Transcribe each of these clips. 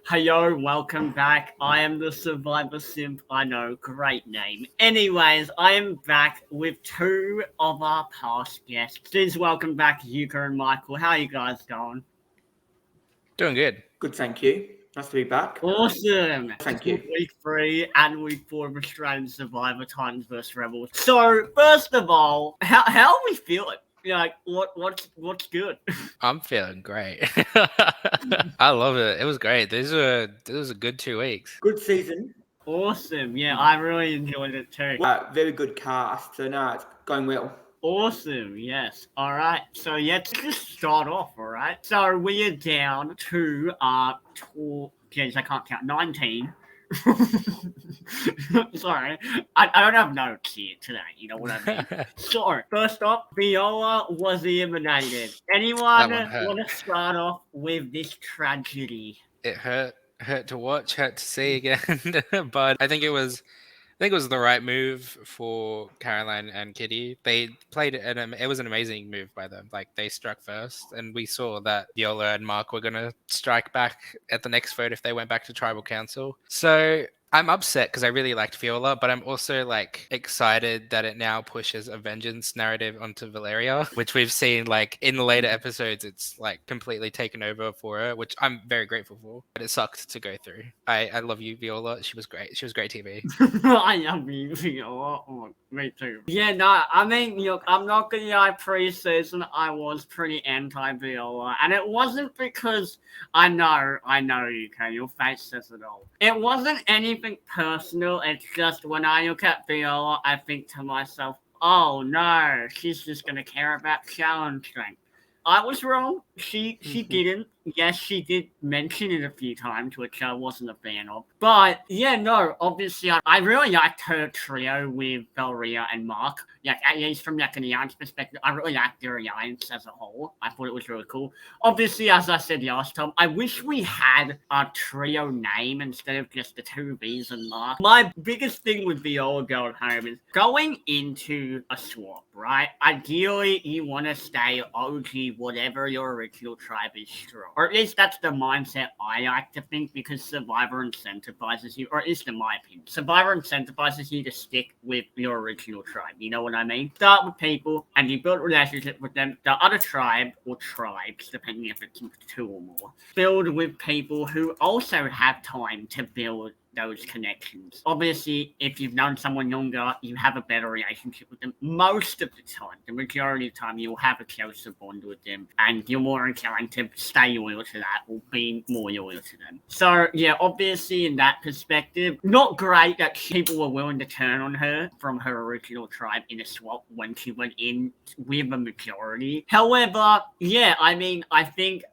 Heyo, welcome back. I am the Survivor Simp. I know, great name. Anyways, I am back with two of our past guests. Please welcome back Yuka and Michael. How are you guys going? Doing good. Good, thank you. Nice to be back. Awesome. Thank you. Week 3 and week 4 of Australian Survivor Titans vs Rebels. So, first of all, how are we feeling? Like, what's good? I'm feeling great. I love it. It was great. This was a good 2 weeks. Good season. Awesome. Yeah, I really enjoyed it too. Very good cast. So no, it's going well. Awesome, yes. All right, so let's just start off, all right? So we are down to, I can't count, 19. Sorry, I don't have notes here today, you know what I mean? So, first up, Viola was eliminated. Anyone want to start off with this tragedy? It hurt to watch, hurt to see again, but I think it was the right move for Caroline and Kitty. They played it, and it was an amazing move by them. Like, they struck first, and we saw that Viola and Mark were going to strike back at the next vote if they went back to Tribal Council. So I'm upset because I really liked Viola, but I'm also like excited that it now pushes a vengeance narrative onto Valeria, which we've seen like in the later episodes. It's like completely taken over for her, which I'm very grateful for. But it sucked to go through. I love you, Viola. She was great. She was great TV. I love you, Viola. Oh, me too. Yeah, no, I mean, look, I'm not gonna lie. Pre-season, I was pretty anti-Viola, and it wasn't because I know, UK, your face says it all. It wasn't anything personal. It's just when I look at Viola, I think to myself, oh no, she's just gonna care about challenge strength. I was wrong. She didn't. Yes, she did mention it a few times, which I wasn't a fan of. But yeah, no, obviously I really liked her trio with Valeria and Mark. Like, at least from like an alliance perspective, I really liked their alliance as a whole. I thought it was really cool. Obviously, as I said last time, I wish we had a trio name instead of just the two V's and Mark. My biggest thing with Viola going home is going into a swap, right? Ideally, you want to stay OG, whatever your original tribe is strong. Or at least that's the mindset I like to think, because Survivor incentivizes you, or at least in my opinion, Survivor incentivizes you to stick with your original tribe. You know what I mean? Start with people and you build a relationship with them. The other tribe or tribes, depending if it's 2 or more, build with people who also have time to build those connections. Obviously, if you've known someone younger, you have a better relationship with them most of the time. The majority of the time, you'll have a closer bond with them, and you're more inclined to stay loyal to that or be more loyal to them. So, yeah, obviously, in that perspective, not great that people were willing to turn on her from her original tribe in a swap when she went in with a majority. However, yeah, I mean, I think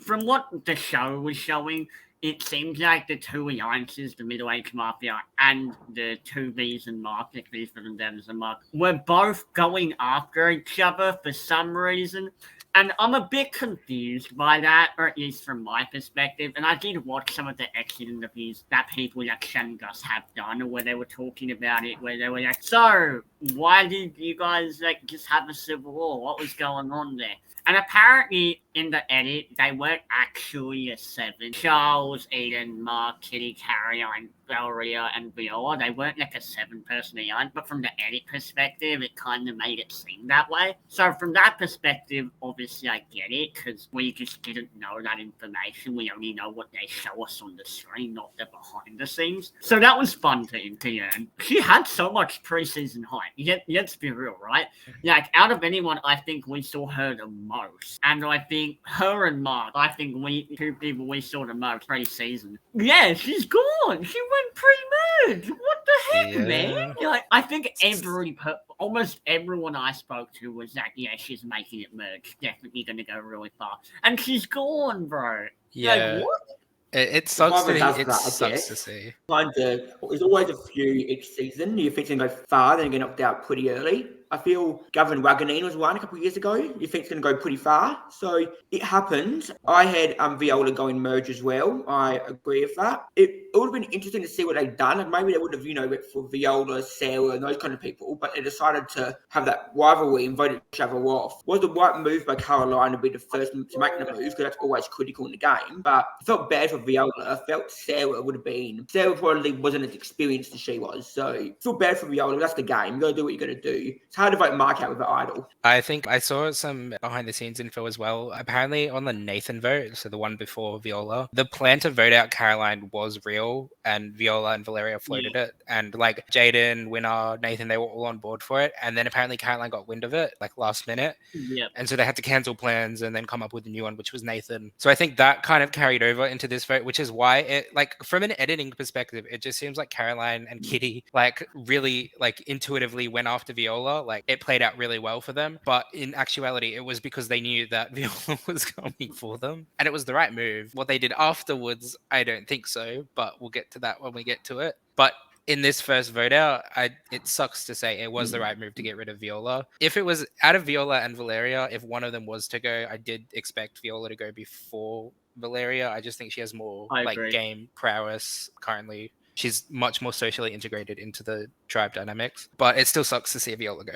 from what the show was showing, it seems like the two alliances, the Middle-Age Mafia and the two V's and Mark, the V's for them and Mark, were both going after each other for some reason. And I'm a bit confused by that, or at least from my perspective. And I did watch some of the exit interviews that people like Shannon Gus have done, where they were talking about it, where they were like, so, why did you guys like just have a civil war? What was going on there? And apparently, in the edit, they weren't actually a 7. Charles, Eden, Mark, Kitty, Caroline, Valeria, and Viola, they weren't like a 7-person alliance, but from the edit perspective, it kind of made it seem that way. So from that perspective, obviously I get it, because we just didn't know that information. We only know what they show us on the screen, not the behind the scenes. So that was fun to learn. She had so much preseason hype. Let's be real, right? Like, out of anyone, I think we saw her the most. And I think her and Mark, I think two people we saw the most pre-season. Yeah, she's gone. She went pre-merge. What the heck, man? Like, I think almost everyone I spoke to was like, yeah, she's making it merge. Definitely going to go really far. And she's gone, bro. Yeah. Like, what? It sucks to see. There's always a few each season. You think they go far, then you get knocked out pretty early. I feel Gavin Wagonine was one a couple of years ago. You think it's going to go pretty far. So it happened. I had Viola going merge as well. I agree with that. It would have been interesting to see what they'd done. Like maybe they would have, went for Viola, Sarah, and those kind of people, but they decided to have that rivalry and vote each other off. Was the right move by Caroline to be the first to make the move, because that's always critical in the game. But I felt bad for Viola. I felt Sarah probably wasn't as experienced as she was. So I feel bad for Viola. That's the game. You got to do what you got to do. It's hard to vote Mark out with an idol. I think I saw some behind the scenes info as well. Apparently on the Nathan vote, so the one before Viola, the plan to vote out Caroline was real, and Viola and Valeria floated it. And like Jaden, Winner, Nathan, they were all on board for it. And then apparently Caroline got wind of it like last minute. Yep. And so they had to cancel plans and then come up with a new one, which was Nathan. So I think that kind of carried over into this vote, which is why it, like, from an editing perspective, it just seems like Caroline and Kitty like really like intuitively went after Viola. Like it played out really well for them. But in actuality, it was because they knew that Viola was coming for them. And it was the right move. What they did afterwards, I don't think so. But we'll get to that when we get to it. But in this first vote out, it sucks to say it was the right move to get rid of Viola. If it was out of Viola and Valeria, if one of them was to go, I did expect Viola to go before Valeria. I just think she has more like game prowess currently. She's much more socially integrated into the tribe dynamics, but it still sucks to see Viola go.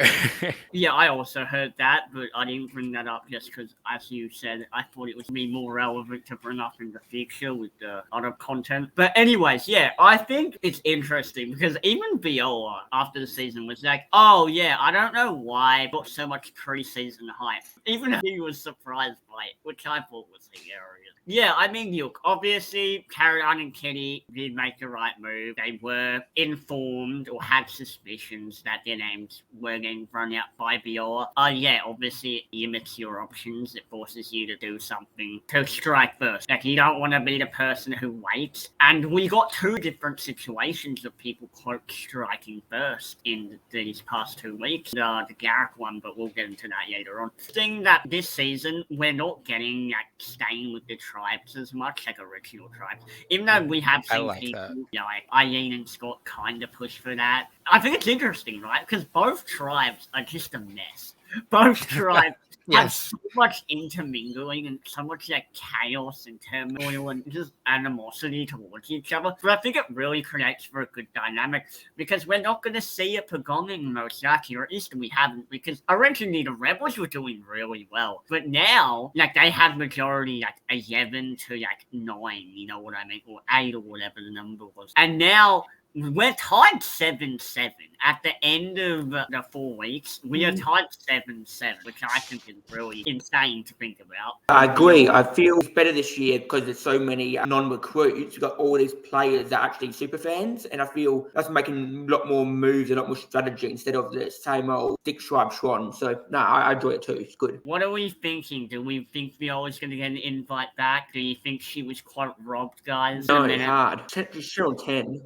Yeah, I also heard that, but I didn't bring that up just because, as you said, I thought it would be more relevant to bring up in the future with the other content. But anyways, yeah, I think it's interesting because even Viola, after the season, was like, oh yeah, I don't know why I got so much pre-season hype. Even he was surprised by it, which I thought was hilarious. Yeah, I mean, look, obviously, Caroline and Kitty did make the right move. They were informed or had suspicions that their names were getting thrown out by Viola. Yeah, obviously, it limits your options. It forces you to do something to strike first. Like, you don't want to be the person who waits. And we got two different situations of people, quote, striking first in these past 2 weeks. The Garrick one, but we'll get into that later on. Thing that this season, we're not getting, like, staying with the tribes as much, like original tribes. Even though we have seen people, like Eileen and Scott kind of push for that. I think it's interesting, right? Because both tribes are just a mess. Both tribes have so much intermingling and so much like chaos and turmoil and just animosity towards each other. But I think it really creates for a good dynamic because we're not going to see a Pagonging most likely, or at least we haven't, because originally the Rebels were doing really well. But now, like, they have majority like 11 to like 9, you know what I mean? Or 8 or whatever the number was. And now we're tied 7-7 at the end of the 4 weeks. We are tied 7-7, which I think is really insane to think about. I agree. I feel it's better this year because there's so many non-recruits. You've got all these players that are actually super fans, and I feel that's making a lot more moves, a lot more strategy instead of the same old Dick Schwab Schwan. So, no, I enjoy it too. It's good. What are we thinking? Do we think Viola's going to get an invite back? Do you think she was quite robbed, guys? No, hard. She's on 10.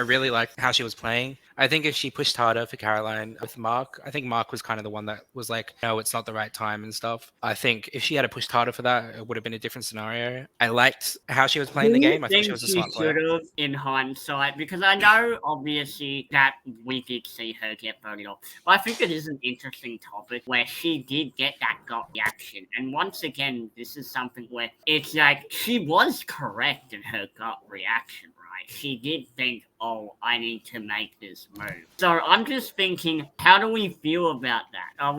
I really liked how she was playing. I think if she pushed harder for Caroline with Mark, I think Mark was kind of the one that was like, no, it's not the right time and stuff. I think if she had pushed harder for that, it would have been a different scenario. I liked how she was playing the game. I think she was a smart player. Should have, in hindsight, because I know obviously that we did see her get voted off. But I think it is an interesting topic where she did get that gut reaction. And once again, this is something where it's like she was correct in her gut reaction. She did think, oh, I need to make this move. So I'm just thinking, how do we feel about that?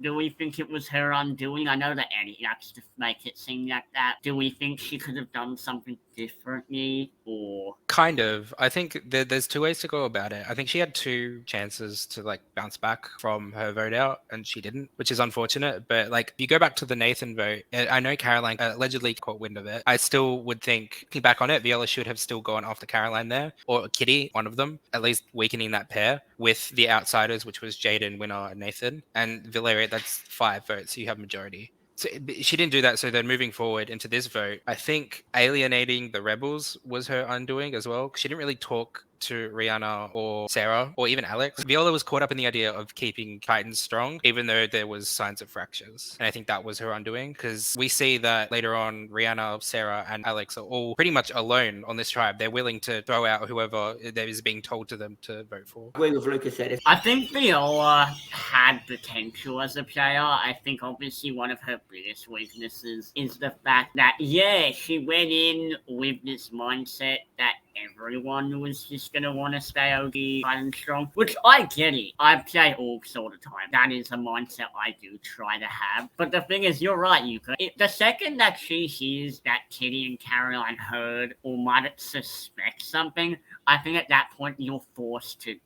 Do we think it was her undoing? I know that Eddie likes to make it seem like that. Do we think she could have done something differently, or? Kind of. I think there's two ways to go about it. I think she had 2 chances to like bounce back from her vote out, and she didn't, which is unfortunate. But like, if you go back to the Nathan vote, I know Caroline allegedly caught wind of it. I still would think, looking back on it, Viola should have still gone after Caroline there, or Kitty, one of them, at least weakening that pair with the outsiders, which was Jaden, Winner, and Nathan. And Valeria, that's 5 votes, so you have majority. So she didn't do that. So then moving forward into this vote, I think alienating the Rebels was her undoing as well. She didn't really talk to Rihanna or Sarah or even Alex. Viola was caught up in the idea of keeping Titans strong, even though there was signs of fractures. And I think that was her undoing, because we see that later on, Rihanna, Sarah, and Alex are all pretty much alone on this tribe. They're willing to throw out whoever that is being told to them to vote for. I agree with Lucas said. I think Viola had potential as a player. I think obviously one of her biggest weaknesses is the fact that, yeah, she went in with this mindset that everyone was just going to want to stay OG and strong, which I get it. I play Orcs all the time. That is a mindset I do try to have. But the thing is, you're right, Yuka. The second that she hears that Kitty and Caroline heard or might suspect something, I think at that point you're forced to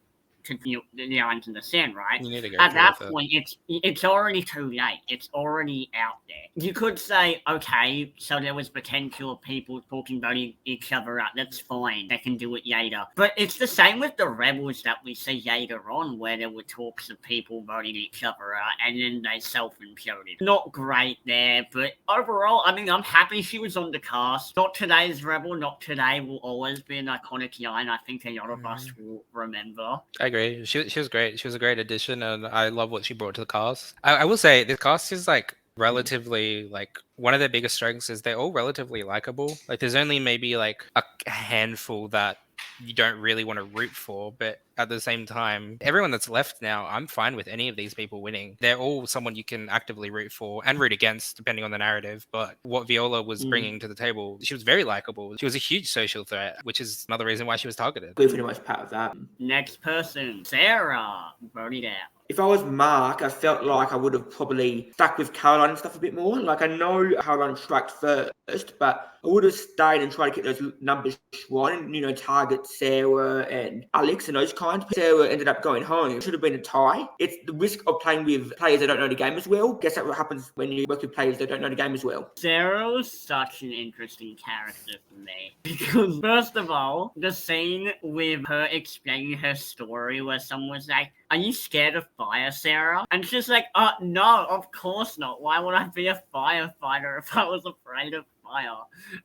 the lines in the sand, right? You need to go At through that with it. point, it's already too late. It's already out there. You could say, okay, so there was potential of people talking about each other out. That's fine. They can do it later. But it's the same with the Rebels that we see later on, where there were talks of people voting each other out, and then they self-imploded. Not great there, but overall, I mean, I'm happy she was on the cast. Not today's Rebel, not today will always be an iconic line. I think a lot of us will remember. I agree. She was great. She was a great addition, and I love what she brought to the cast. I will say the cast is like relatively like one of their biggest strengths is they're all relatively likable. Like there's only maybe like a handful that you don't really want to root for, but at the same time, everyone that's left now, I'm fine with any of these people winning. They're all someone you can actively root for and root against, depending on the narrative. But what Viola was bringing to the table, she was very likable. She was a huge social threat, which is another reason why she was targeted. Agree for the most part of that. Next person, Sarah. Vote it out. If I was Mark, I felt like I would have probably stuck with Caroline and stuff a bit more. Like, I know Caroline struck first, but I would have stayed and tried to keep those numbers strong and, target Sarah and Alex and those kinds. Sarah ended up going home. It should have been a tie. It's the risk of playing with players that don't know the game as well. Guess that's what happens when you work with players that don't know the game as well. Sarah was such an interesting character for me. Because, first of all, the scene with her explaining her story where someone was like, are you scared of fire, Sarah? And she's like, no, of course not. Why would I be a firefighter if I was afraid of fire?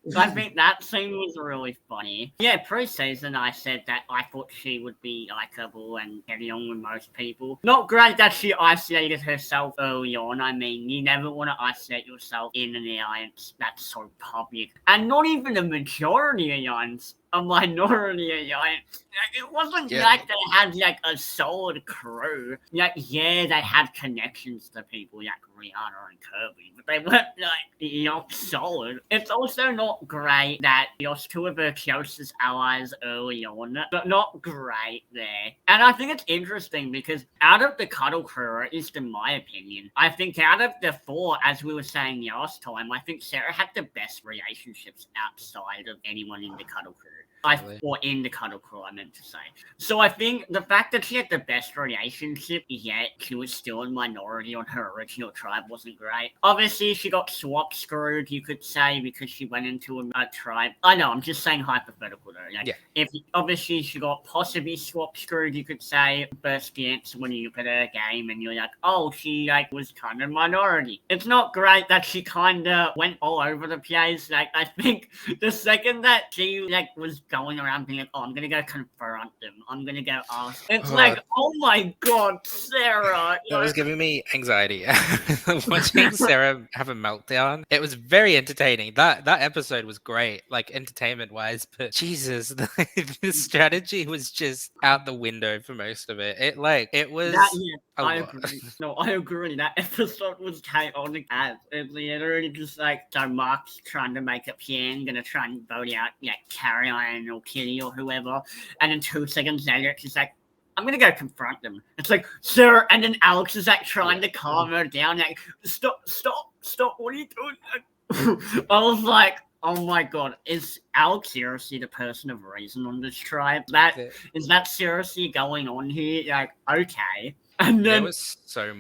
So I think that scene was really funny. Yeah, pre-season I said that I thought she would be likable and get along with most people. Not great that she isolated herself early on. I mean, you never want to isolate yourself in an alliance that's so public. And not even a majority alliance. A minority alliance. It wasn't like they had like a solid crew. Like, yeah, they had connections to people like Rihanna and Kirby, but they weren't like solid. It's also not great that you lost two of her closest allies early on, but not great there. And I think it's interesting because out of the Cuddle crew, at least in my opinion, I think out of the four, as we were saying last time, I think Sarah had the best relationships outside of anyone in the Cuddle crew. Or in the Cuddle crew, I meant to say. So I think the fact that she had the best relationship, yet she was still a minority on her original tribe, wasn't great. Obviously, she got swap screwed, you could say, because she went into a tribe. I know, I'm just saying hypothetical though. Like, if obviously she got possibly swap screwed, you could say, first glance when you look at her game and you're like, oh, she was kind of minority. It's not great that she kind of went all over the place. Like, I think the second that she was going around being like, oh, I'm gonna go confront them, I'm gonna go ask. It's like, oh my god, Sarah. That was giving me anxiety. Watching Sarah have a meltdown, it was very entertaining. That episode was great, like entertainment wise, but Jesus, the strategy was just out the window for most of it. It was I agree. No, I agree. That episode was chaotic as it's literally just like, so Mark's trying to make a plan, gonna try and vote out Caroline or Kitty or whoever, and then 2 seconds later she's like, I'm gonna go confront them. It's like, sir, and then Alex is trying to calm her down, like, stop, what are you doing? I was like, oh my god, is Alex seriously the person of reason on this tribe? Is that seriously going on here? Like, okay. And then, there was so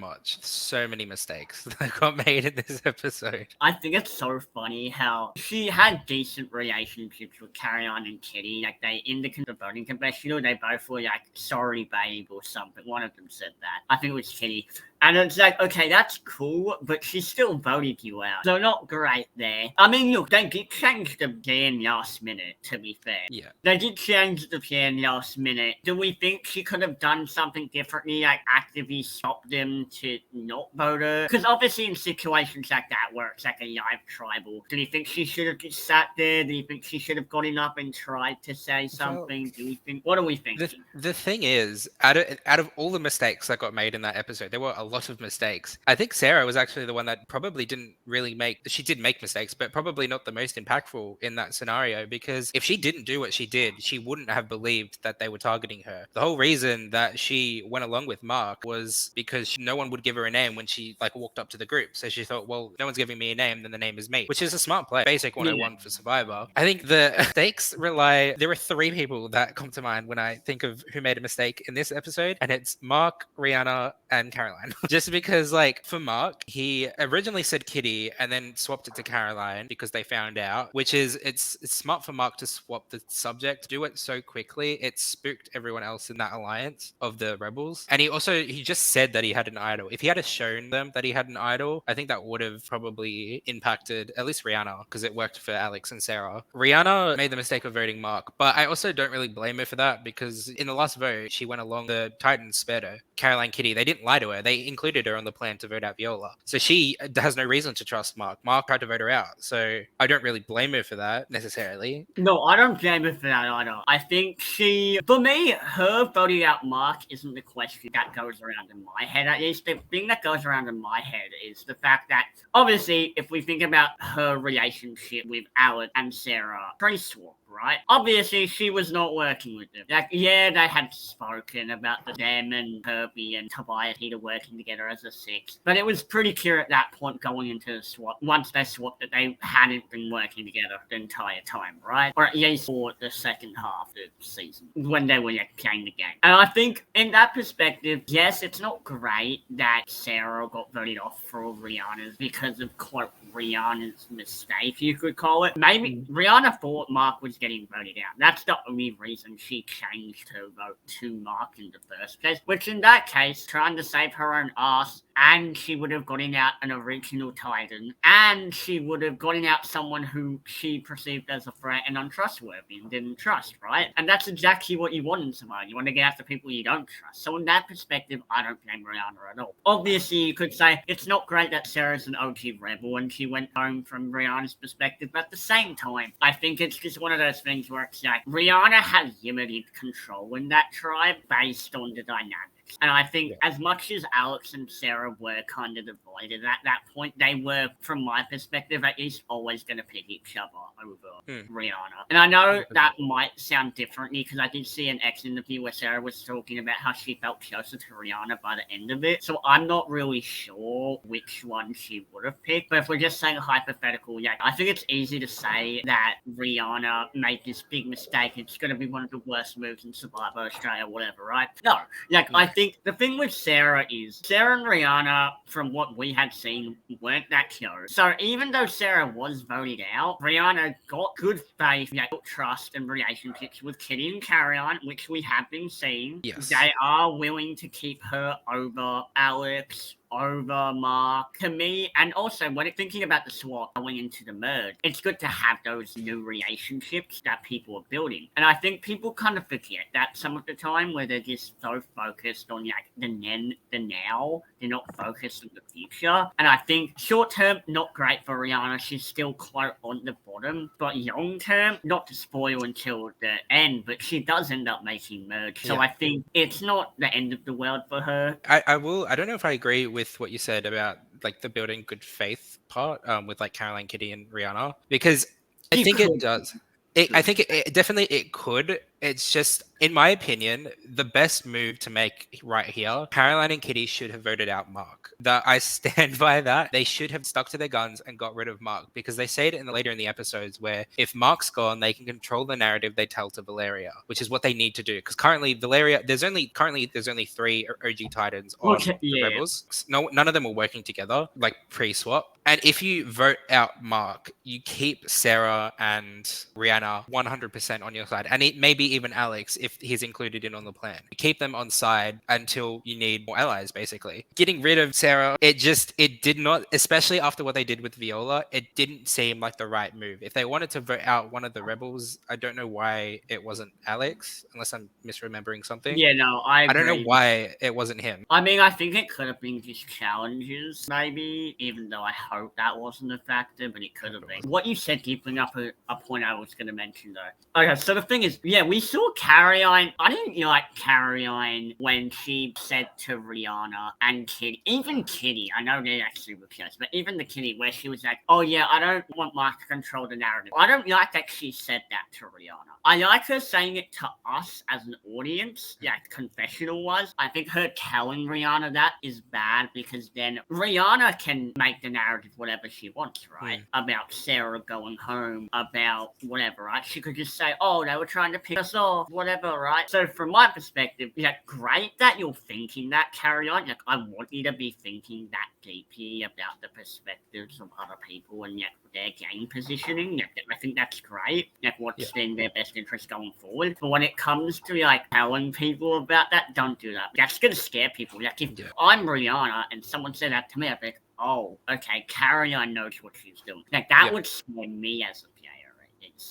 many mistakes that got made in this episode. I think it's so funny how she had decent relationships with Caroline and Kitty. Like, they in the voting confessional, they both were like, sorry babe or something. One of them said that. I think it was Kitty. And it's like, okay, that's cool, but she still voted you out. So not great there. I mean, look, they did change the plan last minute, to be fair. Yeah. They did change the plan last minute. Do we think she could have done something differently, like actively stop them to not vote her? Because obviously in situations like that where it's like a live tribal, do you think she should have just sat there? Do you think she should have gotten up and tried to say something? Do we think? What are we thinking? The thing is, out of all the mistakes that got made in that episode, there were a lot of mistakes. I think Sarah was actually the one that probably didn't really make. She did make mistakes, but probably not the most impactful in that scenario. Because if she didn't do what she did, she wouldn't have believed that they were targeting her. The whole reason that she went along with Mark was because no one would give her a name when she like walked up to the group. So she thought, well, no one's giving me a name, then the name is me, which is a smart play. Basic 101 for Survivor. I think the mistakes rely. There are three people that come to mind when I think of who made a mistake in this episode, and it's Mark, Rihanna, and Caroline. Just because, like, for Mark, he originally said Kitty and then swapped it to Caroline because they found out, which is it's smart for Mark to swap the subject, do it so quickly. It spooked everyone else in that alliance of the rebels. And he just said that he had an idol. If he had shown them that he had an idol, I think that would have probably impacted at least Rihanna, because it worked for Alex and Sarah. Rihanna made the mistake of voting Mark, but I also don't really blame her for that, because in the last vote, she went along. The Titans spared her. Caroline, Kitty, they didn't lie to her. They included her on the plan to vote out Viola. So she has no reason to trust Mark. Mark tried to vote her out. So I don't really blame her for that necessarily. No, I don't blame her for that either. I think for me, her voting out Mark isn't the question that goes around in my head. At least the thing that goes around in my head is the fact that, obviously, if we think about her relationship with Alex and Sarah, pretty swap, right? Obviously, she was not working with them. Like, yeah, they had spoken about them and Herbie and Tobias Peter working together as a six, but it was pretty clear at that point going into the swap, once they swapped, that they hadn't been working together the entire time, right? Or at least for the second half of the season, when they were playing the game. And I think in that perspective, yes, it's not great that Sarah got voted off for Rihanna's because of, quote, Rihanna's mistake, you could call it. Maybe Rihanna thought Mark was getting voted out. That's the only reason she changed her vote to Mark in the first place, which in that case, trying to save her own ass, and she would have gotten out an original Titan, and she would have gotten out someone who she perceived as a threat and untrustworthy and didn't trust, right? And that's exactly what you want in someone. You want to get after people you don't trust. So in that perspective, I don't blame Rihanna at all. Obviously, you could say it's not great that Sarah's an OG rebel and she went home from Rihanna's perspective, but at the same time, I think it's just one of those things where it's like Rihanna has limited control in that tribe based on the dynamics. And I think as much as Alex and Sarah were kind of divided at that point, they were, from my perspective, at least always going to pick each other over Rihanna. And I know that might sound differently, because I did see an X interview where Sarah was talking about how she felt closer to Rihanna by the end of it. So I'm not really sure which one she would have picked. But if we're just saying a hypothetical, yeah, I think it's easy to say that Rihanna made this big mistake. It's going to be one of the worst moves in Survivor Australia, whatever, right? No, I think the thing with Sarah is Sarah and Rihanna, from what we had seen, weren't that close. So even though Sarah was voted out, Rihanna got good faith, trust and relationships with Kitty and Caroline, which we have been seeing. Yes. They are willing to keep her over Alex, over Mark. To me, and also when thinking about the swap going into the merge, it's good to have those new relationships that people are building. And I think people kind of forget that some of the time, where they're just so focused on the now, they're not focused on the future. And I think short term, not great for Rihanna. She's still quite on the bottom. But long term, not to spoil until the end, but she does end up making merge. So I think it's not the end of the world for her. I don't know if I agree with what you said about like the building good faith part with like Caroline, Kitty, and Rihanna, because I think it does. I think it definitely it could. It's just, in my opinion, the best move to make right here, Caroline and Kitty should have voted out Mark. I stand by that. They should have stuck to their guns and got rid of Mark, because they say it later in the episodes where if Mark's gone, they can control the narrative they tell to Valeria, which is what they need to do. Because currently Valeria, there's only 3 OG Titans on the Rebels. None of them are working together, like pre-swap. And if you vote out Mark, you keep Sarah and Rihanna 100% on your side. And it maybe even Alex if he's included in on the plan. Keep them on side until you need more allies, basically. Getting rid of Sarah, it did not, especially after what they did with Viola, it didn't seem like the right move. If they wanted to vote out one of the rebels, I don't know why it wasn't Alex, unless I'm misremembering something. Yeah, no, I agree. I don't know why it wasn't him. I mean, I think it could have been just challenges, maybe, even though I hope that wasn't a factor, but it could have been. What you said did bring up a point I was going to mention, though. Okay, so the thing is, yeah, we saw Carrion. I didn't like Carrion when she said to Rihanna and Kitty, even Kitty, I know they actually were close, but even the Kitty, where she was like, oh yeah, I don't want Mark to control the narrative. I don't like that she said that to Rihanna. I like her saying it to us as an audience, like confessional was. I think her telling Rihanna that is bad because then Rihanna can make the narrative whatever she wants, right? About Sarah going home, about whatever, right? She could just say, oh, they were trying to pick us off, whatever, right? So from my perspective, yeah, great that you're thinking that, Carry On. Like, I want you to be thinking that deeply about the perspectives of other people and yet their game positioning. Like, I think that's great. Like, what's in their best interest going forward. But when it comes to like telling people about that, don't do that. That's gonna scare people. Like, if I'm Rihanna and someone said that to me, I'd be like, oh, okay, Carry On knows what she's doing. Like, that would scare me as a player.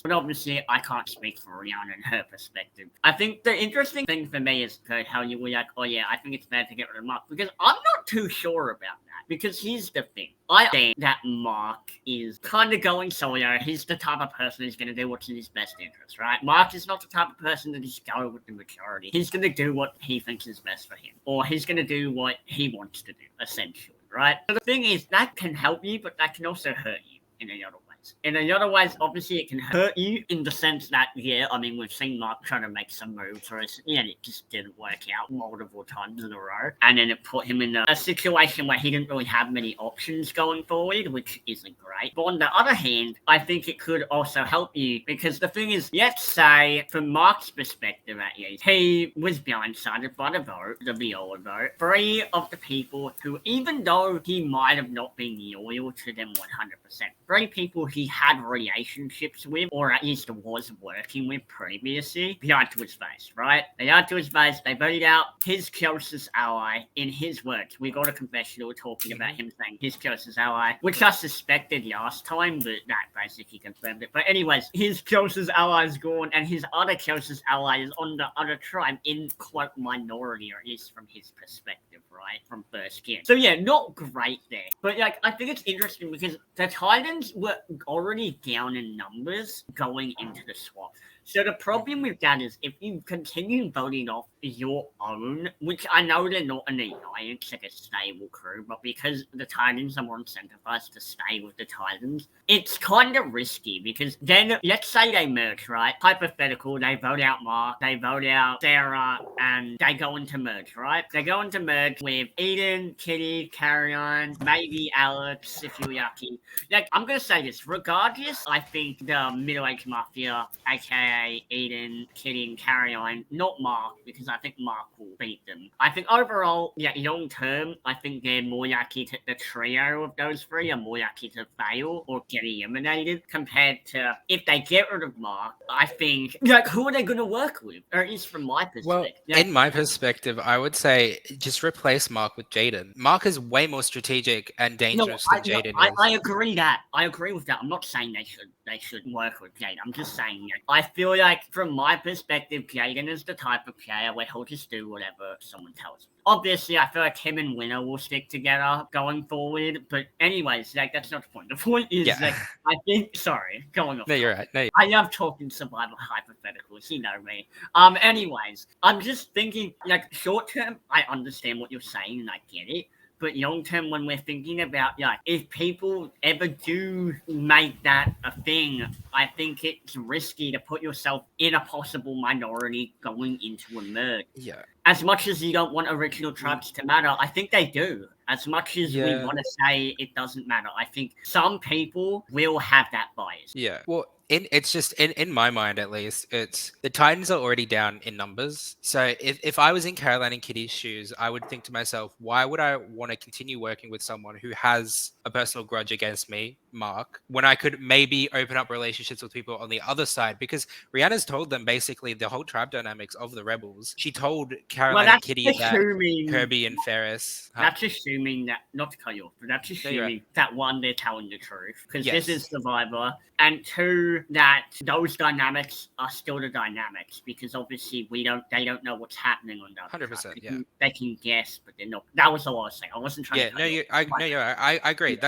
But obviously, I can't speak for Rihanna and her perspective. I think the interesting thing for me is how you were like, oh yeah, I think it's bad to get rid of Mark. Because I'm not too sure about that. Because here's the thing. I think that Mark is kind of going solo. He's the type of person who's going to do what's in his best interest, right? Mark is not the type of person that just go with the majority. He's going to do what he thinks is best for him. Or he's going to do what he wants to do, essentially, right? So the thing is, that can help you, but that can also hurt you in a other way. In other ways, obviously, it can hurt you in the sense that, yeah, I mean, we've seen Mark trying to make some moves recently, and it just didn't work out multiple times in a row. And then it put him in a situation where he didn't really have many options going forward, which isn't great. But on the other hand, I think it could also help you, because the thing is, let's say, from Mark's perspective at least, he was blindsided by the vote, the Viola vote. 3 of the people who, even though he might have not been loyal to them 100%, 3 people he had relationships with, or at least was working with previously, they lied to his face, right? They lied to his face. They voted out his closest ally in his words. We got a confessional talking about him saying his closest ally, which I suspected last time, but that basically confirmed it. But anyways, his closest ally is gone, and his other closest ally is on the other tribe in, quote, minority, or at least from his perspective, right? From first skin. So yeah, not great there. But like, I think it's interesting because the Titans were already down in numbers going into the swap. So the problem with that is if you continue voting off your own, which I know they're not an alliance, like a stable crew, but because the Titans are more incentivized to stay with the Titans, it's kind of risky because then, let's say they merge, right? Hypothetical, they vote out Mark, they vote out Sarah, and they go into merge, right? They go into merge with Eden, Kitty, Carrion, maybe Alex, if you're lucky. Like, I'm going to say this, regardless, I think the middle-aged mafia, aka Eden, Kitty, and Carrion, not Mark, because I think Mark will beat them. I think overall, yeah, long term, I think they're more likely to, the trio of those 3 are more likely to fail or get eliminated compared to if they get rid of Mark. I think, like, who are they going to work with? Or at least from my perspective. Well, in my perspective, I would say just replace Mark with Jaden. Mark is way more strategic and dangerous than Jaden is. I agree that. I agree with that. I'm not saying they should work with Jaden. I'm just saying that I feel like, from my perspective, Jaden is the type of player where he'll just do whatever someone tells him. Obviously, I feel like him and Winner will stick together going forward. But anyways, like, that's not the point. The point is, like, I think, sorry, going off. No, you're right. I love talking survival hypotheticals, you know me. Anyways, I'm just thinking, like, short term, I understand what you're saying and I get it. But long term, when we're thinking about, like, if people ever do make that a thing, I think it's risky to put yourself in a possible minority going into a merge. Yeah. As much as you don't want original tribes to matter, I think they do. As much as we want to say it doesn't matter, I think some people will have that bias. Yeah. Well, It's just in my mind at least, it's the Titans are already down in numbers. So if I was in Caroline and Kitty's shoes, I would think to myself, why would I want to continue working with someone who has a personal grudge against me, Mark, when I could maybe open up relationships with people on the other side? Because Rihanna's told them basically the whole tribe dynamics of the rebels. She told Well, Caroline and that's Kitty that assuming. Kirby and Ferris. That's assuming that, not to cut you off, but that's No, you're assuming right. that one, they're telling the truth, because this is Yes. Survivor, and two, that those dynamics are still the dynamics, because obviously they don't know what's happening on the other 100%, side. yeah. They can guess, but they're not. That was all I was saying. I wasn't trying Yeah, to no, cut you off. I agree.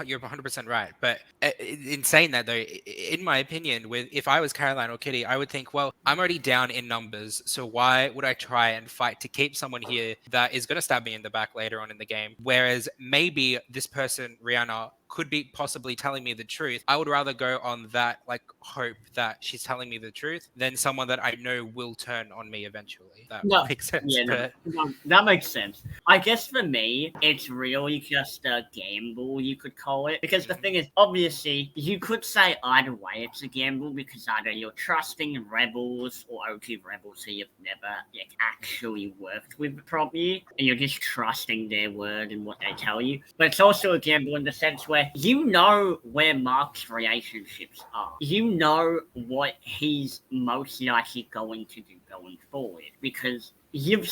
You're 100% right. But in saying that, though, in my opinion, with if I was Caroline or Kitty, I would think, well, I'm already down in numbers, so why would I try and fight to keep someone here that is going to stab me in the back later on in the game? Whereas maybe this person, Rihanna, could be possibly telling me the truth. I would rather go on that like hope that she's telling me the truth than someone that I know will turn on me eventually. That No, makes sense. yeah, But no, that makes sense. I guess for me, it's really just a gamble, you could call it. Because the thing is, obviously, you could say either way it's a gamble, because either you're trusting rebels or OG rebels who you've never actually worked with properly, and you're just trusting their word and what they tell you. But it's also a gamble in the sense where you know where Mark's relationships are. You know what he's most likely going to do going forward, because you've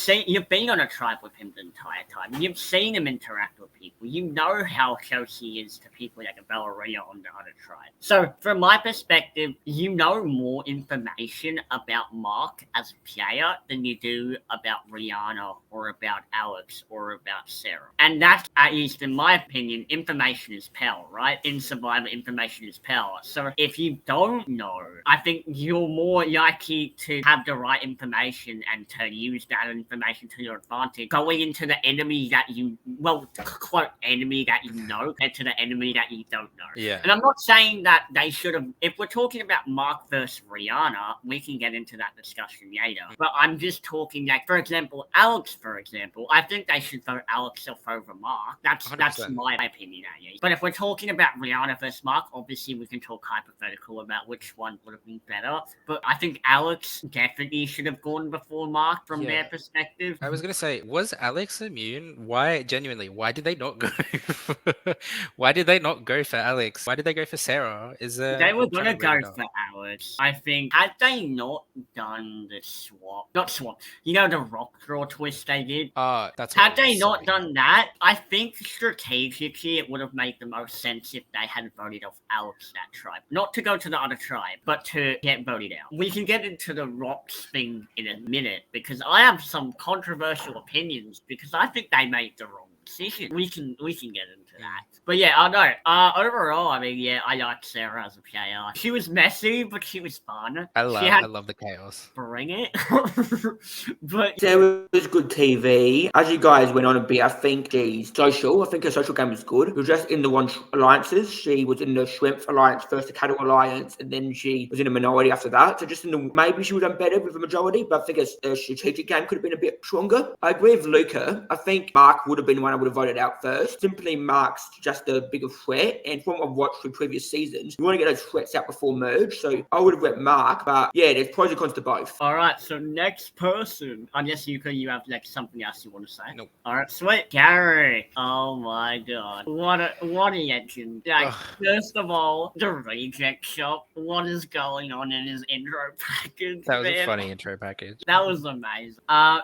been on a tribe with him the entire time. You've seen him interact with people. You know how close he is to people like Ballerina on the other tribe. So from my perspective, you know more information about Mark as a player than you do about Rihanna or about Alex or about Sarah. And that's, at least in my opinion, information is power, right? In Survivor, information is power. So if you don't know, I think you're more likely to have the right information and to use that information to your advantage going into the enemy that quote enemy that you know compared to the enemy that you don't know. yeah. And I'm not saying that they should have, if we're talking about Mark versus Rihanna, we can get into that discussion later. But I'm just talking like, for example, Alex, I think they should vote Alex off over Mark. That's 100%. my opinion at least. But if we're talking about Rihanna versus Mark, obviously we can talk hypothetical about which one would have been better. But I think Alex definitely should have gone before Mark from their perspective. I was gonna say, was Alex immune? Why did they not go? Why did they not go for Alex? Why did they go for Sarah? They were I'm trying gonna to read go it up. for Alex. I think had they not done the not swap, the rock draw twist they did. That's Had what it they was, not sorry. done that, I think strategically it would have made the most sense if they had voted off Alex that tribe. Not to go to the other tribe, but to get voted out. We can get into the rocks thing in a minute, because I have some controversial opinions, because I think they made the wrong decision. We can get into that. But yeah, I know. Overall, I mean, yeah, I liked Sarah as a player. She was messy, but she was fun. I She had love the chaos. bring it. But Sarah was good TV. As you guys went on a bit, I think she's social. I think her social game was good. She was just in the one alliances. She was in the Shrimp Alliance first, the Cattle Alliance, and then she was in a minority after that. So just in the, maybe she would have done better with the majority, but I think her strategic game could have been a bit stronger. I agree with Luca. I think Mark would have been the one I would have voted out first. Simply Mark's just a bigger threat, and from what I've watched from previous seasons, you want to get those threats out before merge. So I would have went Mark, but yeah, there's pros and cons to both. all right, so next person. I guess you have like something else you want to say. Nope. All right, sweet. Gary. Oh my god, what a legend. Like, first of all, the reject shop. What is going on in his intro package? That was man? a funny intro package. That was amazing.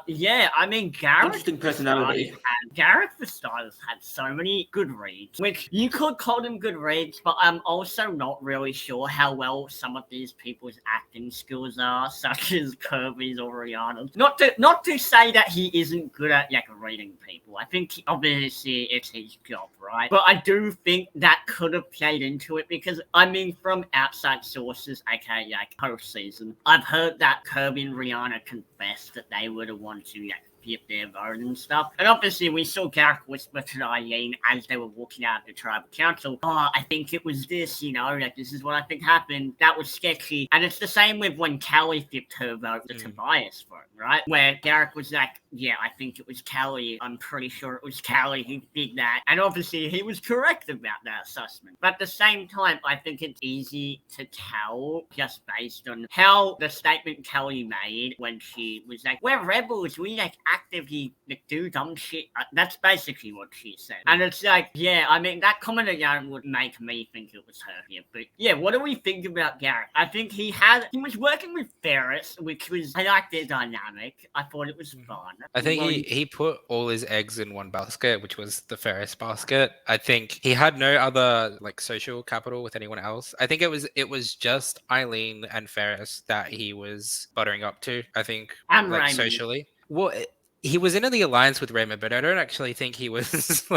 Yeah, I mean, Gareth. Interesting personality. Gareth for starters had so many good reads, which you could call them good reads, but I'm also not really sure how well some of these people's acting skills are, such as Kirby's or Rihanna's. Not to say that he isn't good at like reading people. I think obviously it's his job, right? But I do think that could have played into it, because I mean, from outside sources, aka like postseason, I've heard that Kirby and Rihanna confessed that they were the ones who like flip their vote and stuff. And obviously, we saw Garrick whisper to Eileen as they were walking out of the tribal council, "Oh, I think it was this, like this is what I think happened. That was sketchy." And it's the same with when Callie flipped her vote to Tobias vote, right? Where Garrick was like, "Yeah, I think it was Callie. I'm pretty sure it was Callie who did that." And obviously, he was correct about that assessment. But at the same time, I think it's easy to tell just based on how the statement Kelly made when she was like, "We're rebels, we actively do dumb shit." That's basically what she said. And it's like, yeah, I mean, that comment again would make me think it was her here. But yeah, what do we think about Garrett? I think he was working with Ferris, which was, I like their dynamic. I thought it was fun. I think he put all his eggs in one basket, which was the Ferris basket. I think he had no other social capital with anyone else. I think it was just Eileen and Ferris that he was buttering up to. I think socially. Well, he was in the alliance with Raymond, but I don't actually think he was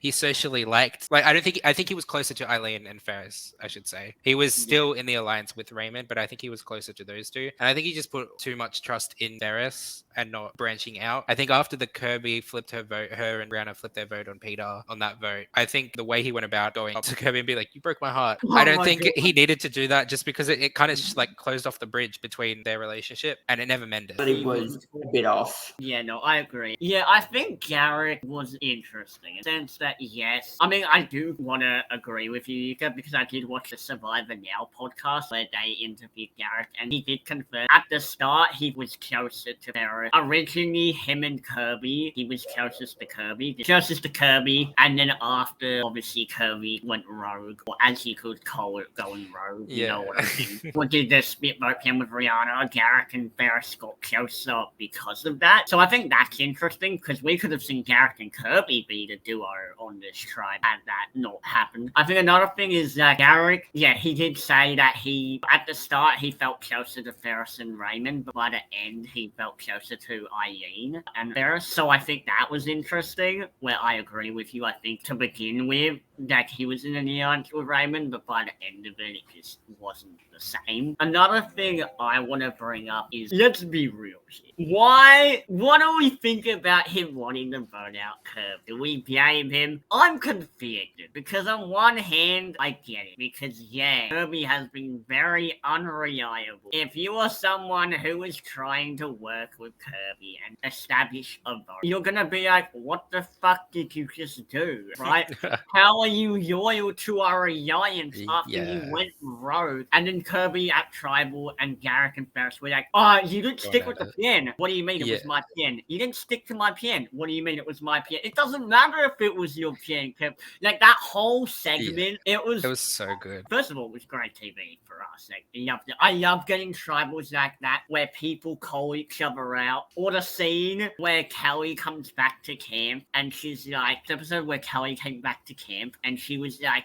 he socially liked. I think he was closer to Eileen and Ferris, I should say. He was still in the alliance with Raymond, but I think he was closer to those two. And I think he just put too much trust in Ferris and not branching out. I think after the Kirby flipped her vote, her and Brianna flipped their vote on Peter on that vote, I think the way he went about going up to Kirby and be like, "You broke my heart." I don't think he needed to do that, just because it kind of just closed off the bridge between their relationship and it never mended. But it was a bit off. Yeah, no, I agree. Yeah, I think Garrett was interesting in the sense that, yes, I mean, I do want to agree with you, Yuka, because I did watch the Survivor Now podcast where they interviewed Garrett, and he did confirm at the start he was closer to Ferris. Originally, him and Kirby, he was closest to Kirby, and then after, obviously, Kirby went rogue, or as you could call it, going rogue, you know what I mean? Or did the split vote him with Rihanna, Garrett and Ferris got closer because of that. So I think that's interesting, because we could have seen Garrett and Kirby be the duo on this tribe had that not happened. I think another thing is that Garrett, he did say that at the start, he felt closer to Ferris and Raymond, but by the end, he felt closer to Eileen and Ferris. So I think that was interesting, where I agree with you. I think to begin with, that he was in an alliance with Raymond, but by the end of it, it just wasn't the same. Another thing I want to bring up is, let's be real here. What do we think about him wanting to vote out Kirby? Do we blame him? I'm conflicted, because on one hand, I get it, because Kirby has been very unreliable. If you are someone who is trying to work with Kirby and establish a vote, you're gonna be like, what the fuck did you just do, right? How are you loyal to our alliance after you went rogue? And then Kirby at Tribal and Garrick and Ferris were like, "Oh, you didn't stick with the pin. What do you mean it was my pin? You didn't stick to my pin. What do you mean it was my pin? It doesn't matter if it was your pin." That whole segment, it was so good. First of all, it was great TV for us. I love getting tribals like that where people call each other out. Or the scene where Kelly comes back to camp and she's like, the episode where Kelly came back to camp and she was like,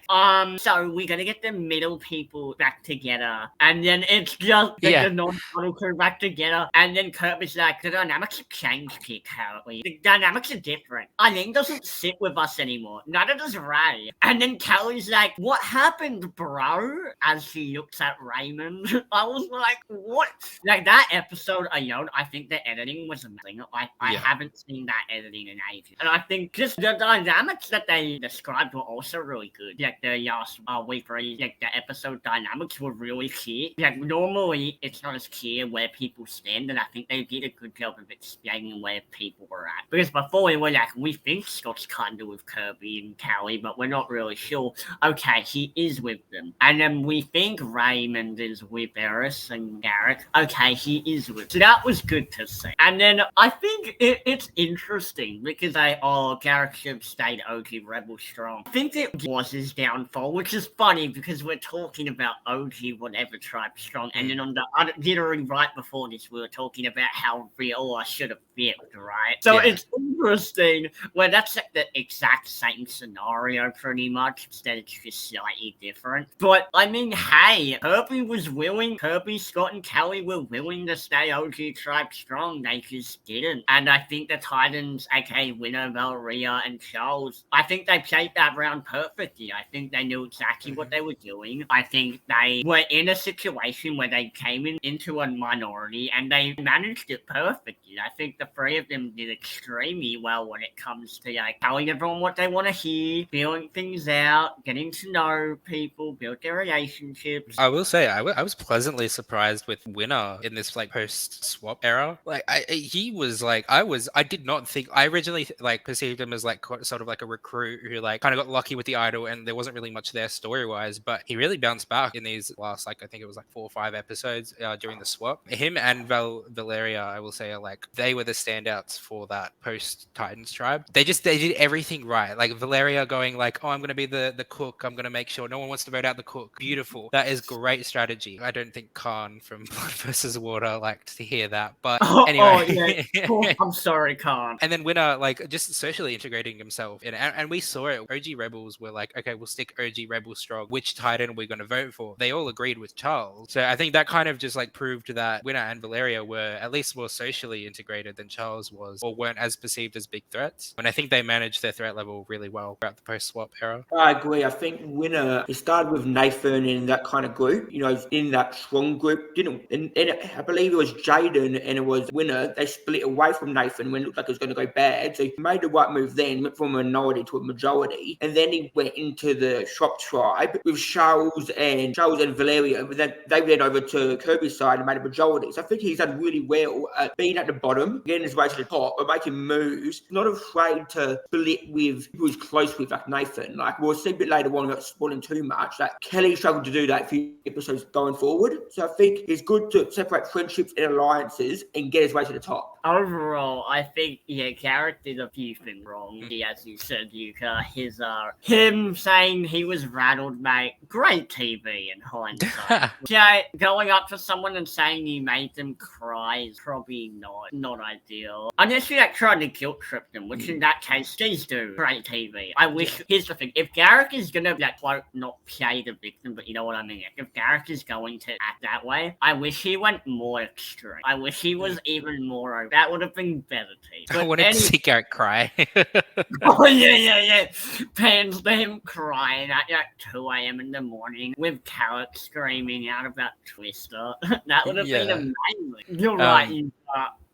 so we're gonna get the middle people back together. And then it's just the non-model crew back together. And then Kurt was like, the dynamics have changed here, currently. The dynamics are different. Eileen doesn't sit with us anymore. Neither does Ray. And then Kelly's like, what happened, bro? As she looks at Raymond. I was like, what? That episode alone, I think the editing was amazing. I haven't seen that editing in ages. And I think just the dynamics that they described were also really good. The last week, the episode dynamics were really clear. Normally, it's not as clear where people stand, and I think they did a good job of explaining where people were at. Because before we were like, we think Scott's kind of with Kirby and Callie, but we're not really sure. Okay, he is with them. And then we think Raymond is with Eris and Garrett. Okay, he is with them. So that was good to see. And then I think it's interesting because Garrett should have stayed OG Rebel strong. I think it was his downfall, which is funny because we're talking about OG whatever tribe strong, and then on the literally right before this, we were talking about how Viola should have flipped, right? So it's interesting. Well, that's like the exact same scenario, pretty much. Instead, it's just slightly different. But I mean, hey, Kirby, Scott, and Kelly were willing to stay OG Tribe strong. They just didn't. And I think the Titans, aka Winner, Valeria, and Charles, I think they played that round perfectly. I think they knew exactly what they were doing. I think they were in a situation where they came into a minority and they managed it perfectly. I think the three of them did extremely well when it comes to like telling everyone what they want to hear, feeling things out, getting to know people, build their relationships. I will say I was pleasantly surprised with Winner in this like post swap era. Like he was like I did not think I originally like perceived him as like sort of like a recruit who like kind of got lucky with the idol and there wasn't really much there story wise, but he really bounced back in these last like I think it was like 4 or 5 episodes during the swap. Him and Valeria, I will say, are like they were the standouts for that post Titans tribe. They did everything right. Like Valeria going like, oh, I'm gonna be the cook. I'm gonna make sure no one wants to vote out the cook. Beautiful. That is great strategy. I don't think Khan from Blood versus Water liked to hear that, but anyway. Yeah. I'm sorry, Khan. And then Winner like just socially integrating himself in, and we saw it. OG Rebels were like, okay, we'll stick OG Rebels strong. Which Titan are we going to vote for? They all agreed with Charles. So I think that kind of just like proved that Winner and Valeria were at least more socially integrated than Charles was, or weren't as perceived as big threats. And I think they managed their threat level really well throughout the post-swap era. I agree. I think Winner, he started with Nathan in that kind of group, in that strong group, didn't. And I believe it was Jaden and it was Winner. They split away from Nathan when it looked like it was going to go bad. So he made the right move then, went from a minority to a majority. And then he went into the Shop Tribe with Charles and Valeria. But then they went over to Kirby's side and made a majority. So I think he's done really well at being at the bottom, getting his way to the top, but making moves. Not afraid to split with who he's close with, like Nathan. Like we'll see a bit later on about spoiling too much. Like Kelly struggled to do that a few episodes going forward. So I think it's good to separate friendships and alliances and get his way to the top. Overall, I think Garrett did a few things wrong. As you said, Yuka, him saying he was rattled, mate. Great TV in hindsight. Going up to someone and saying you made them cry is probably not ideal. Unless you like trying to guilt trip them, which in that case, please do. Great TV. I wish. Here's the thing: if Garrick is gonna quote not play the victim, but you know what I mean. If Garrick is going to act that way, I wish he went more extreme. I wish he was even more. That would have been better, TV. I wanted to see Garrick cry. Oh yeah. Pans to him crying at 2 a.m. in the morning with Carrot screaming out about Twister. That would have been amazing. You're right.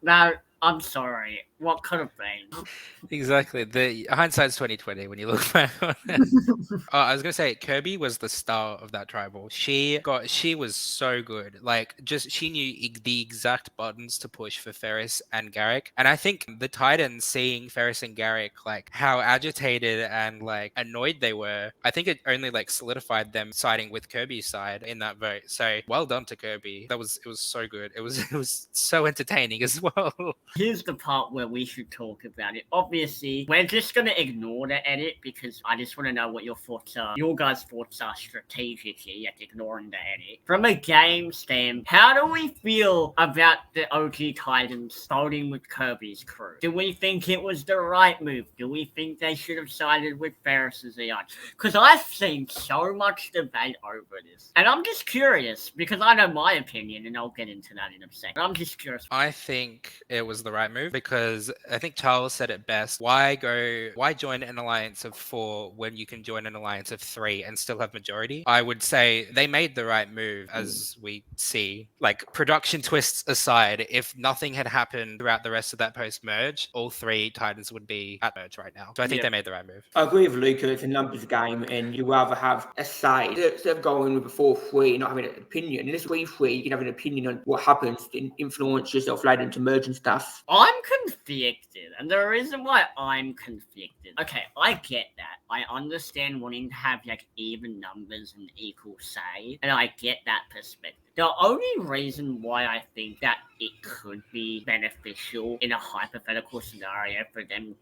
No, I'm sorry. What could have been? Exactly. The hindsight's 2020 when you look back on it. I was gonna say Kirby was the star of that tribal. She was so good. Like she knew the exact buttons to push for Ferris and Garrick. And I think the Titans seeing Ferris and Garrick like how agitated and like annoyed they were, I think it only like solidified them siding with Kirby's side in that vote. So well done to Kirby. It was so good. It was so entertaining as well. Here's the part where we should talk about it. Obviously, we're just going to ignore the edit because I just want to know what your thoughts are. Your guys' thoughts are strategically, yet ignoring the edit. From a game stand, how do we feel about the OG Titans starting with Kirby's crew? Do we think it was the right move? Do we think they should have sided with Ferris as the odds? Because I've seen so much debate over this. And I'm just curious, because I know my opinion, and I'll get into that in a second. I'm just curious. I think it was the right move because I think Charles said it best. Why join an alliance of 4 when you can join an alliance of 3 and still have majority? I would say they made the right move, as we see. Like, production twists aside, if nothing had happened throughout the rest of that post-merge, all 3 Titans would be at merge right now. So I think they made the right move. I agree with Luca. It's a numbers game, and you rather have a say instead of going with a 4-3 and not having an opinion. In this 3-3, you can have an opinion on what happens and influence yourself later into merge and stuff. I'm conflicted, and the reason why I'm conflicted, okay, I get that. I understand wanting to have like even numbers and equal say, and I get that perspective. The only reason why I think that it could be beneficial in a hypothetical scenario for them,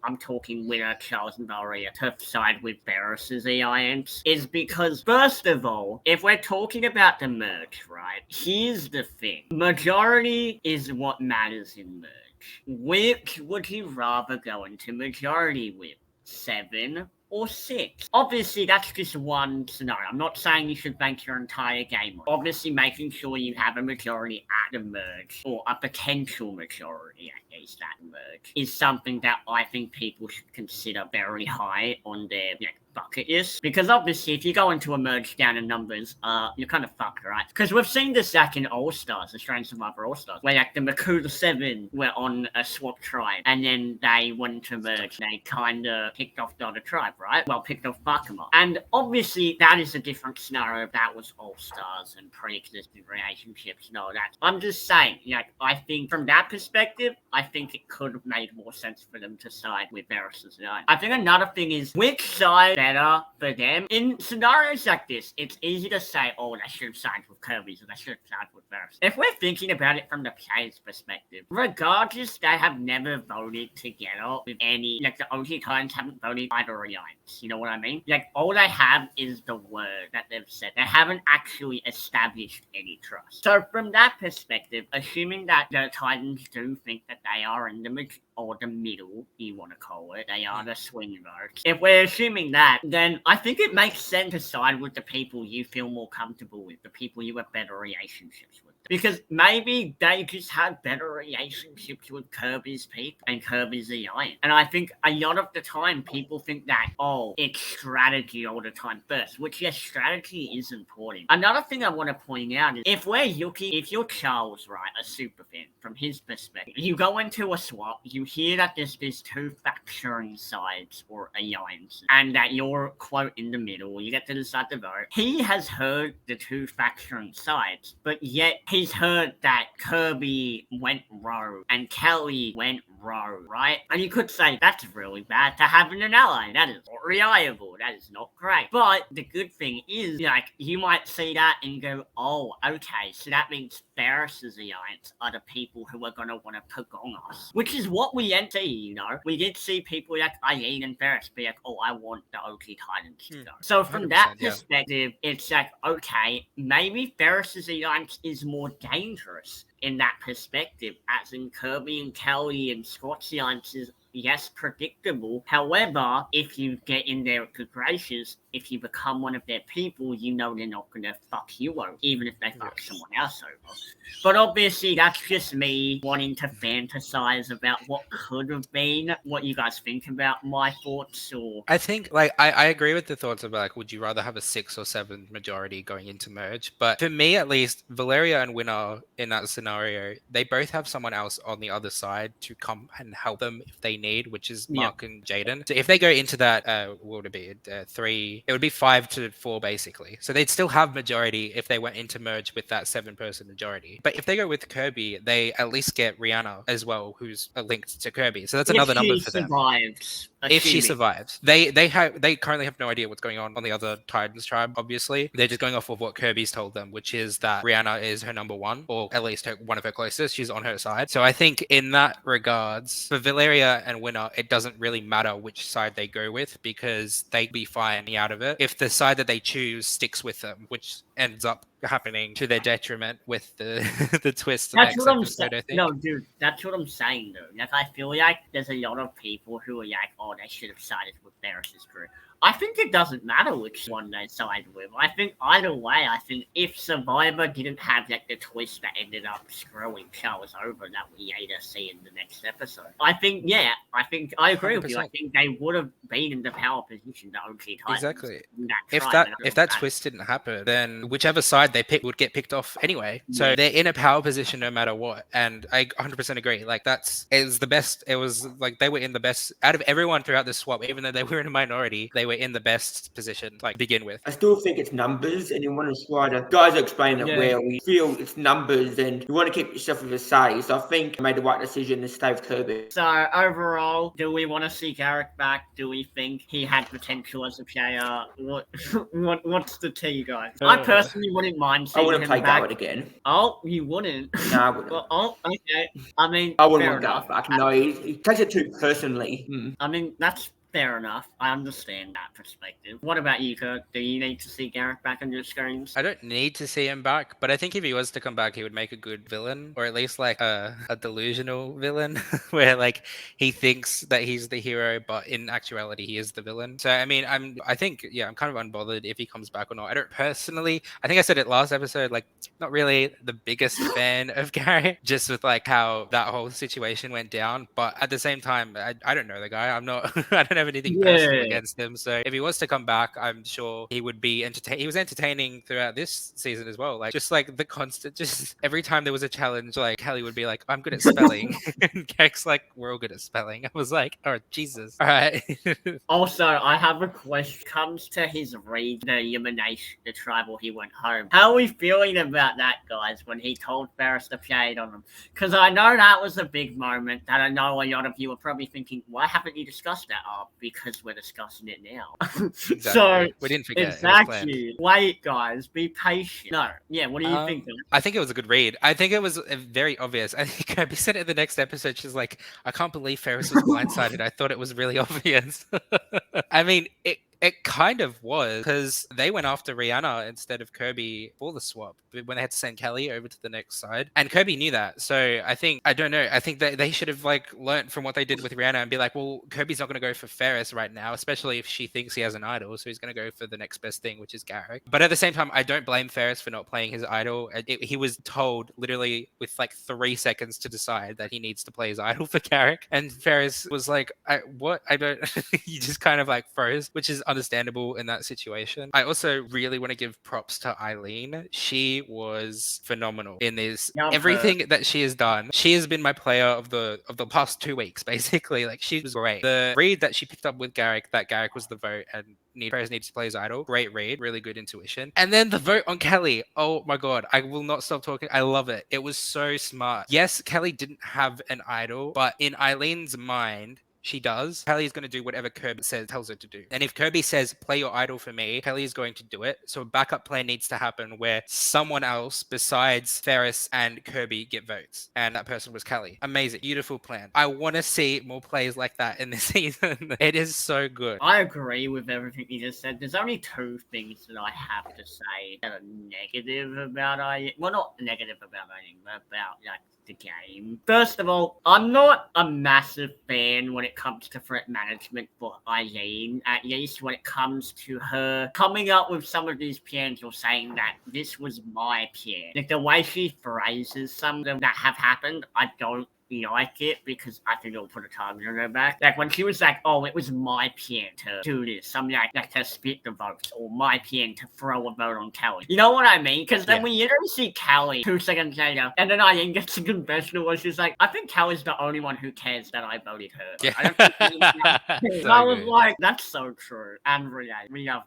I'm talking winner Charles and Valeria, to side with Barris's EINs, is because, first of all, if we're talking about the merge, right, here's the thing. Majority is what matters in merge. Which would you rather go into majority with? 7 or 6? Obviously, that's just one scenario. I'm not saying you should bank your entire game on. Obviously, making sure you have a majority at the merge, or a potential majority at least at the merge, is something that I think people should consider very high on their bucket list. Because obviously, if you go into a merge down in numbers, you're kind of fucked, right? Because we've seen this back in All-Stars, Australian Survivor All-Stars, where the Makuta 7 were on a swap tribe, and then they went to merge, they kind of picked off the other tribe, right? Well, picked off Bakama. And obviously, that is a different scenario. That was All-Stars and pre-existing relationships and all that. I'm just saying, I think from that perspective, I think it could have made more sense for them to side with Barris's line. I think another thing is, which side better for them? In scenarios like this, it's easy to say, oh, they should have sided with Kirby's or they should have sided with Barris. If we're thinking about it from the player's perspective, regardless, they have never voted together with any, the OG Titans haven't voted either alliance. You know what I mean? All they have is the word that they've said. They haven't actually established any trust. So from that perspective, assuming that the Titans do think that they are in the middle, you want to call it, they are the swing votes. If we're assuming that, then I think it makes sense to side with the people you feel more comfortable with, the people you have better relationships with. Because maybe they just had better relationships with Kirby's people and Kirby's EI. And I think a lot of the time people think that, it's strategy all the time first, which yes, strategy is important. Another thing I want to point out is if you're Charles, right, a super fan, from his perspective, you go into a swap, you hear that there's 2 faction sides or alliances, and that you're, quote, in the middle, you get to decide to vote. He has heard the 2 faction sides, but yet he's heard that Kirby went rogue and Kelly went rogue, right? And you could say that's really bad to have in an ally. That is not reliable. That is not great. But the good thing is, you might see that and go, oh, okay, so that means Barris's alliance are the people who are going to want to pogong us, which is what we didn't see, We did see people like Eileen and Barris be like, oh, I want the OG Titans to go. So from that perspective, it's okay, maybe Barris's alliance is more dangerous in that perspective, as in Kirby and Kelly and Scott's alliances, yes, predictable. However, if you get in there with good gracious, if you become one of their people, they're not going to fuck you over, even if they fuck someone else over. But obviously, that's just me wanting to fantasize about what could have been. What you guys think about my thoughts? Or I think, I agree with the thoughts of, would you rather have a 6 or 7 majority going into merge? But for me, at least, Valeria and Winner in that scenario, they both have someone else on the other side to come and help them if they need, which is Mark and Jaden. So if they go into that, what would it be? 3, it would be 5 to 4 basically. So they'd still have majority if they went into merge with that 7-person majority. But if they go with Kirby, they at least get Rihanna as well, who's linked to Kirby. So that's another number for them. If she survives, they currently have no idea what's going on the other Titans tribe. Obviously, they're just going off of what Kirby's told them, which is that Rihanna is her number 1, or at least one of her closest. She's on her side. So I think in that regards, for Valeria and Winner, it doesn't really matter which side they go with because they'd be fine out of it if the side that they choose sticks with them, which ends up happening to their detriment with the the twist. That's what I'm saying. No, dude, that's what I'm saying, though. I feel like there's a lot of people who are like, oh, they should have sided with Barris's group. I think it doesn't matter which one they side with. I think either way, if Survivor didn't have the twist that ended up screwing Charles over that we later see in the next episode, I I agree with you. I think they would have been in the power position, the OG Titans. Exactly. If that twist didn't happen, then whichever side they pick would get picked off anyway. So they're in a power position no matter what. And I 100% agree. It was the best. It was they were in the best out of everyone throughout the swap, even though they were in a minority. They were we're in the best position, like, begin with. I still think it's numbers, and you want to try to. Guys are explaining it well. We feel it's numbers, and you want to keep yourself with a say. So I think I made the right decision to stay with Kirby. So overall, do we want to see Garrick back? Do we think he had potential as a player? What's the tea, guys? I personally wouldn't mind I seeing wouldn't him play back. Garrett again. Oh, you wouldn't? No, I wouldn't. Well, oh, okay. I mean, I wouldn't fair want enough. Garrett back. No, he takes it too personally. I mean, that's fair enough. I understand that perspective. What about you, Kirk? Do you need to see Garrick back on your screens? I don't need to see him back, but I think if he was to come back, he would make a good villain, or at least like a delusional villain, where like he thinks that he's the hero, but in actuality he is the villain. So I mean, I'm kind of unbothered if he comes back or not. I don't personally. I think I said it last episode. Like, not really the biggest fan of Gary, just with like how that whole situation went down. But at the same time, I don't know the guy. I'm not. I don't have anything personal against him. So if he was to come back, I'm sure he would be entertaining. He was entertaining throughout this season as well. Like, just like the constant, just every time there was a challenge, like Kelly would be like, "I'm good at spelling," and Keck's like, "We're all good at spelling." I was like, "Oh Jesus!" All right. Also, I have a question. Comes to his read, the elimination, the tribal, he went home. How are we feeling about that, guys? When he told Ferris to shade on him, because I know that was a big moment. That I know a lot of you are probably thinking, "Why haven't you discussed that?" Oh, because we're discussing it now. Exactly. So we didn't forget. exactly. Wait, guys, be patient. No, yeah. What do you think? I think it was a good read. I think it was very obvious. I think Kirby said it in the next episode. She's like, "I can't believe Ferris was blindsided. I thought it was really obvious." I mean, it kind of was, because they went after Rihanna instead of Kirby for the swap when they had to send Kelly over to the next side, and Kirby knew that. So I think that they should have like learnt from what they did with Rihanna and be like, well, Kirby's not going to go for Ferris right now, especially if she thinks he has an idol, so he's going to go for the next best thing, which is Garrick. But at the same time, I don't blame Ferris for not playing his idol. He was told literally with like 3 seconds to decide that he needs to play his idol for Garrick, and Ferris was like, what? I don't. He just kind of like froze, which is understandable in that situation. I also really want to give props to Eileen. She was phenomenal in this. Everything that she has done. She has been my player of the past 2 weeks, basically. Like, she was great. The read that she picked up with Garrick, that Garrick was the vote and Ferris needs to play his idol. Great read, really good intuition. And then the vote on Kelly. Oh my god, I will not stop talking. I love it. It was so smart. Yes, Kelly didn't have an idol, but in Eileen's mind, she does. Kelly is going to do whatever Kirby tells her to do. And if Kirby says, play your idol for me, Kelly is going to do it. So a backup plan needs to happen where someone else besides Ferris and Kirby get votes. And that person was Kelly. Amazing. Beautiful plan. I want to see more plays like that in this season. It is so good. I agree with everything you just said. There's only 2 things that I have to say that are negative about well, not negative about Eileen, but about like the game. First of all, I'm not a massive fan when it comes to threat management for Eileen, at least when it comes to her coming up with some of these plans or saying that this was my plan. Like, the way she phrases some of them that have happened, I don't like it, because I think it'll put a target on her back. Like when she was like, oh, it was my plan to do this, something like to split the votes, or my plan to throw a vote on Kelly. You know what I mean? Because then we literally see Kelly 2 seconds later, and then Eileen gets a confessional where she's like, I think Kelly's the only one who cares that I voted her. Yeah. I don't think So I was good. like, that's so true. And we love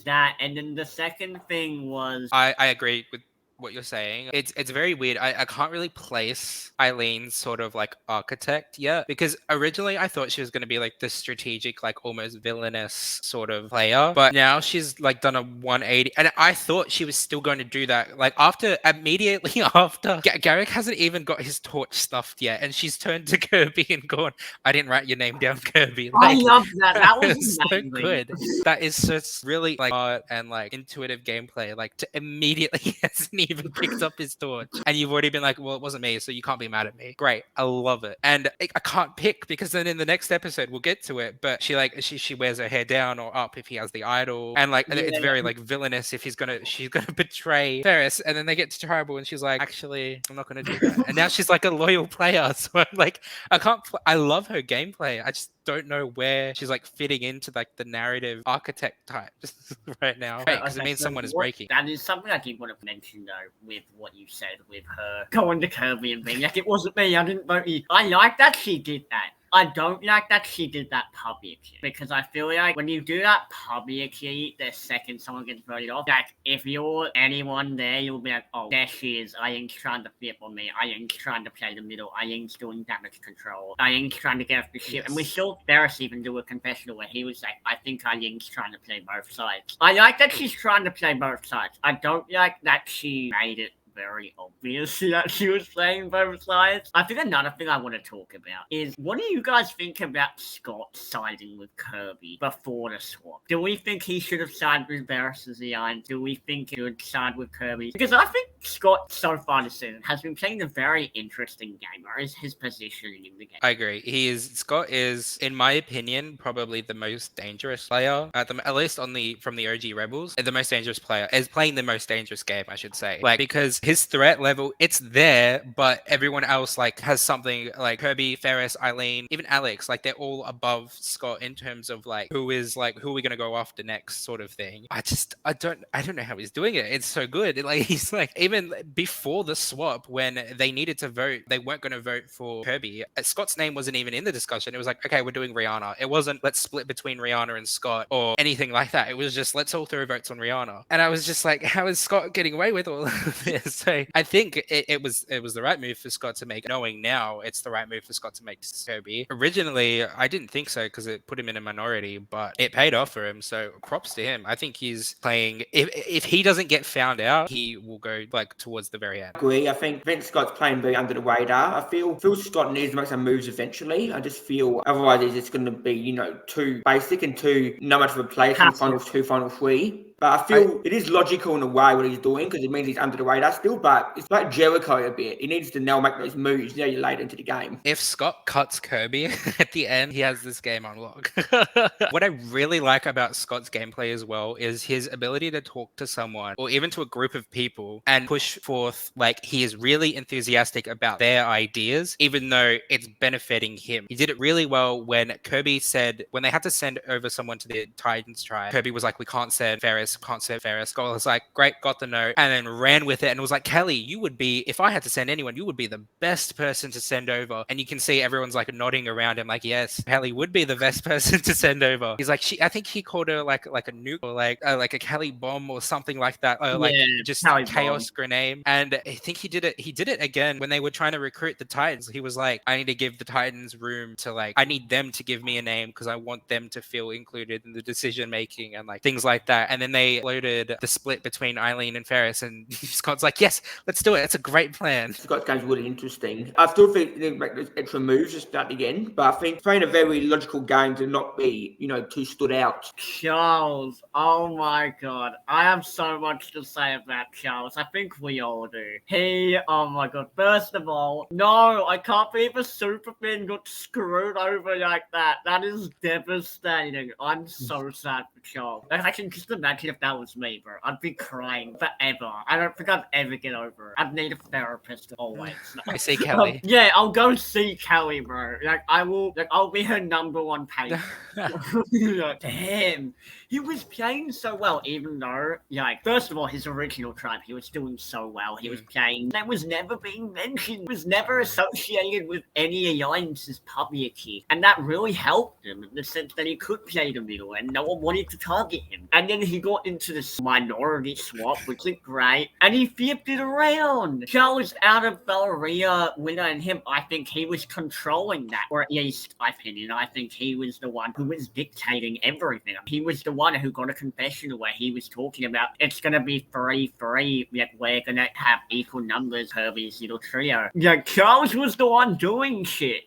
that. And then the second thing was, I agree with what you're saying. It's very weird. I can't really place Eileen's sort of like architect yet, because originally I thought she was going to be like the strategic, like almost villainous sort of player, but now she's like done a 180, and I thought she was still going to do that like immediately after Garrick hasn't even got his torch stuffed yet, and she's turned to Kirby and gone, I didn't write your name down, Kirby. I Like, love that. That was so amazing. good. That is just really like smart and like intuitive gameplay, like to immediately hasn't even picked up his torch, and you've already been like, well, it wasn't me, so you can't be mad at me. Great, I love it. And I can't pick, because then in the next episode we'll get to it, but she wears her hair down or up if he has the idol, and like it's very like villainous if she's gonna betray Ferris, and then they get to tribal and she's like, actually, I'm not gonna do that. And now she's like a loyal player, so I'm like, I love her gameplay. I just don't know where she's like fitting into like the narrative architect type right now, because it means someone is breaking. That is something I did want to mention though, with what you said with her going to Kirby and being like, it wasn't me, I didn't vote you. I like that she did that. I don't like that she did that publicly, because I feel like when you do that publicly, the second someone gets voted off, like if you're anyone there, you'll be like, oh, there she is. I ain't trying to flip on me. I ain't trying to play the middle. I ain't doing damage control. I ain't trying to get off the ship. And we saw Ferris even do a confessional where he was like, I think I ain't trying to play both sides. I like that she's trying to play both sides. I don't like that she made it very obvious that she was playing both sides. I think another thing I want to talk about is, what do you guys think about Scott siding with Kirby before the swap? Do we think he should have sided with Varys as the Iron? Do we think he should side with Kirby? Because I think Scott, so far this season, has been playing a very interesting game, or is his positioning in the game. I agree. Scott is, in my opinion, probably the most dangerous player, at least from the OG Rebels. The most dangerous player is playing the most dangerous game, I should say. Like, because his threat level, it's there, but everyone else like has something, like Kirby, Ferris, Eileen, even Alex, like they're all above Scott in terms of like who are we gonna go after next sort of thing. I don't know how he's doing it. It's so good. Like, he's like, even before the swap, when they needed to vote, they weren't going to vote for Kirby. Scott's name wasn't even in the discussion. It was like, okay, we're doing Rihanna. It wasn't let's split between Rihanna and Scott or anything like that. It was just let's all throw votes on Rihanna. And I was just like, how is Scott getting away with all of this? So I think it was the right move for Scott to make. Knowing now, it's the right move for Scott to make Kirby. Originally, I didn't think so because it put him in a minority, but it paid off for him. So props to him. I think he's playing. If he doesn't get found out, he will go like towards the very end. I agree. I think Vince Scott's playing very under the radar. I feel Scott needs to make some moves eventually. I just feel otherwise it's just going to be, too basic and too not much of a play from Final 2, Final 3. But I feel it is logical in a way what he's doing, because it means he's under the radar still, but it's like Jericho a bit. He needs to now make those moves now you're late into the game. If Scott cuts Kirby at the end, he has this game on lock. What I really like about Scott's gameplay as well is his ability to talk to someone or even to a group of people and push forth, like, he is really enthusiastic about their ideas, even though it's benefiting him. He did it really well when Kirby said, when they had to send over someone to the Titans tribe, Kirby was like, we can't send Ferris. Scott was like, great, got the note, and then ran with it and was like, Kelly, you would be, if I had to send anyone, you would be the best person to send over. And you can see everyone's like nodding around him like, yes, Kelly would be the best person to send over. He's like, I think he called her like a nuke or like a Kelly bomb or something like that, or like just Kelly chaos bomb. Grenade. And I think he did it again when they were trying to recruit the Titans. He was like, I need to give the Titans room to, like, I need them to give me a name because I want them to feel included in the decision making and like things like that. And then they loaded the split between Eileen and Ferris, and Scott's like, yes, let's do it. It's a great plan. Scott's game's really interesting. I still think they make those extra moves to start again, but I think playing a very logical game to not be, too stood out. Charles, oh my god. I have so much to say about Charles. I think we all do. Oh my god. First of all, no, I can't believe a super fan got screwed over like that. That is devastating. I'm so sad for Charles. I can just imagine if that was me, bro. I'd be crying forever. I don't think I'd ever get over it. I'd need a therapist always. I see Kelly. Yeah, I'll go see Kelly, bro. I'll be her number one patient. Damn, he was playing so well, even though, first of all, his original tribe, he was doing so well. He was playing, that was never being mentioned, was never associated with any alliances publicly, and that really helped him in the sense that he could play the middle, and no one wanted to target him. And then he got into this minority swap, which looked great, and he flipped it around. Charles, out of Valeria, Winner, and him, I think he was controlling that, or at least, I think he was the one who was dictating everything. He was the one who got a confessional where he was talking about, it's going to be 3-3, yet we're going to have equal numbers, Kirby's little trio. Charles was the one doing shit.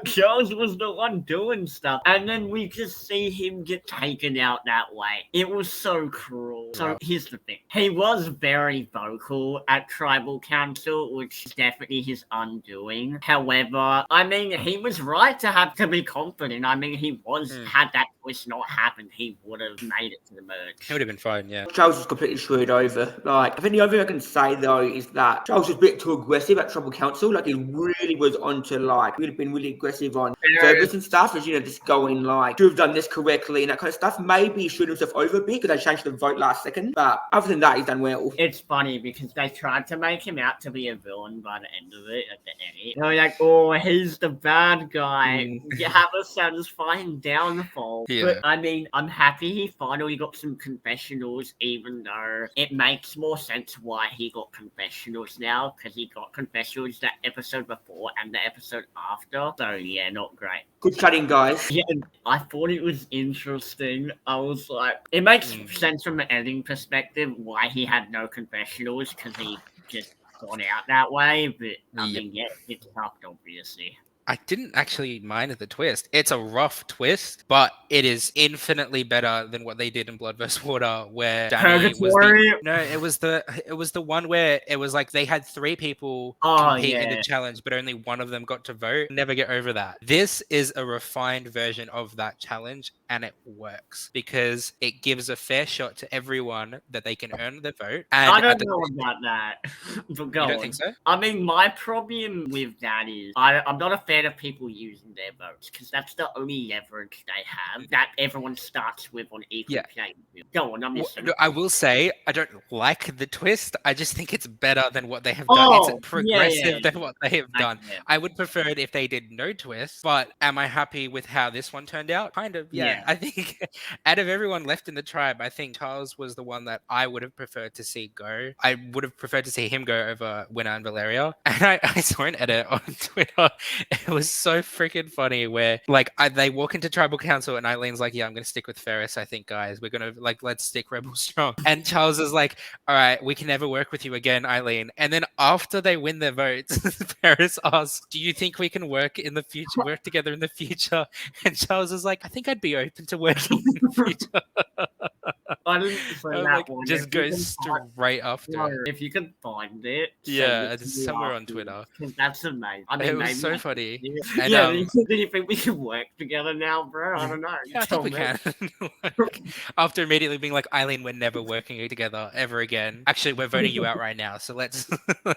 Charles was the one doing stuff. And then we just see him get taken out that way. It was so cruel. So here's the thing. He was very vocal at Tribal Council, which is definitely his undoing. However, he was right to have to be confident. He was, had that twist not happened, he would have made it to the merge. It would have been fine, yeah. Charles was completely screwed over. Like, I think the other thing I can say though is that Charles was a bit too aggressive at Tribal Council. Like, he really was onto like, would have been really aggressive on service and stuff, as just going like, should have done this correctly and that kind of stuff. Maybe he should himself over a bit because they changed the vote last second. But other than that, he's done well. It's funny because they tried to make him out to be a villain by the end of it. At the end, they're like, "Oh, he's the bad guy. You have a satisfying downfall." Yeah. But I mean, I'm happy he finally got some confessionals, even though it makes more sense why he got confessionals now, because he got confessionals that episode before and the episode after. So yeah, not great. Good cutting, guys. Yeah, I thought it was interesting. I was like, it makes sense from an editing perspective why he had no confessionals, because he just gone out that way. But I mean, yeah, it's sucked, obviously. I didn't actually mind the twist. It's a rough twist, but it is infinitely better than what they did in Blood vs. Water, where Danny it was the one where it was like they had 3 people compete in the challenge, but only one of them got to vote. Never get over that. This is a refined version of that challenge, and it works because it gives a fair shot to everyone that they can earn their vote. And I don't know about that. But go you don't on. think so? I mean, my problem with that is I'm not a fan of people using their votes, because that's the only leverage they have that everyone starts with on equal playing field. Go on, I'm listening. I will say I don't like the twist. I just think it's better than what they have done. It's progressive than what they have done. I would prefer it if they did no twist, but am I happy with how this one turned out? Kind of, yeah. I think out of everyone left in the tribe, I think Charles was the one that I would have preferred to see go. I would have preferred to see him go over Winner and Valeria. And I saw an edit on Twitter. It was so freaking funny where like they walk into tribal council and Eileen's like, yeah, I'm gonna stick with Ferris, I think, guys, we're gonna let's stick Rebel strong. And Charles is like, all right, we can never work with you again, Eileen. And then after they win their votes, Ferris asks, do you think we can work together in the future? And Charles is like, I think I'd be open to working in the future. I didn't say that like, one. Just go straight after it. If you can find it, it's somewhere on Twitter. That's amazing. I mean, it was so funny. And, do you think we can work together now, bro? I don't know. Yeah, I think we can. After immediately being like, Eileen, we're never working together ever again. Actually, we're voting you out right now. So let's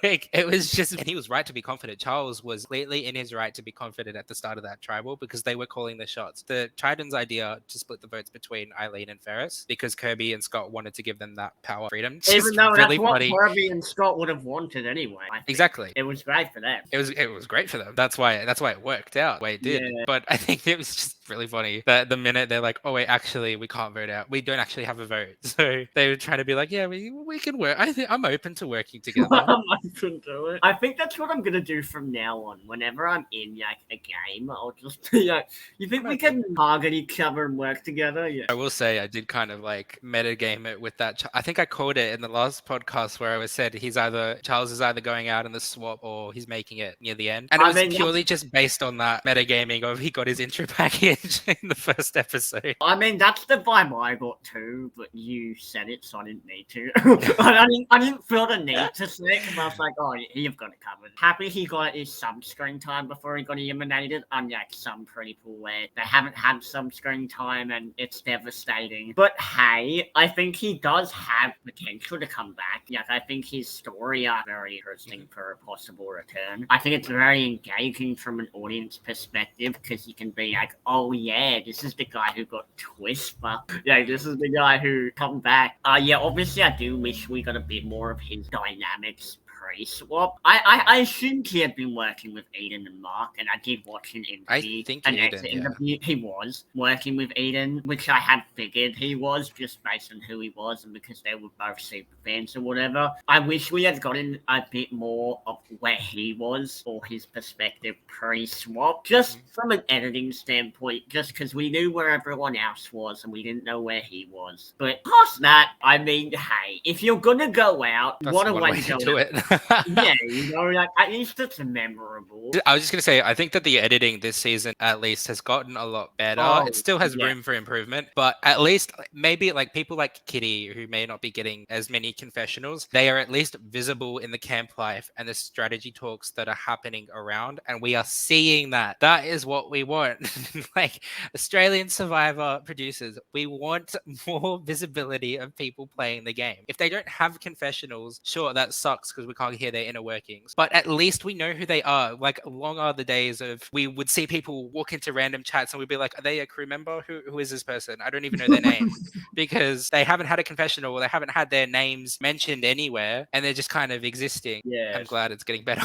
like, it was just, and he was right to be confident. Charles was completely in his right to be confident at the start of that tribal because they were calling the shots. The Trident's idea to split the votes between Eileen and Ferris because Kirby and Scott wanted to give them that power freedom. Even though really that's what Kirby and Scott would have wanted anyway. Exactly. It was great for them. It was great for them. That's why it worked out the way it did. Yeah. But I think it was just really funny that the minute they're like, oh wait, actually we can't vote out. We don't actually have a vote. So they were trying to be like, yeah, we can work. I'm open to working together. I'm open to it. I think that's what I'm gonna do from now on. Whenever I'm in like a game, I'll just be like, you think we can target each other and work together? Yeah. I will say I did kind of like metagame it with that. I think I called it in the last podcast where I said Charles is either going out in the swap or he's making it near the end. And it was purely just based on that metagaming of he got his intro package in the first episode. I mean, that's the vibe I got too, but you said it, so I didn't need to. I didn't feel the need to say it because I was like, oh, you've got it covered. Happy he got his some screen time before he got eliminated, unlike some people where they haven't had some screen time and it's devastating. But hey, I think he does have potential to come back. Yeah, I think his story are very interesting for a possible return. I think it's very engaging from an audience perspective because you can be like, oh yeah, this is the guy who got Twisper. Yeah, this is the guy who come back. Yeah, obviously I do wish we got a bit more of his dynamics pre-swap. I assumed he had been working with Eden and Mark, and I did watch an interview. He was working with Eden, which I had figured he was just based on who he was and because they were both super fans or whatever. I wish we had gotten a bit more of where he was or his perspective pre-swap, just from an editing standpoint, just because we knew where everyone else was and we didn't know where he was. But past that, I mean, hey, if you're gonna go out, what a way to do it. Yeah, like at least it's memorable. I was just gonna say, I think that the editing this season at least has gotten a lot better. Oh, It still has yeah. room for improvement, but at least maybe like people like Kitty, who may not be getting as many confessionals, they are at least visible in the camp life and the strategy talks that are happening around, and we are seeing that. That is what we want. Like Australian Survivor producers, we want more visibility of people playing the game. If they don't have confessionals, sure, that sucks because we can't hear their inner workings, but at least we know who they are. Like, long are the days of we would see people walk into random chats and we'd be like, are they a crew member? Who is this person? I don't even know their name because they haven't had a confessional or they haven't had their names mentioned anywhere and they're just kind of existing. Yeah. I'm glad it's getting better.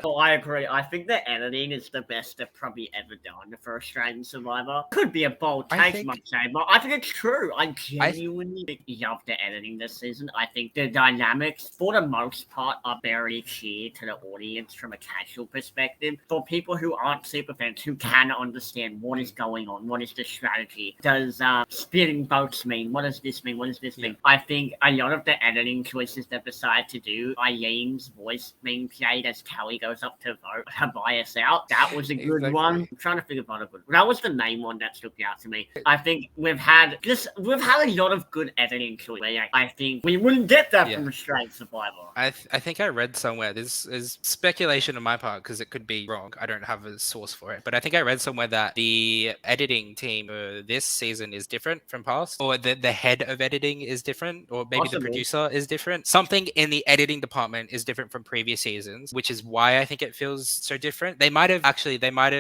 Oh, I agree. I think the editing is the best they've probably ever done for Australian Survivor. Could be a bold take, might say, but I think it's true. I genuinely love the editing this season. I think the dynamics, for the most part, are very clear to the audience from a casual perspective. For people who aren't super fans, who can understand what is going on, what is the strategy, does spitting boats mean, what does this mean, what does this mean? I think a lot of the editing choices they've decided to do, Eileen's voice being played as Kelly goes up to vote, her bias out, that was a good one. I'm trying to think of what a good one. That was the main one that stuck out to me. I think we've had a lot of good editing choices. I think we wouldn't get that from Australian Survivor. I think I read somewhere, this is speculation on my part because it could be wrong, I don't have a source for it, but I think I read somewhere that the editing team for this season is different from past, or the head of editing is different, or maybe the producer is different. Something in the editing department is different from previous seasons, which is why I think it feels so different. They might have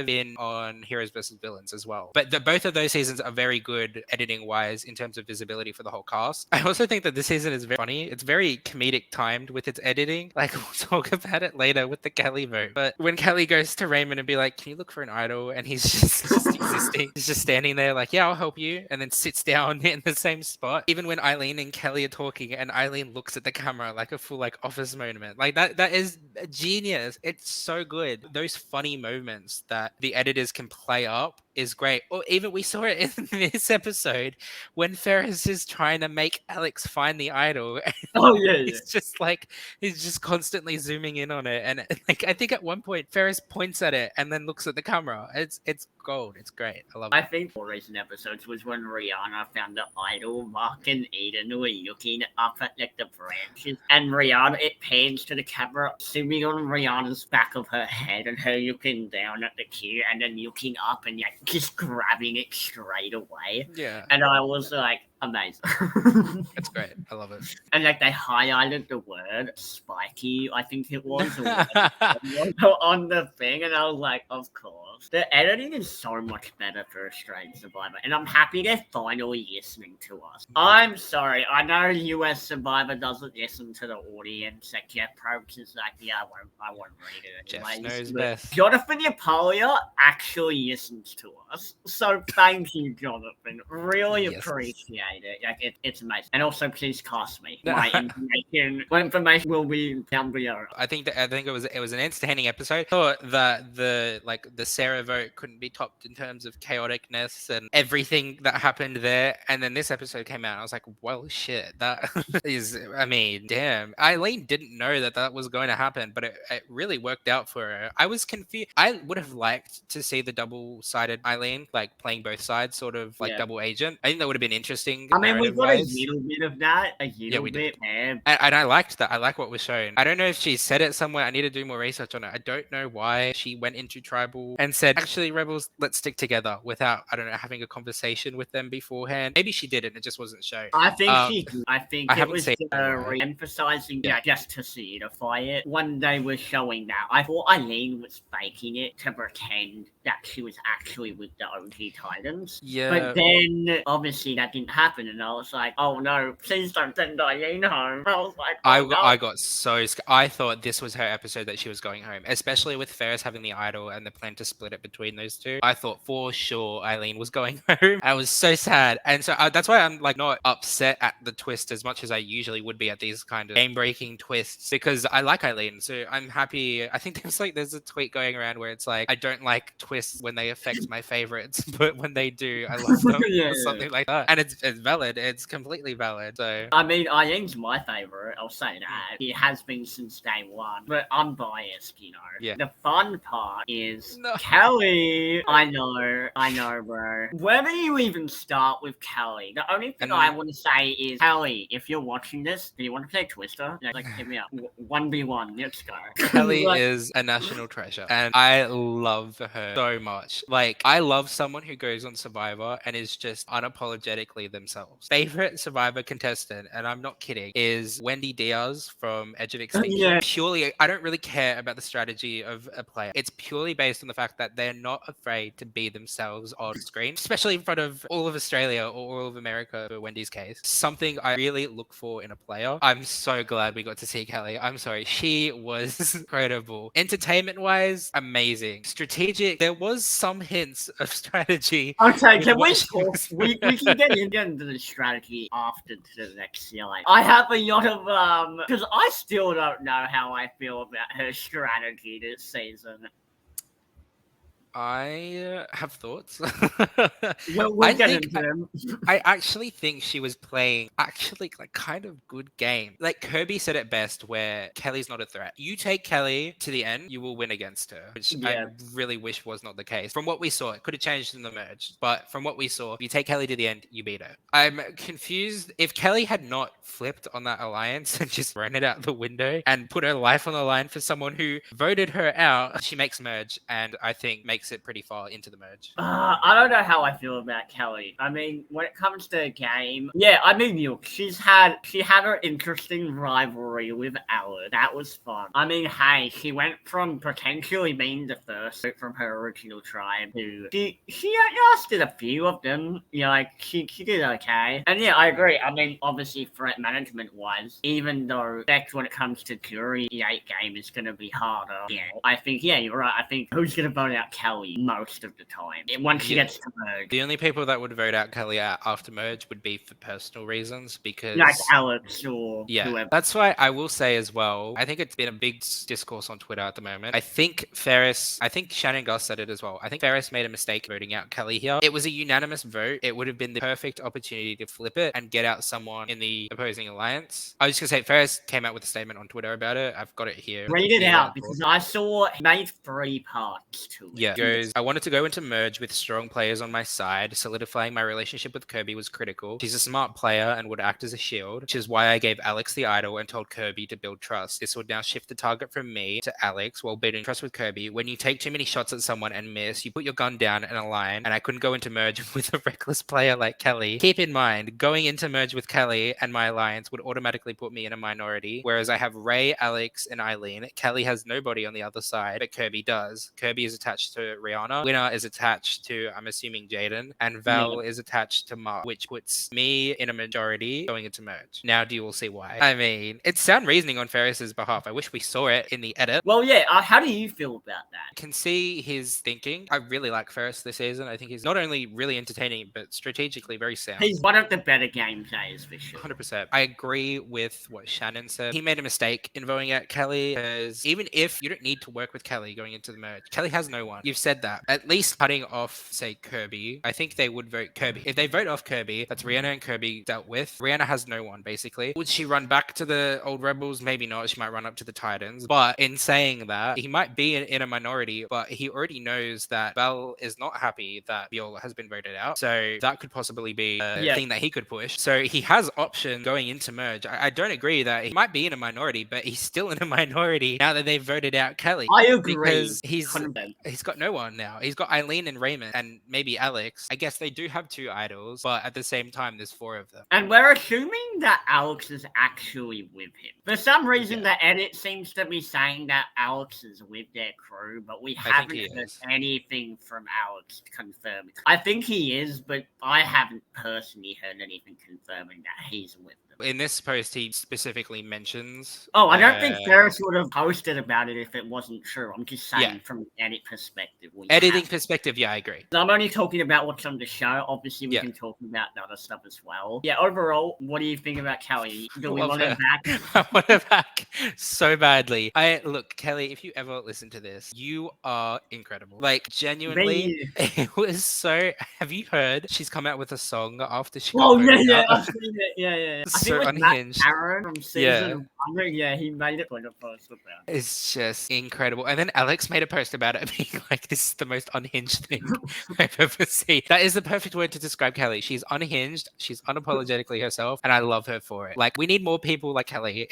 been on Heroes versus Villains as well, but both of those seasons are very good editing wise in terms of visibility for the whole cast. I also think that this season is very funny. It's very comedic timed with its editing. Like, we'll talk about it later with the Kelly vote, but when Kelly goes to Raymond and be like, can you look for an idol, and he's just existing, he's just standing there like, yeah, I'll help you, and then sits down in the same spot. Even when Eileen and Kelly are talking and Eileen looks at the camera like a full like office moment, like that is genius. It's so good. Those funny moments that the editors can play up is great. Or even we saw it in this episode when Ferris is trying to make Alex find the idol. Oh yeah, It's just like he's just constantly zooming in on it, and like I think at one point Ferris points at it and then looks at the camera. It's gold. It's great. I love it. I think more recent episodes was when Rihanna found the idol. Mark and Eden were looking up at like the branches, and Rihanna, it pans to the camera, zooming on Rihanna's back of her head and her looking down at the queue and then looking up and like just grabbing it straight away. Yeah. And I was like, amazing. It's great. I love it. And like they highlighted the word spiky, I think it was, on the thing, and I was like, of course. The editing is so much better for Australian Survivor, and I'm happy they're finally listening to us. I'm sorry, I know US Survivor doesn't listen to the audience. Like Jeff Probst is like, yeah, I won't read it anyways. Jeff knows best. Jonathan Yapolia actually listens to us, so thank you, Jonathan. Really appreciate it. Like it's amazing. And also, please cast me. My information will be down below. I think it was an entertaining episode. I thought that the Sarah vote couldn't be topped in terms of chaoticness and everything that happened there. And then this episode came out, and I was like, well, shit, that is. I mean, damn. Eileen didn't know that was going to happen, but it really worked out for her. I was confused. I would have liked to see the double-sided Eileen, like playing both sides, sort of like double agent. I think that would have been interesting. I mean, we got a little bit of that. And I liked that. I like what was shown. I don't know if she said it somewhere. I need to do more research on it. I don't know why she went into Tribal and said, actually, Rebels, let's stick together without, I don't know, having a conversation with them beforehand. Maybe she did it. It just wasn't shown. I think she did. I think it was re-emphasizing that just to solidify it. When they were showing that, I thought Eileen was faking it to pretend that she was actually with the OG Titans. Yeah. But then, obviously, that didn't happen, and I was like, oh no, please don't send Eileen home. I was like, I got so scared. I thought this was her episode that she was going home, especially with Ferris having the idol and the plan to split it between those two. I thought for sure Eileen was going home. I was so sad. And so that's why I'm like not upset at the twist as much as I usually would be at these kind of game-breaking twists, because I like Eileen. So I'm happy. I think there's a tweet going around where it's like, I don't like twists when they affect my favorites, but when they do, I love them. Or something like that. And it's valid. It's completely valid. So I mean, Ian's my favourite, I'll say that. He has been since day one. But I'm biased, you know. Yeah. The fun part is No. Kelly. I know, bro. Where do you even start with Kelly? The only thing And- I want to say is, Kelly, if you're watching this, do you want to play Twister? Like hit me up. 1v1, let's go. Kelly Like, is a national treasure, and I love her so much. Like, I love someone who goes on Survivor and is just unapologetically themselves. Favorite Survivor contestant, and I'm not kidding, is Wendy Diaz from Edge of Extinction. Yeah. Purely, I don't really care about the strategy of a player. It's purely based on the fact that they're not afraid to be themselves on screen, especially in front of all of Australia or all of America, for Wendy's case. Something I really look for in a player. I'm so glad we got to see Kelly. I'm sorry. She was incredible. Entertainment wise, amazing. Strategic, there was some hints of strategy. Okay, with can we what she talk? was We can get into the strategy after the next like I have a lot of because I still don't know how I feel about her strategy this season. I have thoughts. We'll I get think into them. I actually think she was playing actually like kind of good game. Like Kirby said it best, where Kelly's not a threat. You take Kelly to the end, you will win against her, which Yeah. I really wish was not the case. From what we saw, it could have changed in the merge, but from what we saw, if you take Kelly to the end, you beat her. I'm confused. If Kelly had not flipped on that alliance and just run it out the window and put her life on the line for someone who voted her out, she makes merge, and I think makes it pretty far into the merge. I don't know how I feel about Kelly. I mean, when it comes to a game, yeah, I mean, she had her interesting rivalry with Alan. That was fun. I mean, hey, she went from potentially being the first from her original tribe to she outlasted a few of them. You know, like she did okay. And yeah, I agree. I mean, obviously, threat management wise, even though next when it comes to Curie, the 8 game is going to be harder. Yeah, I think you're right. I think who's going to vote out Kelly most of the time once she gets to merge. The only people that would vote out Kelly after merge would be for personal reasons, because Like Alex or whoever. That's why I will say as well, I think it's been a big discourse on Twitter at the moment. I think Shannon Gus said it as well. I think Ferris made a mistake voting out Kelly here. It was a unanimous vote. It would have been the perfect opportunity to flip it and get out someone in the opposing alliance. I was just gonna say, Ferris came out with a statement on Twitter about it. I've got it here. Read it out because I saw it made 3 parts to it. Yeah, goes, I wanted to go into merge with strong players on my side. Solidifying my relationship with Kirby was critical. She's a smart player and would act as a shield, which is why I gave Alex the idol and told Kirby to build trust. This would now shift the target from me to Alex while building trust with Kirby. When you take too many shots at someone and miss, you put your gun down in a line, and I couldn't go into merge with a reckless player like Kelly. Keep in mind, going into merge with Kelly and my alliance would automatically put me in a minority, whereas I have Ray, Alex, and Eileen. Kelly has nobody on the other side, but Kirby does. Kirby is attached to Rihanna. Winner is attached to, I'm assuming, Jaden, and Val is attached to Mark, which puts me in a majority going into merge. Now, do you all see why? I mean, it's sound reasoning on Ferris's behalf. I wish we saw it in the edit. Well, yeah. How do you feel about that? Can see his thinking. I really like Ferris this season. I think he's not only really entertaining, but strategically very sound. He's one of the better game players for sure. 100%. I agree with what Shannon said. He made a mistake in voting out Kelly, because even if you don't need to work with Kelly going into the merge, Kelly has no one. You've said that. At least cutting off, say, Kirby, I think they would vote Kirby. If they vote off Kirby, that's Rihanna and Kirby dealt with. Rihanna has no one, basically. Would she run back to the old Rebels? Maybe not. She might run up to the Titans. But in saying that, he might be in a minority, but he already knows that Belle is not happy that Viola has been voted out. So that could possibly be a thing that he could push. So he has option going into merge. I don't agree that he might be in a minority, but he's still in a minority now that they've voted out Kelly. I agree. Because he's 100%. got no one now. He's got Eileen and Raymond and maybe Alex. I guess they do have 2 idols, but at the same time, there's 4 of them. And we're assuming that Alex is actually with him. For some reason, the edit seems to be saying that Alex is with their crew, but we haven't heard anything from Alex confirming. I think he is, but I haven't personally heard anything confirming that he's with them. In this post, he specifically mentions. Oh, I don't think Ferris would have posted about it if it wasn't true. I'm just saying Yeah. from an edit perspective. Editing perspective, yeah, I agree. I'm only talking about what's on the show. Obviously, we can talk about the other stuff as well. Yeah, overall, what do you think about Kelly? Do we want her back? I want her back so badly. Look, Kelly, if you ever listen to this, you are incredible. Like, genuinely, it was so. Have you heard? She's come out with a song after she. Oh yeah, I've seen it. Yeah. I think So it was unhinged. Matt Aaron from season 1. Yeah, he made it when it post about it. It's just incredible. And then Alex made a post about it, being like, "This is the most unhinged thing I've ever seen." That is the perfect word to describe Kelly. She's unhinged. She's unapologetically herself, and I love her for it. Like, we need more people like Kelly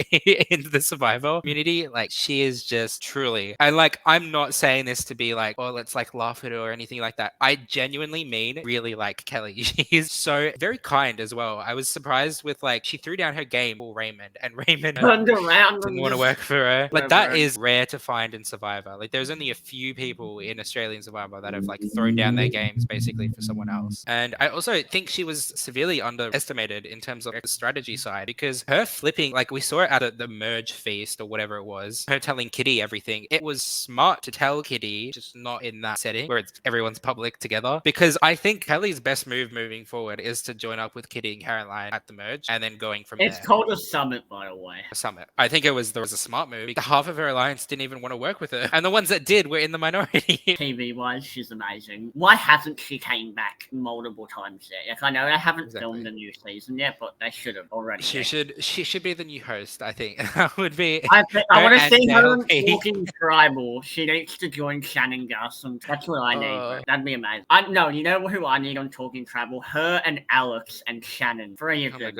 in the Survivor community. Like, she is just truly. And like, I'm not saying this to be like, oh, let's like laugh at her or anything like that. I genuinely mean really like Kelly. She's so very kind as well. I was surprised with like she threw down her game for Raymond, and Raymond turned around didn't want to work for her. Like, that is rare to find in Survivor. Like, there's only a few people in Australian Survivor that have like thrown down their games basically for someone else. And I also think she was severely underestimated in terms of the strategy side, because her flipping, like we saw it at the merge feast or whatever it was, her telling Kitty everything. It was smart to tell Kitty, just not in that setting where everyone's public together, because I think Kelly's best move moving forward is to join up with Kitty and Caroline at the merge and then going from there. It's called a summit, by the way. A summit. I think there was a smart move. Half of her alliance didn't even want to work with her, and the ones that did were in the minority. TV-wise, she's amazing. Why hasn't she came back multiple times yet? Like, I know they haven't filmed the new season yet, but they should have already. She should be the new host, I think. That would be. I want to see her on Talking Tribal. She needs to join Shannon Gus, and that's what I need. That'd be amazing. No, you know who I need on Talking Tribal? Her and Alex and Shannon. 3 of them.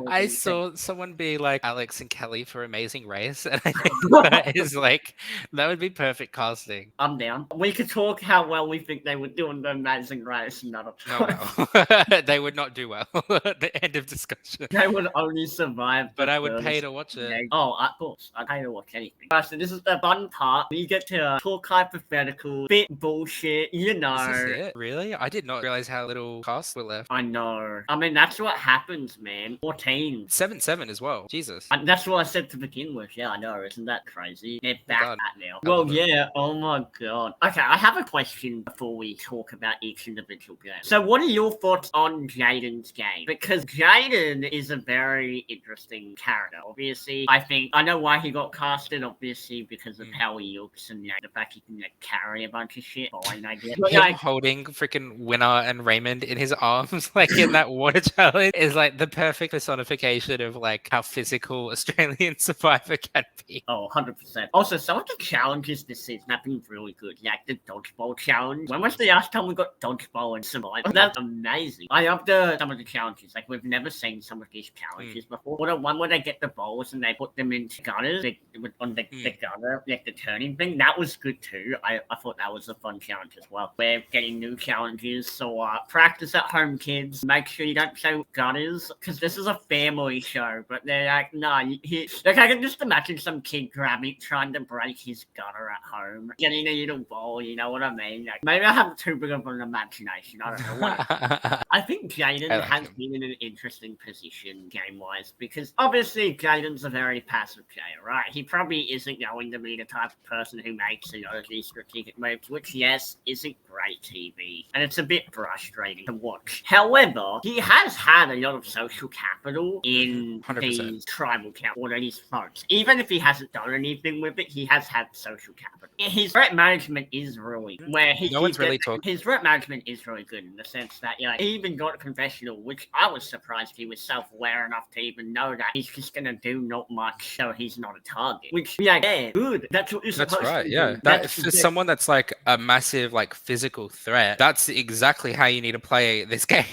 I saw someone be like Alex and Kelly for Amazing Race, and I think that is like, that would be perfect casting. I'm down. We could talk how well we think they would do in the Amazing Race another time. No. They would not do well. The end of discussion. They would only survive. But I would pay to watch it. Oh, of course. I'd pay to watch anything. Right, so this is the fun part. We get to talk hypothetical, bit bullshit, you know. This is it? Really? I did not realize how little casts were left. I know. I mean, that's what happens, man. 14. 7-7 as well. Jesus. And that's what I said to begin with. Yeah, I know. Isn't that crazy? They're back at now. Well, yeah. Oh my god. Okay, I have a question before we talk about each individual game. So what are your thoughts on Jaden's game? Because Jaden is a very interesting character. Obviously, I know why he got casted, obviously, because of how he looks and the fact he can carry a bunch of shit. Fine, I guess. But, him holding freaking Winner and Raymond in his arms, like in that water challenge, is like the perfect personification of like how physical Australian Survivor can be. Oh, 100%. Also, some of the challenges this season have been really good. Like the dodgeball challenge. When was the last time we got dodgeball and Survivor? That's amazing. I love some of the challenges. Like, we've never seen some of these challenges before. Or the one where they get the balls and they put them into gutters, on the gutter, like the turning thing. That was good too. I thought that was a fun challenge as well. We're getting new challenges, so practice at home, kids. Make sure you don't say gutters, because this is a family show. But they're like, nah, like, I can just imagine some kid trying to break his gutter at home, getting a little ball. You know what I mean? Like, maybe I have too big of an imagination. I don't know. I think Jaden has been in an interesting position game-wise, because obviously Jaden's a very passive player, right? He probably isn't going to be the type of person who makes these strategic moves, which, yes, isn't great TV, and it's a bit frustrating to watch. However, he has had a lot of social capital in 100%. these tribal camp or his phones. Even if he hasn't done anything with it, he has had social capital. His threat management is really where his threat management is really good in the sense that he even got a confessional, which I was surprised he was self-aware enough to even know that he's just gonna do not much, so he's not a target. Which good. That's what you're supposed to do. Yeah. That for someone that's like a massive like physical threat, that's exactly how you need to play this game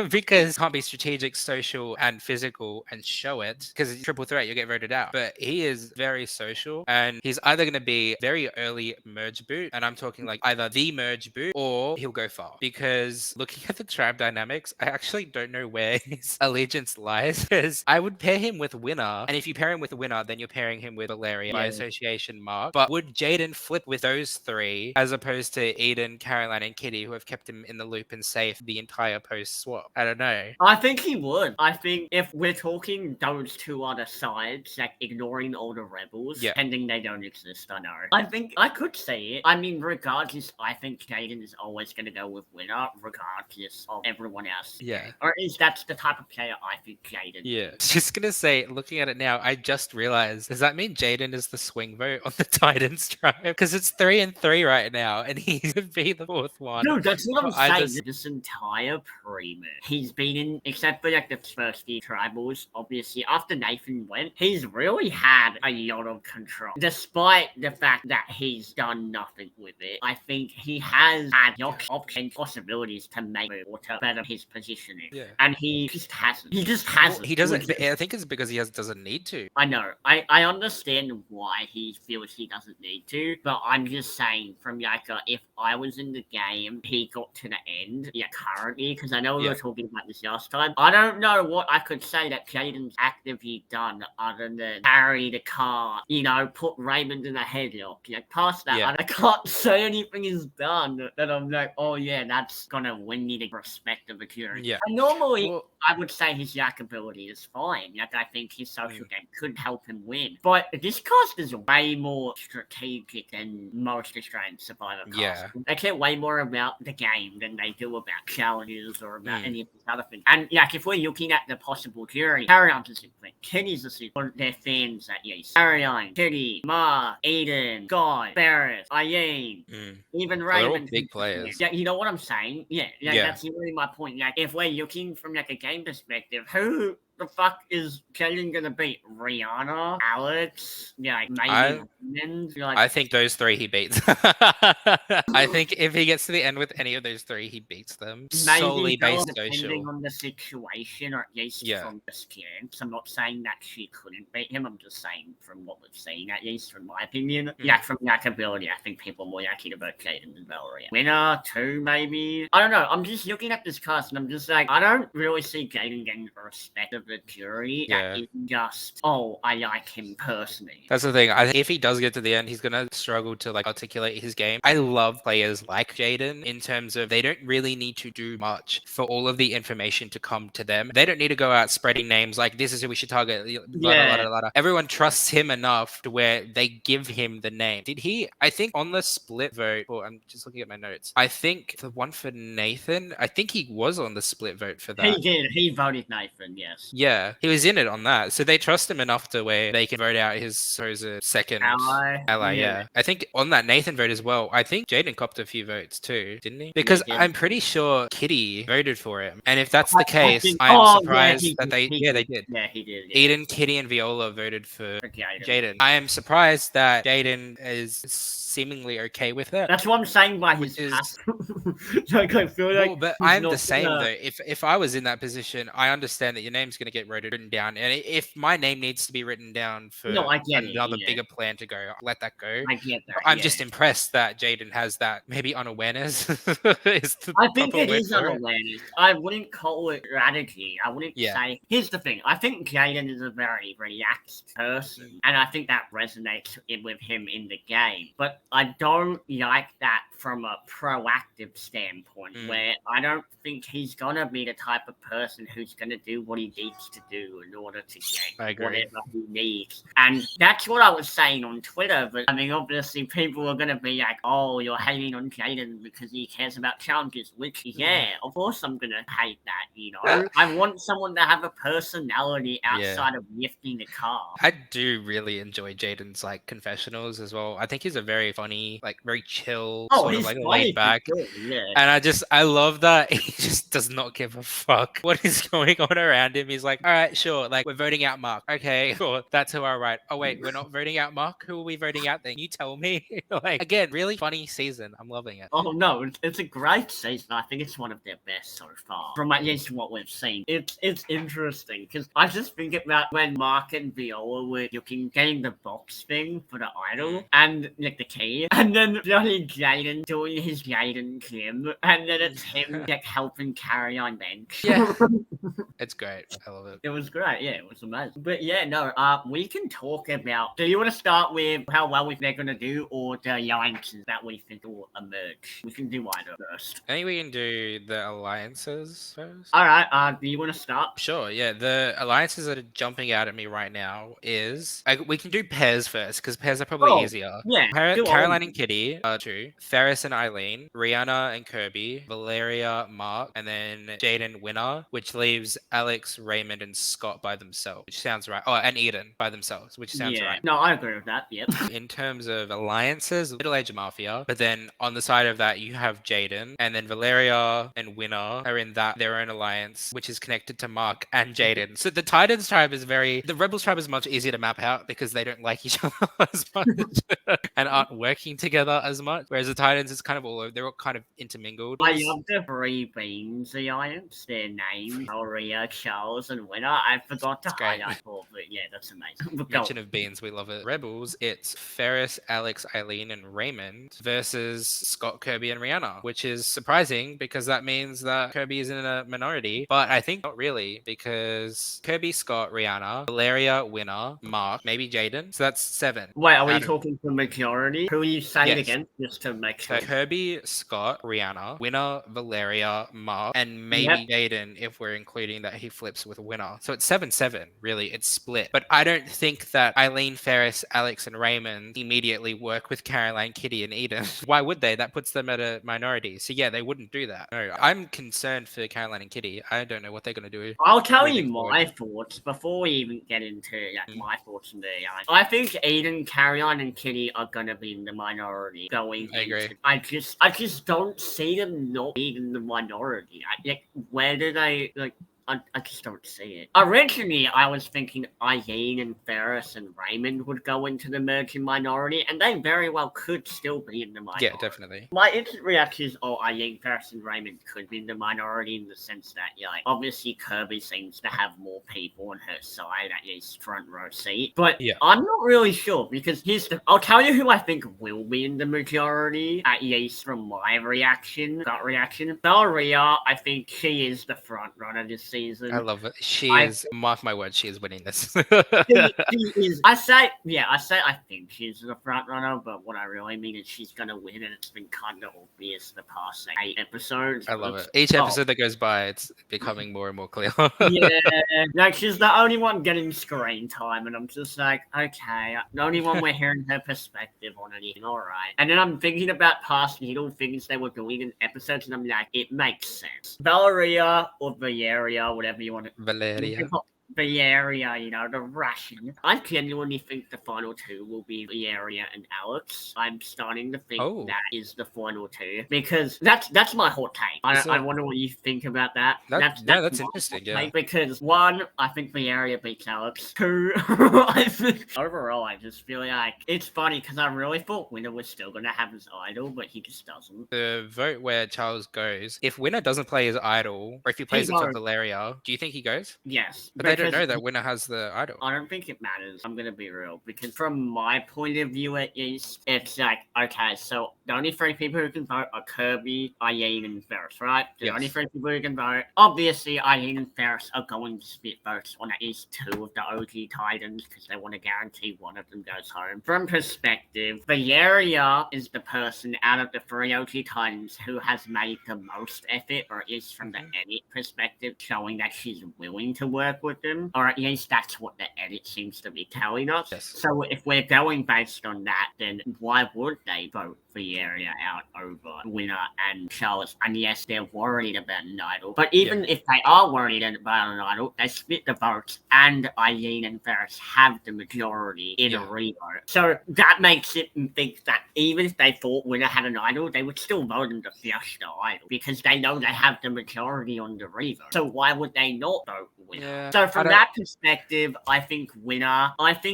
because you can't be strategic, social, and physical and show it. Because triple threat, you'll get voted out. But he is very social, and he's either going to be very early merge boot, and I'm talking like either the merge boot or he'll go far. Because looking at the tribe dynamics, I actually don't know where his allegiance lies. Because I would pair him with Winner, and if you pair him with Winner, then you're pairing him with Valeria by association, Mark. But would Jaden flip with those three as opposed to Eden, Caroline, and Kitty, who have kept him in the loop and safe the entire post swap? I don't know. I think he would. I think if we're talking those two other sides, like ignoring all the rebels, pretending they don't exist, I know. I think I could say it. I mean, regardless, I think Jaden is always going to go with Winner, regardless of everyone else. Yeah. Or at least that's the type of player I think Jaden. Yeah. Just going to say, looking at it now, I just realized, does that mean Jaden is the swing vote on the Titans tribe? Because it's 3-3 right now, and he's going to be the fourth one. Dude, that's what I'm saying. This entire pre-move, he's been in, except for like the first few tribals, obviously, after Nathan went, he's really had a lot of control. Despite the fact that he's done nothing with it, I think he has had options, possibilities to make it or to better his positioning. Yeah. And he just hasn't. He just hasn't. Well, he doesn't. I think it's because he doesn't need to. I know. I understand why he feels he doesn't need to, but I'm just saying from like if I was in the game, he got to the end, currently, because I know we were talking about this last time. I don't know what I could say that Jaden's actively done other than carry the car, put Raymond in a headlock. Past that, I can't say anything he's done that I'm like, oh yeah, that's gonna win me the respect of the jury. Yeah. And normally, I would say his yak ability is fine. I think his social game could help him win. But this cast is way more strategic than most Australian Survivor casts. Yeah. They care way more about the game than they do about challenges or about any of these other things. And if we're looking at the possible jury, Carry-On's a super. Kitty's a super. Their fans at least. Carry-On, Kitty, Ma, Eden, God, Barrett, Eileen, even Raymond. They're all big players. Yeah, you know what I'm saying? Yeah, that's really my point. If we're looking from a game perspective, who the fuck is Jaden gonna beat? Rihanna, Alex, maybe Raymond? I think those three he beats. I think if he gets to the end with any of those three, he beats them. Solely based depending social. on the situation, or at least from the experience. I'm not saying that she couldn't beat him. I'm just saying from what we've seen, at least from my opinion. From that ability, I think people are more likely to vote Jaden than Valeria. Winner, two, maybe. I don't know. I'm just looking at this cast and I'm just like, I don't really see Jaden getting the respect of the jury. That isn't just, I like him personally. That's the thing. I think if he does get to the end, he's gonna struggle to articulate his game. I love players like Jaden in terms of they don't really need to do much for all of the information to come to them. They don't need to go out spreading names like this is who we should target. Blah, blah, blah. Everyone trusts him enough to where they give him the name. Did he? I think on the split vote, I'm just looking at my notes. I think the one for Nathan, I think he was on the split vote for that. He did. He voted Nathan, yes. Yeah, he was in it on that. So they trust him enough to where they can vote out his supposed second ally. Yeah. I think on that Nathan vote as well, I think Jaden copped a few votes too, didn't he? Because I'm pretty sure Kitty voted for him. And if that's the case, I'm surprised that they did. Yeah, he did. Yeah. Eden, Kitty, and Viola voted for Jaden. I am surprised that Jaden is seemingly okay with it. That's what I'm saying by his past. I feel like but I'm the same though. If I was in that position, I understand that your name's going to get written down, and if my name needs to be written down for another bigger plan to go, let that go. I get that. I'm just impressed that Jaden has that maybe unawareness. I think it is unawareness. I wouldn't call it strategy. I wouldn't say. Here's the thing. I think Jaden is a very relaxed person, and I think that resonates with him in the game. But I don't like that from a proactive standpoint, where I don't think he's gonna be the type of person who's gonna do what he needs to do in order to get whatever he needs. And that's what I was saying on Twitter. But I mean, obviously, people are gonna be like, "Oh, you're hating on Jaden because he cares about challenges." Which, of course, I'm gonna hate that. I want someone to have a personality outside of lifting the car. I do really enjoy Jaden's confessionals as well. I think he's a very funny, very chill sort of he's like funny laid for back. sure, yeah. And I love that he just does not give a fuck what is going on around him. He's like, all right, sure. Like, we're voting out Mark. Okay, sure. That's who I write. Oh, wait, we're not voting out Mark? Who are we voting out then? You tell me. Like, again, really funny season. I'm loving it. Oh no, it's a great season. I think it's one of their best so far, from at least what we've seen. It's interesting because I just think about when Mark and Viola were getting the box thing for the idol and like the key, and then bloody Jaden doing his Jaden Kim, and then it's him like helping carry on bench. Yeah. It's great. I love it. It was great, yeah, it was amazing. But yeah, no, we can talk about. Do you want to start with how well they're gonna do, or the alliances that we think will emerge? We can do either first. I think we can do the alliances first. All right. Do you want to start? Sure, yeah. The alliances that are jumping out at me right now is we can do pairs first because pairs are probably easier. Yeah. Caroline and Kitty are two. Ferris and Eileen, Rihanna and Kirby, Valeria, Mark, and then Jaden Winner, which leaves Alex, Raymond, and Scott by themselves, which sounds right. Oh, and Eden by themselves, which sounds right. No, I agree with that. Yep. In terms of alliances, Middle Age Mafia, but then on the side of that, you have Jaden, and then Valeria and Winner are in their own alliance, which is connected to Mark and Jaden. So the Titans tribe is the Rebels tribe is much easier to map out because they don't like each other as much and aren't working together as much. Whereas the Titans is kind of they're all kind of intermingled. I love the Three Beans Alliance. Their names, Aurea, Charles, and Winner. I forgot to highlight all, but yeah, that's amazing. Mention of beans, we love it. Rebels, it's Ferris, Alex, Eileen, and Raymond versus Scott, Kirby, and Rihanna, which is surprising because that means that Kirby is in a minority. But I think not really because Kirby, Scott, Rihanna, Valeria, Winner, Mark, maybe Jaden. So that's 7. Wait, are we talking for majority? Who are you saying Yes. again? Just to make sure. So Kirby, Scott, Rihanna, Winner, Valeria, Mark, and maybe Jaden if we're including that he flips with Winner. So it's 7-7, really. It's split. But I don't think that Eileen, Ferris, Alex, and Raymond immediately work with Caroline, Kitty, and Eden. Why would they? That puts them at a minority. So yeah, they wouldn't do that. No, I'm concerned for Caroline and Kitty. I don't know what they're going to do. I'll tell you my thoughts before we even get into my thoughts on the I think Eden, Caroline, and Kitty are going to be in the minority going I agree. I just don't see them not being in the minority. Where do they I just don't see it. Originally, I was thinking Eileen and Ferris and Raymond would go into the merging minority, and they very well could still be in the minority. Yeah, definitely. My instant reaction is, Eileen, Ferris, and Raymond could be in the minority in the sense that, obviously Kirby seems to have more people on her side, at least front row seat. But I'm not really sure, because I'll tell you who I think will be in the majority, at least from my gut reaction. Valeria, I think she is the front runner this season. I love it. She is, mark my words, she is winning this. she is. I think she's the front runner, but what I really mean is she's gonna win, and it's been kind of obvious the past 8 episodes. I love it. Each episode that goes by, it's becoming more and more clear. She's the only one getting screen time, and I'm just like, okay, the only one we're hearing her perspective on anything. All right, and then I'm thinking about past little things they were doing in episodes, and I'm like, it makes sense. Valeria or Valeria, whatever you want to. Valeria. Valeria, the Russian. I genuinely think the final 2 will be Valeria and Alex. I'm starting to think that is the final 2 because that's my hot take. I wonder what you think about that. That's interesting. Yeah. Because 1, I think Valeria beats Alex. 2, I think overall I just feel like it's funny because I really thought Winner was still gonna have his idol, but he just doesn't. The vote where Charles goes, if Winner doesn't play his idol, or if he plays it for Valeria, do you think he goes? Yes. But they don't know that Winner has the idol. I don't think it matters. I'm going to be real. Because from my point of view, at least, it's like, okay, so the only 3 people who can vote are Kirby, Eileen, and Ferris, right? The only 3 people who can vote. Obviously, Eileen and Ferris are going to split votes on at least 2 of the OG Titans because they want to guarantee one of them goes home. From perspective, Valeria is the person out of the 3 OG Titans who has made the most effort, or at least from the edit perspective, showing that she's willing to work with them. Or at least that's what the edit seems to be telling us. Yes. So if we're going based on that, then why would they vote the area out over Winner and Charles, unless they're worried about an idol. But even if they are worried about an idol, they split the votes, and Eileen and Ferris have the majority in a revote. So that makes it think that even if they thought Winner had an idol, they would still vote him to flush the idol because they know they have the majority on the revote. So why would they not vote Winner? Yeah, so from that perspective, I think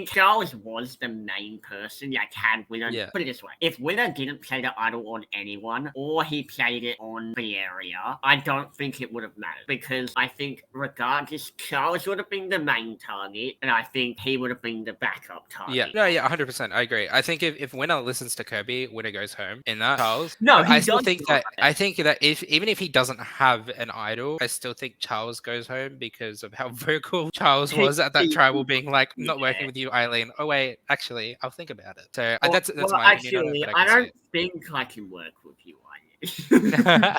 Charles was the main person. Like, had Winner, put it this way, if Winner didn't play the idol on anyone, or he played it on the area, I don't think it would have mattered, because I think regardless, Charles would have been the main target, and I think he would have been the backup target. 100%. I agree. I think if Winner listens to Kirby, Winner goes home in that. Charles, no, I still think that even if he doesn't have an idol, I still think Charles goes home because of how vocal Charles was at that tribal, being like, "I'm not working with you, Eileen. Oh wait, actually, I'll think about it." So that's my opinion. I don't think I can work with you, Eileen.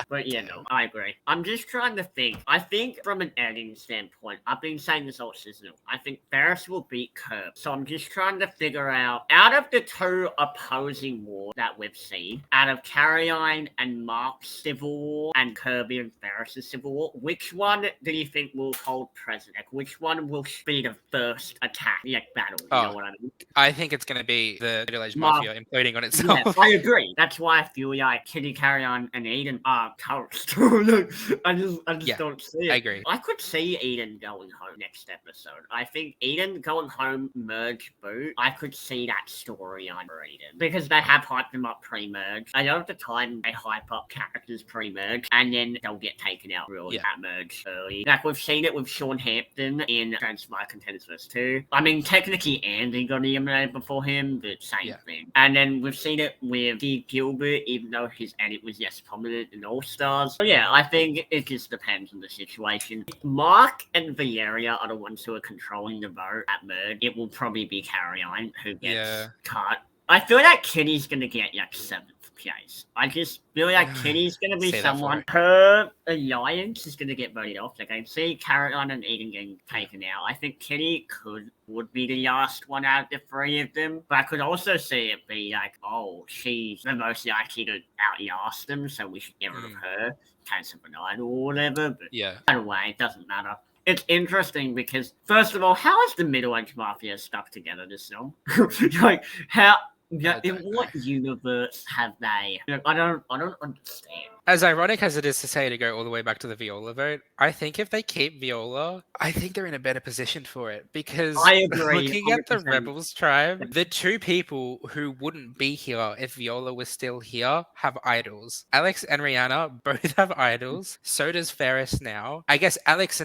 But no, I agree. I'm just trying to think. I think from an editing standpoint, I've been saying this all season, I think Ferris will beat Curb. So I'm just trying to figure out of the two opposing wars that we've seen, out of Carrie and Mark's Civil War and Kirby and Ferris' Civil War, which one do you think will hold present? Like, which one will be the first attack, battle? You know what I mean? I think it's going to be the Middle Age Mafia imploding on itself. Yes, I agree. That's why I feel like Kitty, Carrie and Eden are toast. I just don't see it. I agree. I could see Eden going home next episode. I think Eden going home, merge boot. I could see that storyline for Eden, because they have hyped them up pre-merge. I know at the time they hype up characters pre-merge, and then they'll get taken out really at merge early. Like, we've seen it with Sean Hampton in Transfire Contenders vs. 2. I mean, technically Andy got eliminated before him, but same thing. And then we've seen it with Steve Gilbert, even though his edit was prominent in All-Stars. So I think it just depends on the situation. If Mark and Valeria are the ones who are controlling the vote at merge, it will probably be Carrie who gets cut. I feel like Kitty's gonna get 7th place. I just feel like Kitty's gonna be someone. Her alliance is gonna get voted off. Like, I see Caroline and Eden getting taken out. I think Kitty would be the last one out of the three of them. But I could also see it be like, oh, she's the most likely to outlast them, so we should get rid of her, case of an idol or whatever. But either way, it doesn't matter. It's interesting because, first of all, how is the Middle Age Mafia stuck together this long? Like, how? In what universe have they? I don't understand. As ironic as it is to say, to go all the way back to the Viola vote, I think if they keep Viola, I think they're in a better position for it, because I agree, looking 100%. At the Rebels tribe, the two people who wouldn't be here if Viola was still here have idols. Alex and Rihanna both have idols. So does Ferris now. I guess Alex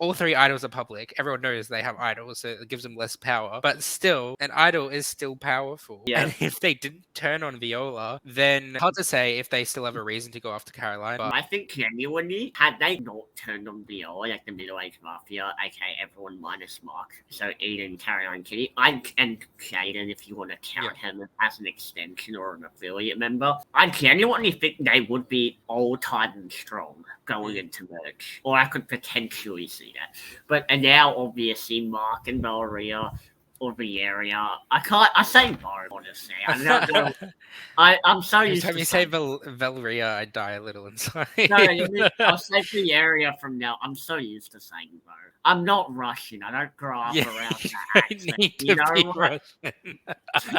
all three idols are public. Everyone knows they have idols, so it gives them less power. But still, an idol is still powerful. Yeah. And if they didn't turn on Viola, then hard to say if they still have a reason to go after Caroline. But I think genuinely, had they not turned on Viola, like the Middle Age Mafia, aka everyone minus Mark, so Eden, Caroline, Kitty, and Jaden, if you want to count him as an extension or an affiliate member, I genuinely think they would be all-time and strong going into merge. Or I could potentially see that. But now, obviously, Mark and Valeria or the area. I say no, honestly. I'm so used to Every time you say Valeria, I die a little inside. I'll say the area from now. I'm so used to saying no. I'm not Russian. I don't grow up around that accent. You know what?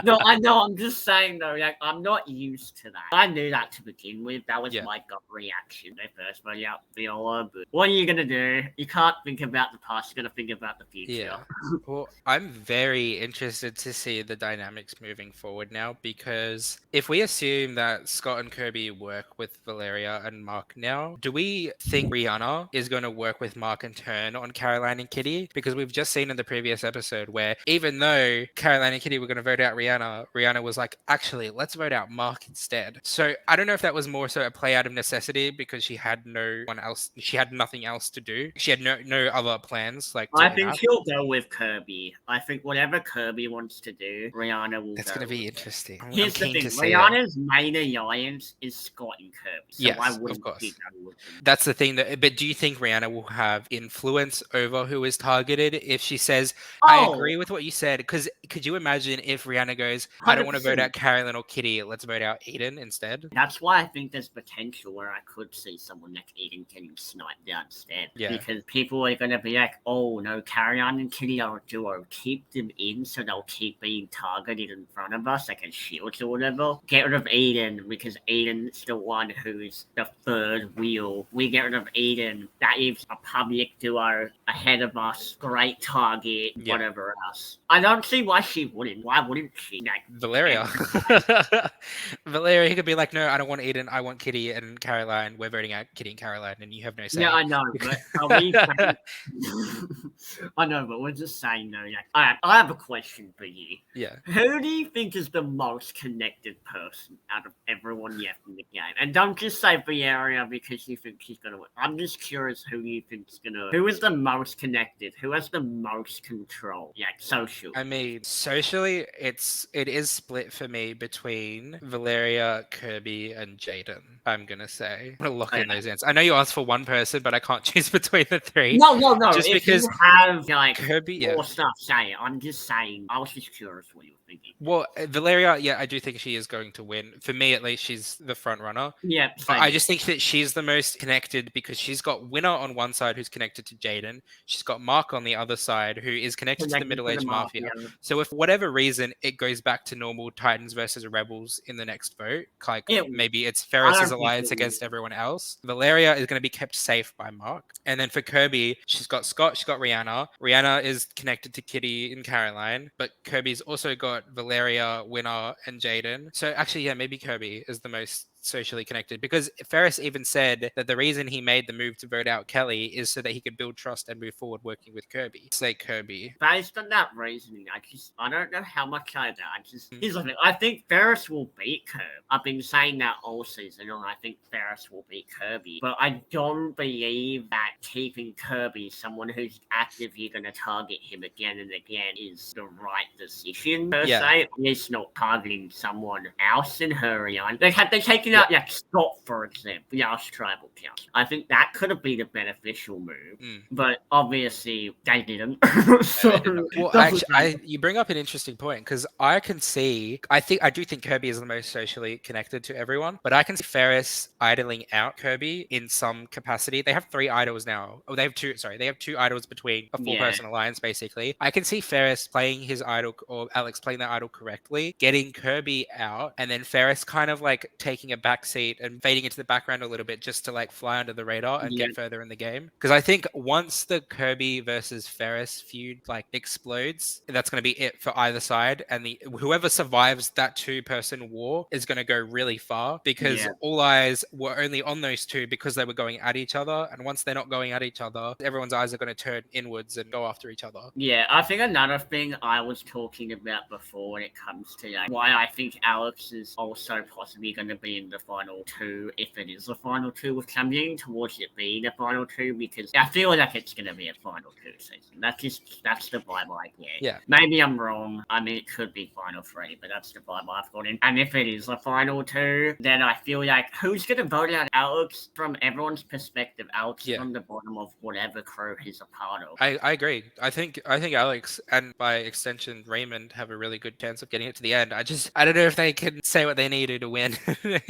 No, I know. I'm just saying though. Like, I'm not used to that. I knew that to begin with. That was my gut reaction. They first voted out Viola, but what are you gonna do? You can't think about the past. You gotta think about the future. Yeah. Well, I'm very interested to see the dynamics moving forward now, because if we assume that Scott and Kirby work with Valeria and Mark now, do we think Rihanna is going to work with Mark and turn on Caroline and Kitty? Because we've just seen in the previous episode where even though Caroline and Kitty were going to vote out Rihanna was like, actually, let's vote out Mark instead. So I don't know if that was more so a play out of necessity because she had nothing else to do. She had no other plans. I think she'll go with Kirby. I think whatever Kirby wants to do, Rihanna will. That's going to be interesting. Here's the thing: Rihanna's main alliance is Scott and Kirby. So yes, I wouldn't of course. with them. That's the thing. But do you think Rihanna will have influence over over who is targeted if she says, I Oh, agree with what you said. Because could you imagine if Rihanna goes, I don't want to vote 100%. out Carolyn or Kitty, let's vote out Eden instead? That's why I think there's potential where I could see someone like Eden getting sniped down instead. Yeah. Because people are going to be like, oh no, Carrion and Kitty are a duo. Keep them in so they'll keep being targeted in front of us, like as shields or whatever. Get rid of Eden because Eden's the one who's the third wheel. We get rid of Eden. That is a public duo ahead of us. Great target, Yeah. whatever else. I don't see why she wouldn't. Why wouldn't she? Like, Valeria. Valeria, he could be like, no, I don't want Eden, I want Kitty and Caroline. We're voting out Kitty and Caroline, and you have no say. Yeah, I know, but are we? I know, but we're just saying though. Like, I have a question for you. Yeah. Who do you think is the most connected person out of everyone left in the game? And don't just say Valeria because you think she's gonna win. I'm just curious who you think's gonna. Who is the most connected? Who has the most control? Like social. I mean, socially, it is split for me between Valeria, Kirby, and Jaden. I'm gonna say. I'm gonna lock in those answers. I know you asked for one person, but I can't choose between the three. No. Just if because you have like Kirby, yeah. more stuff, say it. I'm just saying. I was just curious what you were thinking. Well, Valeria, yeah, I do think she is going to win. For me, at least, she's the front runner. Yeah, But I just think that she's the most connected because she's got Winner on one side who's connected to Jaden. She's got Mark on the other side who is connected to the middle-aged mafia. So if for whatever reason it goes back to normal Titans versus Rebels in the next vote, like maybe it's Ferris's alliance against everyone else, Valeria is going to be kept safe by Mark. And then for Kirby, she's got Scott, she's got Rihanna. Rihanna is connected to Kitty and Caroline, but Kirby's also got Valeria, Winner, and Jaden. So actually, yeah, maybe Kirby is the most socially connected because Ferris even said that the reason he made the move to vote out Kelly is so that he could build trust and move forward working with Kirby. Say Kirby. Based on that reasoning, I don't know how much here's the thing. I think Ferris will beat Kirby. I've been saying that all season, and I think Ferris will beat Kirby. But I don't believe that keeping Kirby, someone who's actively going to target him again and again, is the right decision per se. At least not targeting someone else in her line. They taken out like Scott, for example, the Arch Tribal Council. I think that could have been a beneficial move, but obviously they didn't. Well, actually, you bring up an interesting point because I do think Kirby is the most socially connected to everyone, but I can see Ferris idling out Kirby in some capacity. They have 3 idols now. Oh, they have 2. Sorry, they have 2 idols between a 4-person alliance, basically. I can see Ferris playing his idol, or Alex playing their idol correctly, getting Kirby out, and then Ferris kind of like taking a backseat and fading into the background a little bit just to like fly under the radar and get further in the game. Because I think once the Kirby versus Ferris feud like explodes, that's going to be it for either side, and whoever survives that 2-person war is going to go really far because all eyes were only on those 2 because they were going at each other, and once they're not going at each other, everyone's eyes are going to turn inwards and go after each other. Yeah, I think another thing I was talking about before when it comes to like, why I think Alex is also possibly going to be in the final 2 if it is the final 2, with I'm leaning towards it being the final 2 because I feel like it's going to be a final 2 season. That's the vibe I get. Yeah. Maybe I'm wrong. I mean, it could be final 3, but that's the vibe I've got in. And if it is the final 2, then I feel like who's going to vote out Alex from everyone's perspective? Alex from the bottom of whatever crew he's a part of. I agree. I think Alex and by extension Raymond have a really good chance of getting it to the end. I don't know if they can say what they needed to win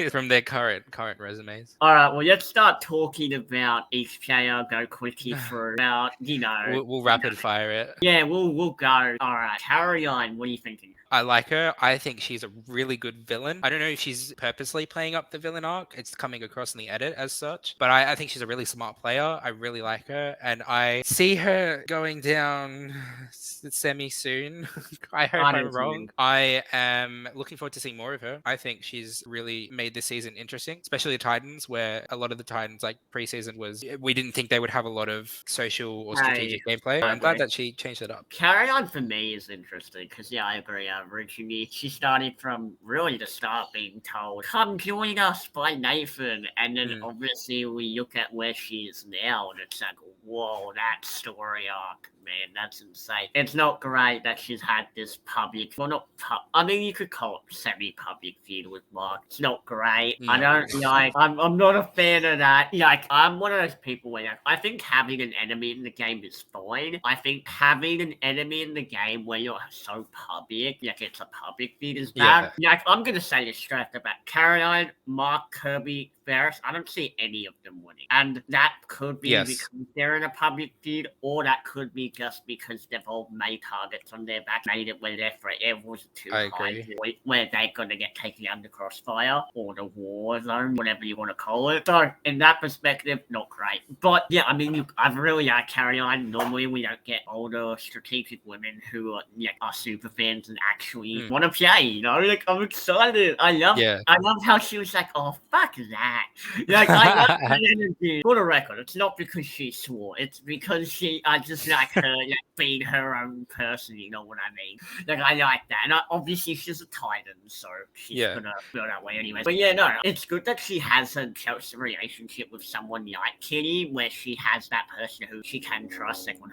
from their current resumes. All right, well, let's start talking about each player. Go quickly through about We'll rapid fire it. Yeah, we'll go. All right, carry on. What are you thinking? I like her. I think she's a really good villain. I don't know if she's purposely playing up the villain arc. It's coming across in the edit as such. But I think she's a really smart player. I really like her. And I see her going down semi soon. I hope I'm wrong. I am looking forward to seeing more of her. I think she's really made this season interesting, especially the Titans, where a lot of the Titans, like preseason, we didn't think they would have a lot of social or strategic gameplay. I'm glad that she changed it up. Carry on for me is interesting because, I agree. Originally, she started from really the start being told, come join us by Nathan. And then obviously we look at where she is now and it's like, whoa, that story arc man, that's insane. It's not great that she's had this public, well, not I mean, you could call it semi-public feud with Mark. It's not great. I No. don't like. I'm not a fan of that. Like, I'm one of those people where I think having an enemy in the game is fine. I think having an enemy in the game where you're so public, like it's a public feud, is bad. Like, I'm gonna say this straight up about Caroline, Mark, Kirby, Ferris. I don't see any of them winning, and that could be because they're in a public feud, or that could be just because they've all made targets on their back, made it where their threat was too high, where they're gonna get taken under crossfire or the war zone, whatever you want to call it. So in that perspective, not great. But yeah, I mean, I've really Caroline. Normally we don't get older strategic women who are super fans and actually want to play. You know, like I'm excited. I love how she was like, oh fuck that. Like I love that energy. For the record, it's not because she swore. It's because I just like her, being her own person. You know what I mean? Like I like that, and obviously she's a Titan, so she's gonna feel that way anyway. But yeah, no, it's good that she has a close relationship with someone like Kitty, where she has that person who she can trust, like 100%,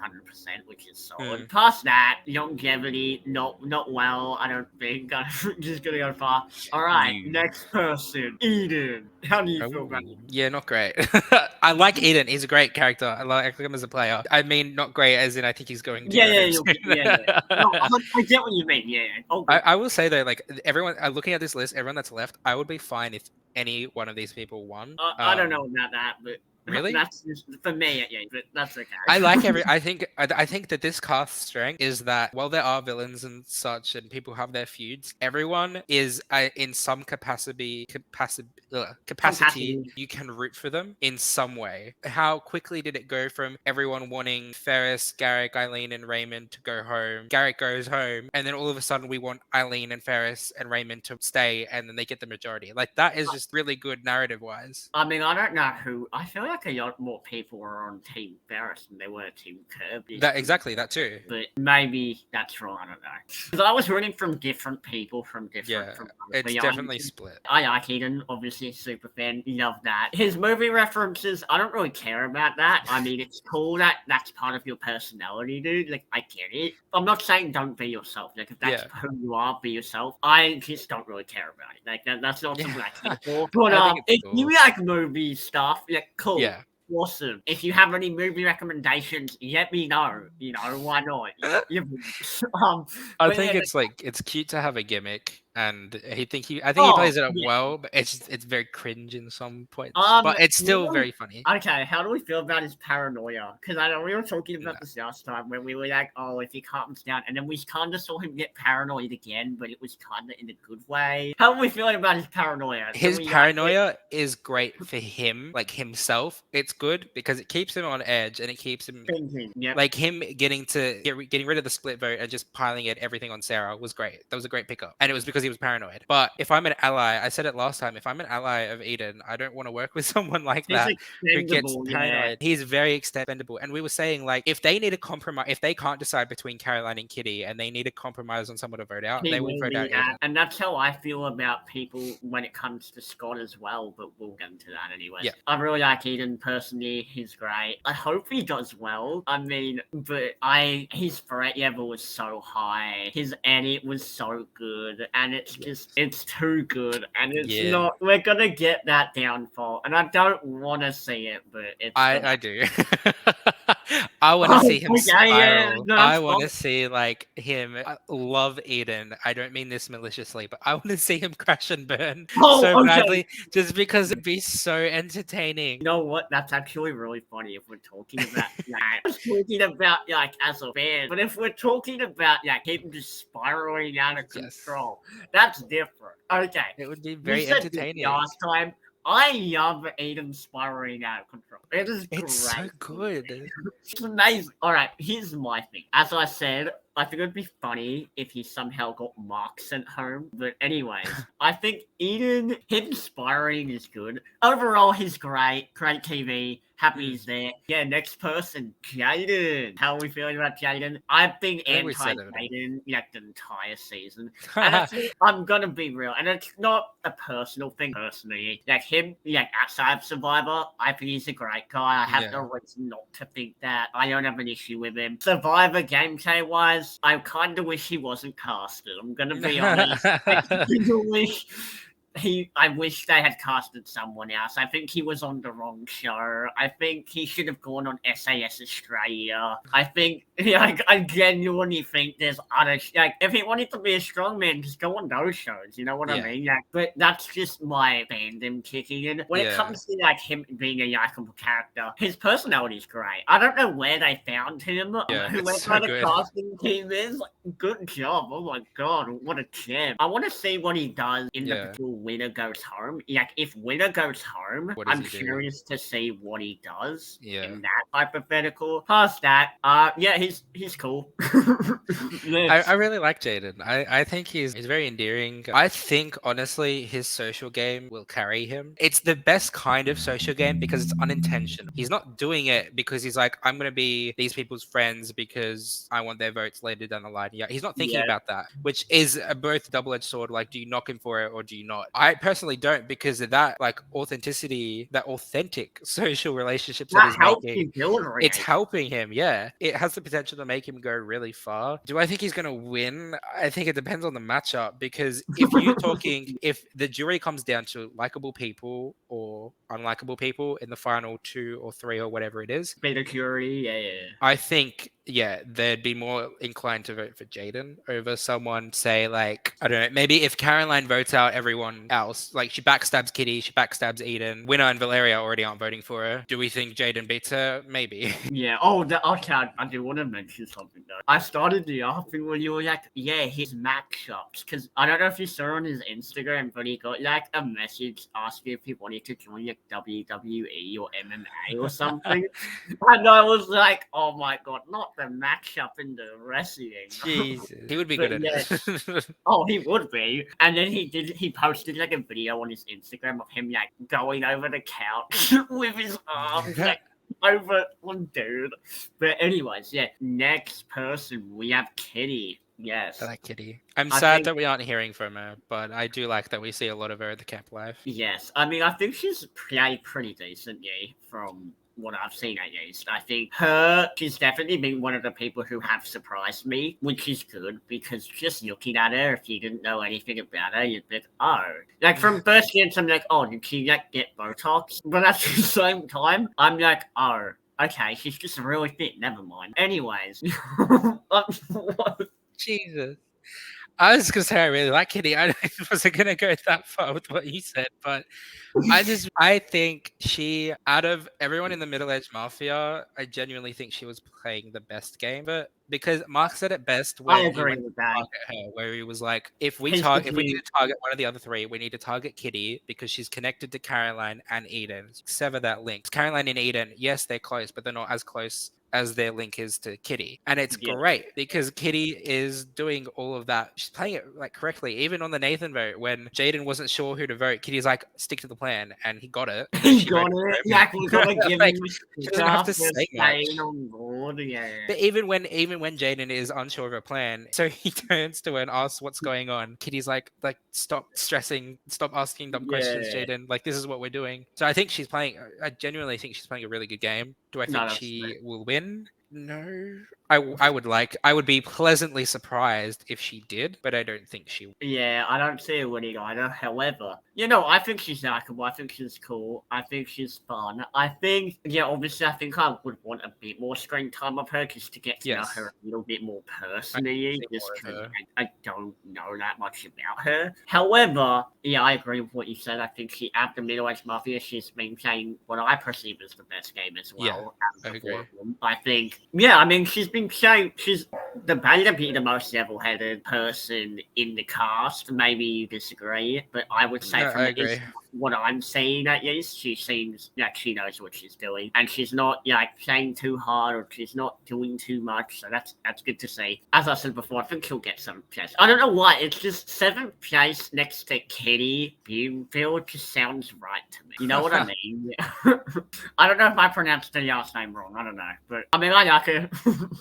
which is solid. Past that, longevity, not well. I don't think. I'm just gonna go far. All right, next person, Eden. How do you feel about him? Yeah, not great. I like Eden. He's a great character. I like him as a player. I mean, not great as in I think he's going to. Yeah. No, I get what you mean. Yeah. I will say though, like everyone looking at this list, everyone that's left, I would be fine if any one of these people won. I don't know about that, but really, that's just, for me. Yeah, but that's okay. I like I think that this cast's strength is that while there are villains and such, and people have their feuds, everyone is in some capacity you can root for them in some way. How quickly did it go from everyone wanting Ferris, Garrick, Eileen, and Raymond to go home? Garrick goes home, and then all of a sudden we want Eileen and Ferris and Raymond to stay, and then they get the majority. Like that is just really good narrative wise. I mean, I don't know who. I feel like a lot more people are on Team Ferris than they were Team Kirby. That too. But maybe that's wrong. I don't know. Because I was rooting from different people from different. Yeah, it's definitely split. I like Eden, obviously, super fan. Love that. His movie references, I don't really care about that. I mean, it's cool that that's part of your personality, dude. Like, I get it. I'm not saying don't be yourself. Like, if that's who you are, be yourself. I just don't really care about it. Like, that's not something I care for. But if you like movie stuff, cool. Yeah. Awesome. If you have any movie recommendations, let me know. You know, why not? I think it's cute to have a gimmick, and I think he plays it up well, but it's very cringe in some points. But it's still very funny. Okay, how do we feel about his paranoia? Because I know we were talking about this last time when we were like, oh, if he calms down, and then we kind of saw him get paranoid again, but it was kind of in a good way. How are we feeling about his paranoia? His paranoia is great for him, like himself. It's good because it keeps him on edge and it keeps him thinking. Yep. Like him getting rid of the split vote and just piling everything on Sarah was great. That was a great pickup, and it was because he was paranoid. But if I'm an ally, I said it last time, if I'm an ally of Eden, I don't want to work with someone like that who gets paranoid. He's very expendable, and we were saying like if they need a compromise, if they can't decide between Caroline and Kitty, and they need a compromise on someone to vote out, they will vote out Eden. And that's how I feel about people when it comes to Scott as well. But we'll get into that anyway. Yeah. I really like Eden personally. He's great. I hope he does well. I mean, but his threat level was so high. His edit was so good, and it's too good, and it's not. We're gonna get that downfall, and I don't want to see it, but I do. I want to see him spiral. I want to see like him love Eden. I don't mean this maliciously, but I want to see him crash and burn badly, just because it'd be so entertaining. You know what? That's actually really funny if we're talking about that. Talking about as a fan, but if we're talking about him just spiraling out of control, that's different. Okay, it would be very entertaining. Last time. I love Eden spiraling out of control. It is great. It's so good. It's amazing. All right, here's my thing. As I said, I think it'd be funny if he somehow got Mark sent home. But anyways, I think Eden, him spiraling is good. Overall, he's great. Great TV. Happy he's there. Yeah, next person, Jaden. How are we feeling about Jaden? I've been I think we said it. anti-Jaden like the entire season. And actually, I'm gonna be real, and it's not a personal thing personally. Like him, like outside of Survivor, I think he's a great guy. I have no reason not to think that. I don't have an issue with him. Survivor gameplay wise, I kind of wish he wasn't casted. I'm gonna be honest. I wish they had casted someone else. I think he was on the wrong show. I think he should have gone on SAS Australia. I think, I genuinely think there's other, like, if he wanted to be a strongman, just go on those shows. You know what I mean? Like, but that's just my fandom kicking in. When it comes to like him being a likable character, his personality is great. I don't know where they found him. Whoever the casting team is, like, good job. Oh my god, what a gem. I want to see what he does in the Winner Goes Home. Like, if Winner Goes Home, I'm curious to see what he does in that hypothetical. Past that, he's cool. I really like Jaden. I think he's very endearing. I think, honestly, his social game will carry him. It's the best kind of social game because it's unintentional. He's not doing it because he's like, I'm going to be these people's friends because I want their votes later down the line. Yeah, he's not thinking about that, which is both double-edged sword. Like, do you knock him for it or do you not? I personally don't, because of that, like, authenticity, that authentic social relationships that he's making. It's helping him. Yeah, it has the potential to make him go really far. Do I think he's going to win? I think it depends on the matchup, because if you're talking, if the jury comes down to likable people or unlikable people in the final 2 or 3 or whatever it is, beta jury, I think they'd be more inclined to vote for Jaden over someone, say, like, I don't know, maybe if Caroline votes out everyone else, like she backstabs Kitty, she backstabs Eden, Winner and Valeria already aren't voting for her. Do we think Jaden beats her? Maybe. Yeah. Oh, okay. I do want to mention something though. I started laughing when you were like, his matchups, because I don't know if you saw on his Instagram, but he got like a message asking if he wanted to join like WWE or MMA or something. And I was like, oh my god, not the matchup in the wrestling. Jesus. He would be good at it. Oh, he would be. And then he posted like a video on his Instagram of him like going over the couch with his arms like over one dude. But anyways, next person we have Kitty. Yes. I like Kitty. I'm sad that we aren't hearing from her, but I do like that we see a lot of her at the camp live. Yes. I mean, I think she's played pretty decently from what I've seen at least. I think she's definitely been one of the people who have surprised me, which is good, because just looking at her, if you didn't know anything about her, you'd be like, from first glance, I'm like, oh, did she like get Botox? But at the same time, I'm like, oh, okay, she's just really fit, never mind. Anyways. Jesus. I was going to say I really like Kitty. I wasn't going to go that far with what you said, but I think she, out of everyone in the Middle-Aged Mafia, I genuinely think she was playing the best game. But because Mark said it best when I agree with that. Her, where he was like, if we need to target one of the other 3, we need to target Kitty because she's connected to Caroline and Eden. Sever that link. Caroline and Eden, yes, they're close, but they're not as close as their link is to Kitty. And it's great because Kitty is doing all of that. She's playing it like correctly. Even on the Nathan vote, when Jaden wasn't sure who to vote, Kitty's like, stick to the plan, and he got it. He got it. Yeah, we gotta give him she doesn't have to say much. On board. Yeah. But even when Jaden is unsure of a plan, so he turns to her and asks what's going on. Kitty's like stop stressing, stop asking dumb questions, Jaden. Like, this is what we're doing. So I think I genuinely think she's playing a really good game. Do I think she will win? No. I would be pleasantly surprised if she did, but I don't think she will. Yeah, I don't see her winning either. However, I think she's likable. I think she's cool. I think she's fun. I think, obviously, I think I would want a bit more screen time of her just to get to know her a little bit more personally, just because I don't know that much about her. However, I agree with what you said. I think after Middle-Aged Mafia, she's been playing what I perceive as the best game as well. I agree. I think, I mean, she's been saying she's the to be the most level-headed person in the cast. Maybe you disagree, but I would say from the what I'm seeing at least. She seems like she knows what she's doing, and she's not like playing too hard, or she's not doing too much. So that's good to see. As I said before, I think she'll get some place. I don't know why. It's just 7th place next to Kitty Beamfield just sounds right to me. You know what I mean? I don't know if I pronounced the last name wrong. I don't know, but I mean I like her.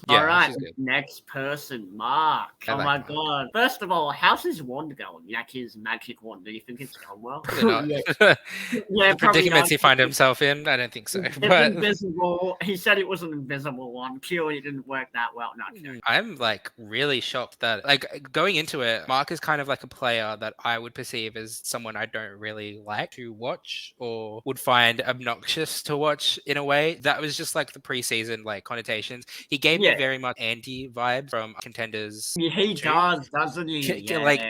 Yeah, All right, she's good. next person, Mark. I Oh like my Mark. god! First of all, how's his wand going? Like his magic wand? Do you think it's gone well? Probably yeah, not. yeah, The probably predicaments not. he find himself in, I don't think so. It's But invisible. He said it was an invisible one. Clearly, it didn't work that well. No, I'm like really shocked that like going into it, Mark is kind of like a player that I would perceive as someone I don't really like to watch or would find obnoxious to watch in a way. That was just like the preseason like connotations. He gave me Yeah. very much Andy vibes from Contenders. he too. does, doesn't he? Yeah. Like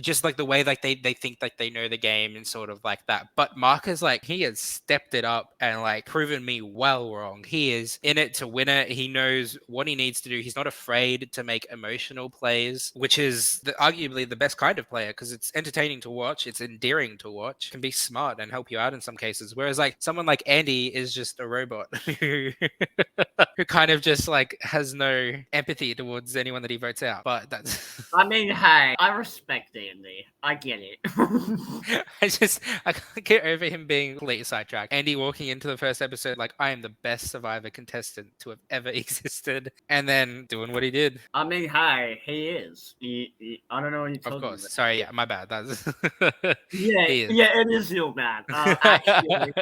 just like the way like they think like they know the game and sort of like that. But Mark is like he has stepped it up and like proven me well wrong. He is in it to win it. He knows what he needs to do. He's not afraid to make emotional plays, which is arguably the best kind of player because it's entertaining to watch. It's endearing to watch. Can be smart and help you out in some cases. Whereas like someone like Andy is just a robot who kind of just like has no empathy towards anyone that he votes out. But that's I mean, hey, I respect Andy. I get it. I can't get over him being completely sidetracked. Andy walking into the first episode like I am the best Survivor contestant to have ever existed, and then doing what he did. I mean, hey, he is. I don't know what you're talking Of course. about. Sorry, yeah, my bad. That's Yeah, he is. yeah, it is your bad. Actually.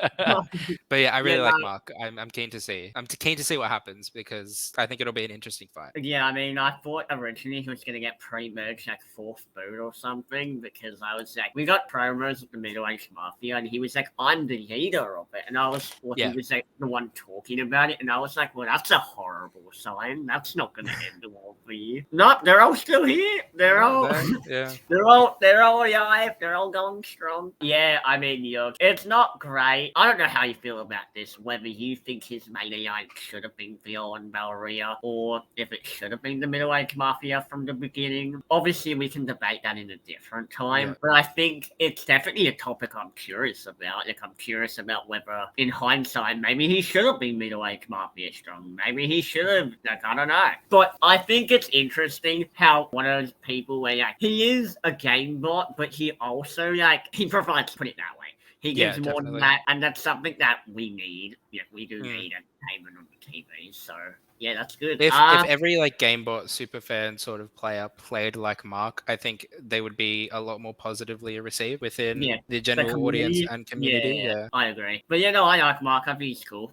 But yeah, I really Yeah, like no. Mark. I'm keen to see. I'm keen to see what happens because I think it'll be an interesting fight. Yeah, I mean, I thought originally he was going to get pre-merged like 4th boot or something because I was like, we got promos at the Middle Age Mafia and he was like, I'm the leader of it. And I was, well, Yeah. he was like the one talking about it. And I was like, well, that's a horrible sign. That's not going to end well for you. No, they're all still here. They're all, Yeah. they're all alive. They're all going strong. Yeah, I mean, look, it's not great. I don't know how you feel about this, whether you think his main alliance should have been Phil and Valeria or if it should have been the Middle Age Mafia from the beginning. Obviously, we can debate that in a different time, Yeah. but I think it's definitely a topic I'm curious about. Like, I'm curious about whether, in hindsight, maybe he should have been Middle Age Mafia strong. Maybe he should have, like, I don't know. But I think it's interesting how one of those people where, like, he is a game bot, but he also, like, he provides, put it that way. He Yeah, gives more than definitely. that, and that's something that we need. Yeah, we do Mm. need entertainment on the TV, so yeah, that's good. If every like GameBot superfan sort of player played like Mark, I think they would be a lot more positively received within Yeah, the general audience and community. Yeah. I agree. But yeah, no, I like Mark. I think he's cool.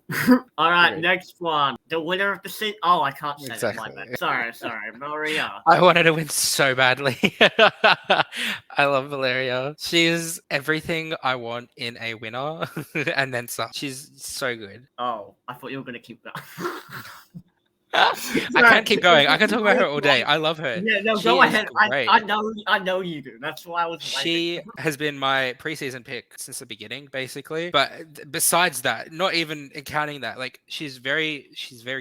All right, Agreed. next one. The winner of the season. Oh, I can't say that. My Exactly. bad. Sorry, Maria. I wanted to win so badly. I love Valeria. She's everything I want in a winner, and then some. She's so good. Oh, I thought you were gonna keep that. I can't keep going. I can talk about her all day. I love her. Yeah, no, She go is ahead. great. I know you do. That's why I was. She has been my preseason pick since the beginning, basically. But besides that, not even accounting that, like she's very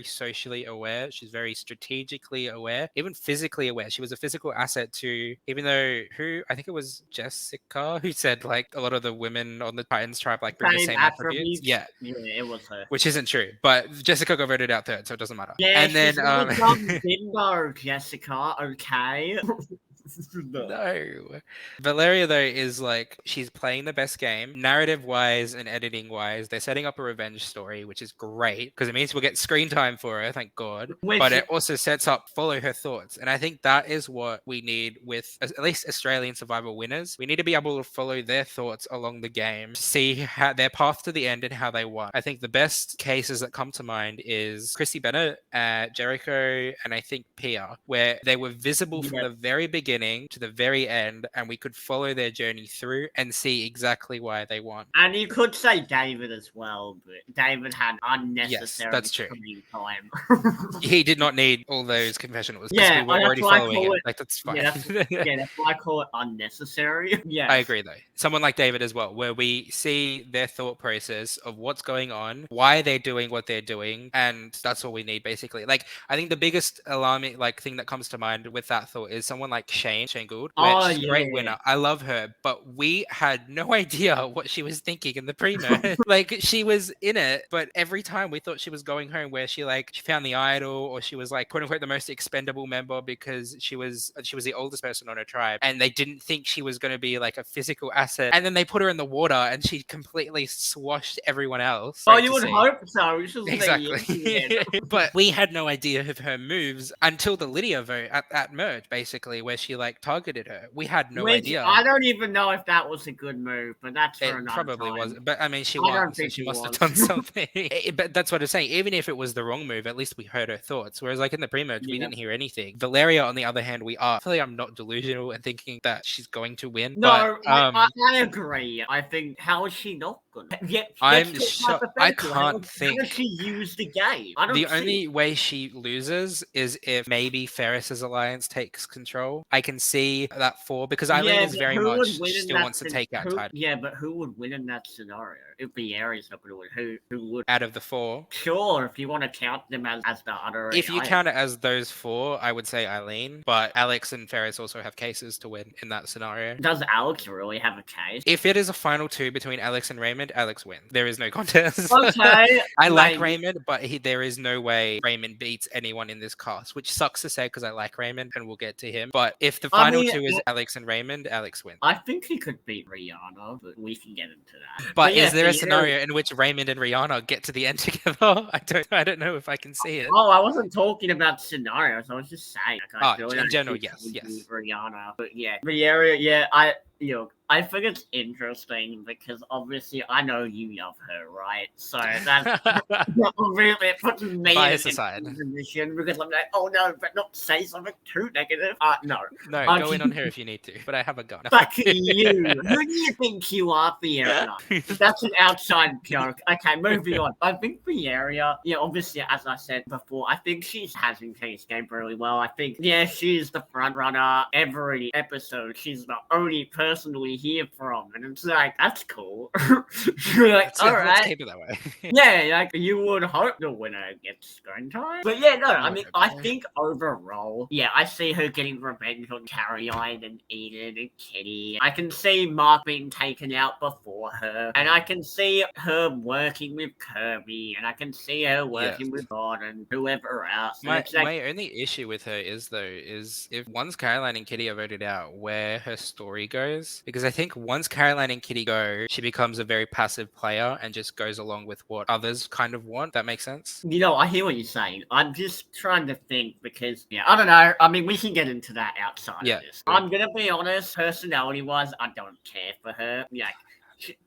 socially aware. She's very strategically aware, even physically aware. She was a physical asset to, even though I think it was Jessica who said like a lot of the women on the Titans tribe like bring the same attributes. Yeah, it was her. which isn't true. But Jessica got voted out third, so it doesn't matter. Yeah, and then she's not a dumb bimbo, Jessica. Okay. No. Valeria though is like she's playing the best game narrative wise and editing wise. They're setting up a revenge story, which is great because it means we'll get screen time for her, thank God. But it also sets up follow her thoughts, and I think that is what we need with at least Australian Survivor winners. We need to be able to follow their thoughts along the game, see how their path to the end and how they won. I think the best cases that come to mind is Chrissy Bennett, Jericho, and I think Pia, where they were visible from the very beginning to the very end, and we could follow their journey through and see exactly why they won. And you could say David as well, but David had unnecessary that's true. screen time. He did not need all those confessionals. Yeah, we were that's already why I following call it. it- Like that's fine. Yeah, that's why I call it unnecessary. Yeah, I agree though. Someone like David as well, where we see their thought process of what's going on, why they're doing what they're doing, and that's all we need basically. Like I think the biggest alarming like thing that comes to mind with that thought is someone like Shane Gould. Oh, She's a great yeah. winner. I love her, but we had no idea what she was thinking in the pre-merge. Like, she was in it, but every time we thought she was going home, where she found the idol, or she was like, quote unquote, the most expendable member because she was the oldest person on her tribe, and they didn't think she was going to be like a physical asset. And then they put her in the water, and she completely swashed everyone else. Oh, Great you to would see. hope so. It's just Exactly. But we had no idea of her moves until the Lydia vote at merge, basically, where she like targeted her. We had no Which idea. I don't even know if that was a good move, but that's for It another probably time. was, but I mean, she I won, don't so think she it must have was. done something. But that's what I'm saying. Even if it was the wrong move, at least we heard her thoughts. Whereas, like in the pre-merge, we Yeah. didn't hear anything. Valeria, on the other hand, we are. Hopefully, I'm not delusional and thinking that she's going to win. No, but I agree. I think, how is she not gonna? Yeah, I'm let's sure talk I hypothetical. can't How think. does she use the game? I don't The see only way she loses is if maybe Ferris's alliance takes control. I can see that because Eileen is but very who would much win in still that wants to take out title. Yeah, but who would win in that scenario? If the area's not gonna win, who would? Out of the 4. Sure, if you want to count them as the other. If you AI. count it as those 4, I would say Eileen. But Alex and Ferris also have cases to win in that scenario. Does Alex really have a case? If it is a final 2 between Alex and Raymond, Alex wins. There is no contest. Okay, I like maybe. Raymond, but there is no way Raymond beats anyone in this cast, which sucks to say because I like Raymond and we'll get to him. But if the final 2 is Alex and Raymond, Alex wins. I think he could beat Rihanna, but we can get into that. But yeah, is there a scenario in which Raymond and Rihanna get to the end together? I don't know if I can see it. Oh, I wasn't talking about scenarios. I was just saying. Like, in general, yes. Rihanna, but yeah, Rihanna, yeah, I think it's interesting because obviously I know you love her, right? So that's really it puts me bias in aside a position because I'm like, oh no, but not say something too negative. No, go in on her if you need to, but I have a gun. Fuck you. Who do you think you are, Fiera? That's an outside joke. Okay, moving on. I think Fiera, obviously, as I said before, I think she's having this game really well. I think, she's the front runner every episode. She's the only person we hear from, and it's like, that's cool. Like, all right. Let's keep it that way. Yeah, like you would hope the winner gets screen time. But I mean, I think overall, I see her getting revenge on Caroline and Eden and Kitty. I can see Mark being taken out before her, and I can see her working with Kirby, and I can see her working with God and whoever else. My only issue with her is if once Caroline and Kitty are voted out, where her story goes. Because I think once Caroline and Kitty go, she becomes a very passive player and just goes along with what others kind of want. That makes sense? I hear what you're saying. I'm just trying to think because, I don't know. I mean, we can get into that outside of this. I'm going to be honest, personality-wise, I don't care for her.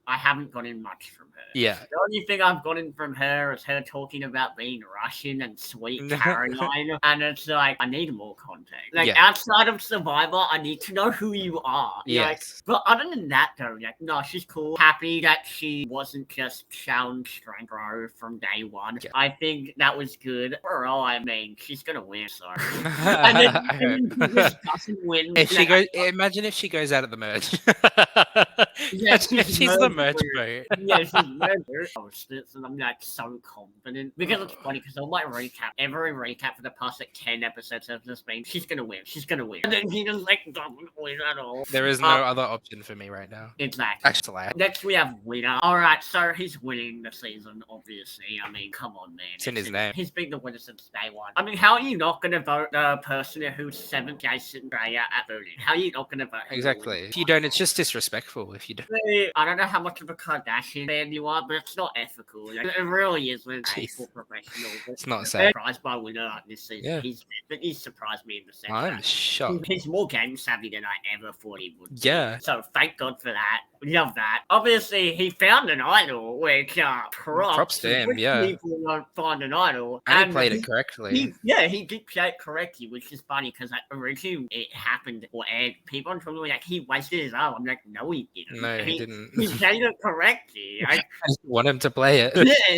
I haven't gotten much from her. Yeah. The only thing I've gotten from her is her talking about being Russian and sweet Caroline. And it's like, I need more context. Outside of Survivor, I need to know who you are. Yes. But other than that, though, no, she's cool. Happy that she wasn't just shown strength from day one. Yeah. I think that was good. Overall, I mean, she's going to win, so. And then she just doesn't win. If she goes, imagine if she goes out of the merge. She's the merge vote. She's murdered. And I'm like so confident because it's funny because on my every recap for the past 10 episodes has just been she's gonna win, and then she just doesn't win at all. There is no other option for me right now. Exactly. Actually, next we have winner. All right, so he's winning the season. Obviously, I mean, come on, man. It's in his name. He's been the winner since day one. I mean, how are you not gonna vote the person who's 7th Jason Breyer at voting? How are you not gonna vote? Exactly. If you don't, it's just disrespectful. If you don't. I don't know how much of a Kardashian fan you are, but it's not ethical. It really isn't for professionals. It's not sad. Surprised by winner this season. Yeah. He's surprised me in the sense I'm shocked. He's more game savvy than I ever thought he would. Yeah. So thank God for that. Love that. Obviously, he found an idol, which props to him. Yeah. People don't find an idol, and he played it correctly. He did play it correctly, which is funny because originally it happened and people on Twitter were like, he wasted his arm. I'm like, no, he didn't. No, he didn't. He played it correctly. I just want him to play it.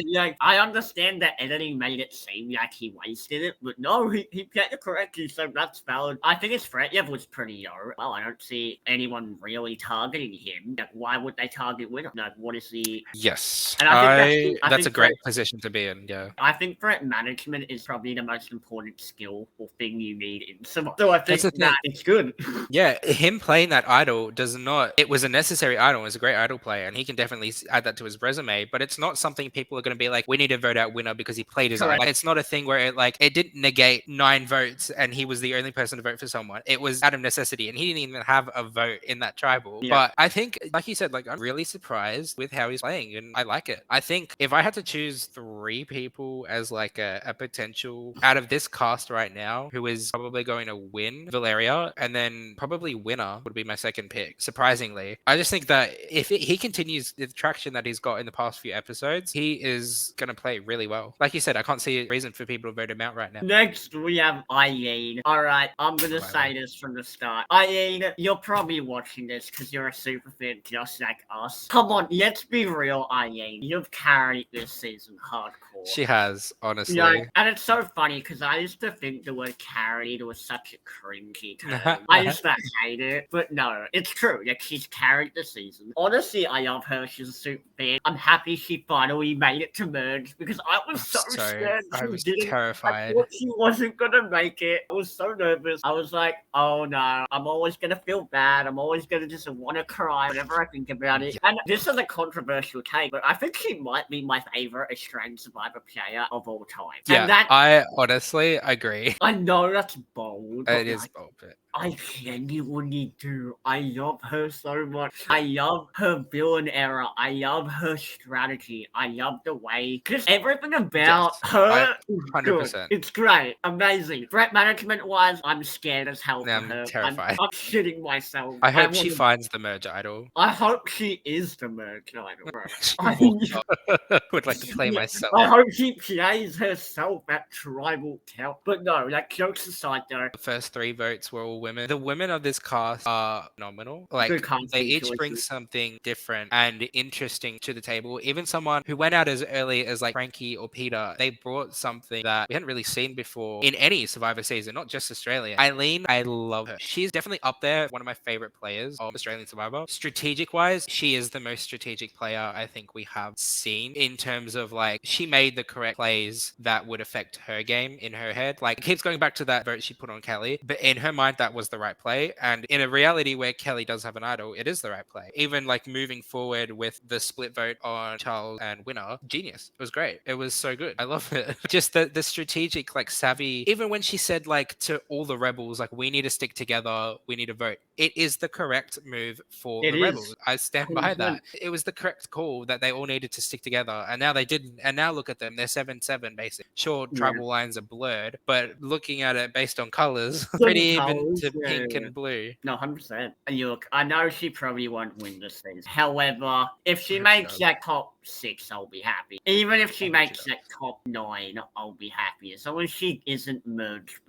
Yeah, I understand that editing made it seem like he wasted it, but no, he played it correctly, so that's valid. I think his threat level was pretty low. Well, I don't see anyone really targeting him. like, why would they target winner? Like, what is the... Yes, And I think that's a think great position to be in. Yeah, I think threat management is probably the most important skill or thing you need in Survivor. So I think That's the that thing. it's good. Yeah, him playing that idol does not. It was a necessary idol. It was a great idol player, and he can definitely add that to his resume. But it's not something people are going to be like, we need to vote out winner because he played his idol. Correct. Like, it's not a thing where it didn't negate 9 votes and he was the only person to vote for someone. It was out of necessity, and he didn't even have a vote in that tribal. Yeah. But I think, like you said, like I'm really surprised with how he's playing, and I like it. I think if I had to choose 3 people as like a potential out of this cast right now, who is probably going to win Valeria, and then probably winner would be my second pick. Surprisingly, I just think that if he continues the traction that he's got in the past few episodes, he is going to play really well. Like you said, I can't see a reason for people to vote him out right now. Next, we have Eileen. All right, I'm going to say this from the start. Eileen, you're probably watching this because you're a super fan just like us. Come on, let's be real, Eileen. You've carried this season hardcore. She has, honestly. Yeah, and it's so funny because I used to think the word carried was such a cringy term. I used to hate it, but no, it's true. Like, she's carried the season. Honestly, I love her. She's a super fan. I'm happy she finally made it to merge because I was so scared. I was I terrified. thought she wasn't gonna make it. I was so nervous. I was like, oh no, I'm always gonna feel bad. I'm always gonna just want to cry whenever I think about it. And this is a controversial take, but I think she might be my favorite Australian Survivor player of all time. Yeah, And that, I honestly agree. I know that's bold. But It is like, bold, but I genuinely do. I love her so much. I love her villain era. I love her strategy. I love the way. Just everything about her is good. 100%. It's great. Amazing. Threat management wise, I'm scared as hell for I'm her. terrified. I'm shitting myself. I hope she finds the merge idol. I hope she is the merge idol, bro. Would like to play myself. I hope she plays herself at tribal count. But no, like, jokes aside though. The first 3 votes were all women. The women of this cast are phenomenal. Like, Good casting they each bring choices. something different and interesting to the table. Even someone who went out as early as like Frankie or Peter, they brought something that we hadn't really seen before in any Survivor season, not just Australia. Eileen, I love her. She's definitely up there, one of my favorite players of Australian Survivor. Strategic wise, she is the most strategic player I think we have seen in terms of like, she made the correct plays that would affect her game in her head. Like, it keeps going back to that vote she put on Kelly, but in her mind, that was the right play. And in a reality where Kelly does have an idol, it is the right play. Even like moving forward with the split vote on Charles and winner, genius. It was great. It was so good. I love it. Just the strategic, like, savvy. Even when she said like to all the rebels, like, we need to stick together, we need to vote. It is the correct move for the rebels. I stand by that. It was the correct call that they all needed to stick together, and now they didn't. And now look at them. They're 7-7 basically. Sure, tribal lines are blurred, but looking at it based on colors, pretty even to pink and blue. No, 100%. And look, I know she probably won't win this season. However, if she makes that top 6, I'll be happy. Even if she makes that top 9, I'll be happy. As long as she isn't merged,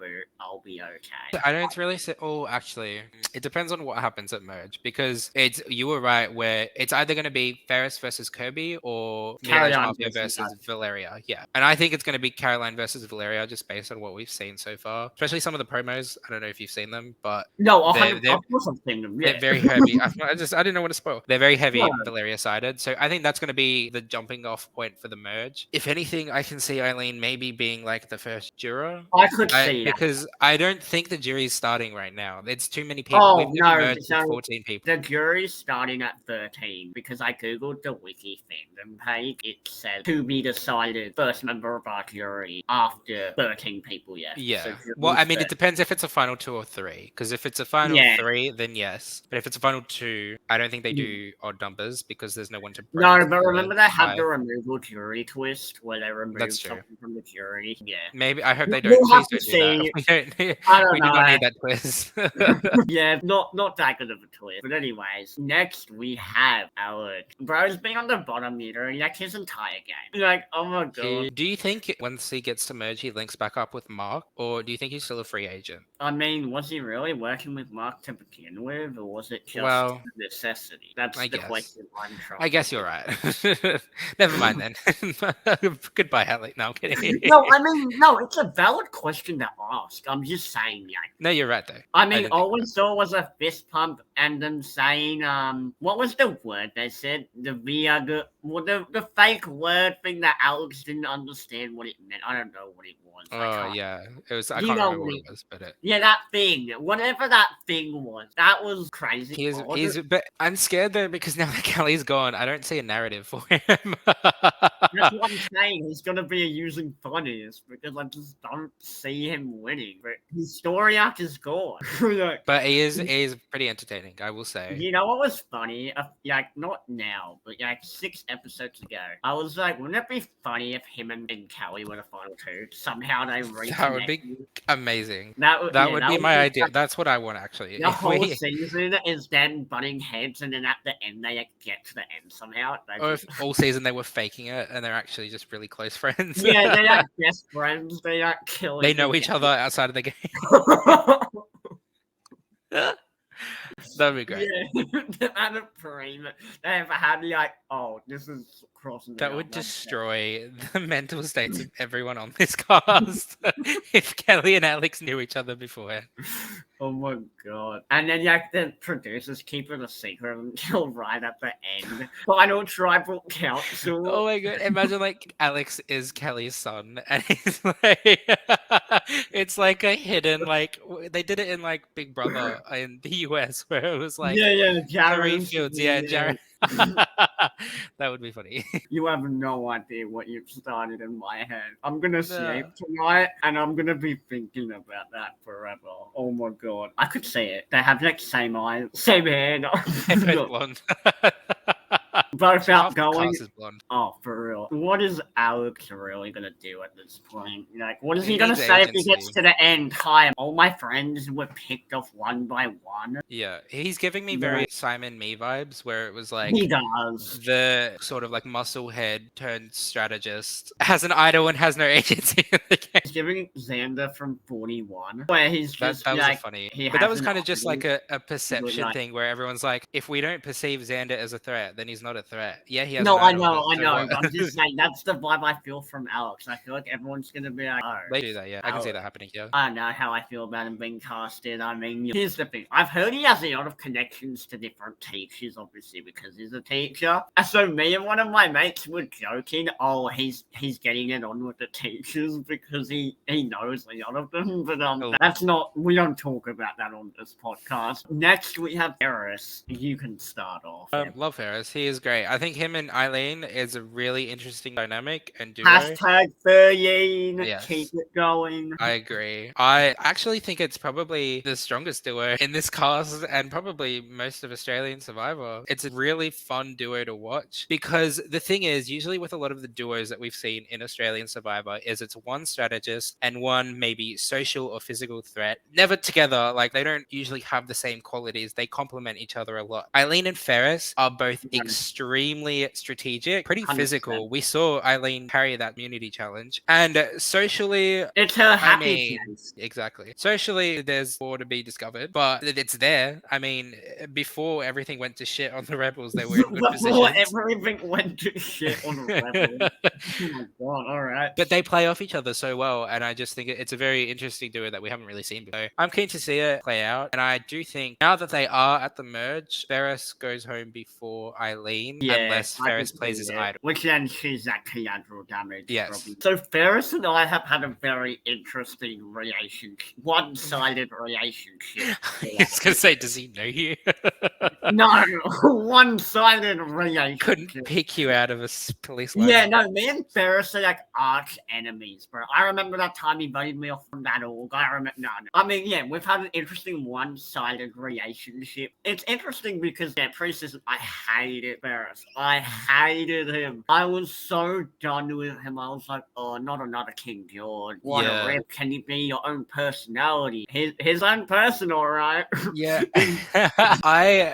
I'll be okay. I don't really say. Oh, actually, it depends on what happens at merge, because you were right where it's either going to be Ferris versus Kirby or Caroline versus Valeria. Yeah, and I think it's going to be Caroline versus Valeria just based on what we've seen so far, especially some of the promos. I don't know if you've seen them, but no, of course I've seen them. Yeah. They're very heavy. I didn't know what to spoil. They're very heavy Valeria sided, so I think that's going to be the jumping off point for the merge. If anything, I can see Eileen maybe being like the first juror. I could see that. Because I don't think the jury's starting right now. It's too many people. Oh, We've never merged with 14 people. The jury's starting at 13 because I googled the wiki fandom page. It said to be decided first member of our jury after 13 people. Yeah. So well, I mean, it depends if it's a final 2 or 3. Because if it's a final 3, then yes. But if it's a final 2, I don't think they do odd numbers because there's no one to. No, but remember they have the removal jury twist where they remove something from the jury. Yeah. Maybe I hope they don't. We'll Please don't do that. I don't we know. do not need that twist. Yeah, not that good of a twist. But anyways, next we have Alec. Bro's been on the bottom meter like his entire game. Like, oh my god. Do you think once he gets to merge, he links back up with Mark, or do you think he's still a free agent? I mean, was he really working with Mark to begin with, or was it just a necessity? That's the question I'm trying. I guess you're right. Never mind then. Goodbye, Hallie. No, I'm kidding. No, I mean, no, it's a valid question to ask. I'm just saying, yeah. No, you're right though. I mean, didn't all think we saw was a fist pump and them saying, what was the word they said? The fake word thing that Alex didn't understand what it meant. I don't know what it was. Oh yeah, it was. I You can't know remember what what it was, but Yeah, that thing, whatever that thing was, that was crazy. But I'm scared though because now that Kelly's gone, I don't see a narrative for him. That's what I'm saying. He's gonna be using funniest because I just don't see him winning. But his story arc is gone. Like, But he is pretty entertaining, I will say. you know what was funny? Like not now, but like 6 episodes ago, I was like, wouldn't it be funny if him and Kelly were the final two? Somehow they reconnected. That would be amazing. That would be be my idea. That's what I want actually. The whole season is them butting heads, and then at the end they get to the end somehow. Or if all season they were faking it and they're actually just really close friends. Yeah, they are best friends. They are killing. They know each other outside of the game. That'd be great. Yeah, the amount of dream they ever had, like, oh, this is crossing. That would destroy the mental states of everyone on this cast if Kelly and Alex knew each other beforehand. Oh my god. And then like the producers keep it a secret until right at the end. Final tribal council. Oh my god. Imagine like Alex is Kelly's son and he's like it's like a hidden like they did it in like Big Brother in the US where it was like Jared Fields, Jared. That would be funny. You have no idea what you've started in my head. I'm gonna sleep tonight and I'm gonna be thinking about that forever. Oh my god. I could see it. They have like same eyes, same hair. Blonde. Both outgoing. Blonde. Oh, for real. What is Alex really gonna do at this point? Like, what is he gonna say if he gets to the end? Hi, all my friends were picked off one by one. Yeah, he's giving me very Simon Me vibes, where it was like he does the sort of like muscle head turned strategist has an idol and has no agency in the game. He's giving Xander from 41, where he's just that was like, funny, but that was kind of just like a perception thing where everyone's like, if we don't perceive Xander as a threat, then he's not a threat. Yeah, he has. No, I know. But I'm just saying that's the vibe I feel from Alex. I feel like everyone's gonna be like, oh, they do that. Yeah, I can see that happening. Yeah, I don't know how I feel about him being casted. I mean, here's the thing. I've heard he has a lot of connections to different teachers, obviously because he's a teacher. So me and one of my mates were joking, oh, he's getting it on with the teachers because he knows a lot of them. But that's not. We don't talk about that on this podcast. Next we have Eris. You can start off. Love Ferris. He is great. I think him and Eileen is a really interesting dynamic and duo. Hashtag Feryin. Yes. Keep it going. I agree. I actually think it's probably the strongest duo in this cast and probably most of Australian Survivor. It's a really fun duo to watch because the thing is, usually with a lot of the duos that we've seen in Australian Survivor is it's one strategist and one maybe social or physical threat. Never together. Like they don't usually have the same qualities. They complement each other a lot. Eileen and Ferris are both extremely strategic, pretty 100%. Physical. We saw Eileen carry that immunity challenge. And socially, it's her happy place. Exactly. Socially, there's more to be discovered, but it's there. I mean, before everything went to shit on the Rebels, they were in good position. Before everything went to shit on the Rebels. Oh my god, all right. But they play off each other so well, and I just think it's a very interesting duo that we haven't really seen before. I'm keen to see it play out, and I do think now that they are at the merge, Ferris goes home before Eileen, unless Ferris plays his idol. Which then she's that collateral damage. Yes. Probably. So Ferris and I have had a very interesting relationship, one-sided relationship. I was going to say, does he know you? No, one-sided relationship. Couldn't pick you out of a police line. Yeah, no, me and Ferris are like arch enemies, bro. I remember that time he voted me off from that org. I remember, no. I mean, yeah, we've had an interesting one-sided relationship. It's interesting because, pre-season, I hated Ferris. I hated him. I was so done with him. I was like, oh, not another King George. What a rip. Can you be your own personality? His own person, all right? Yeah.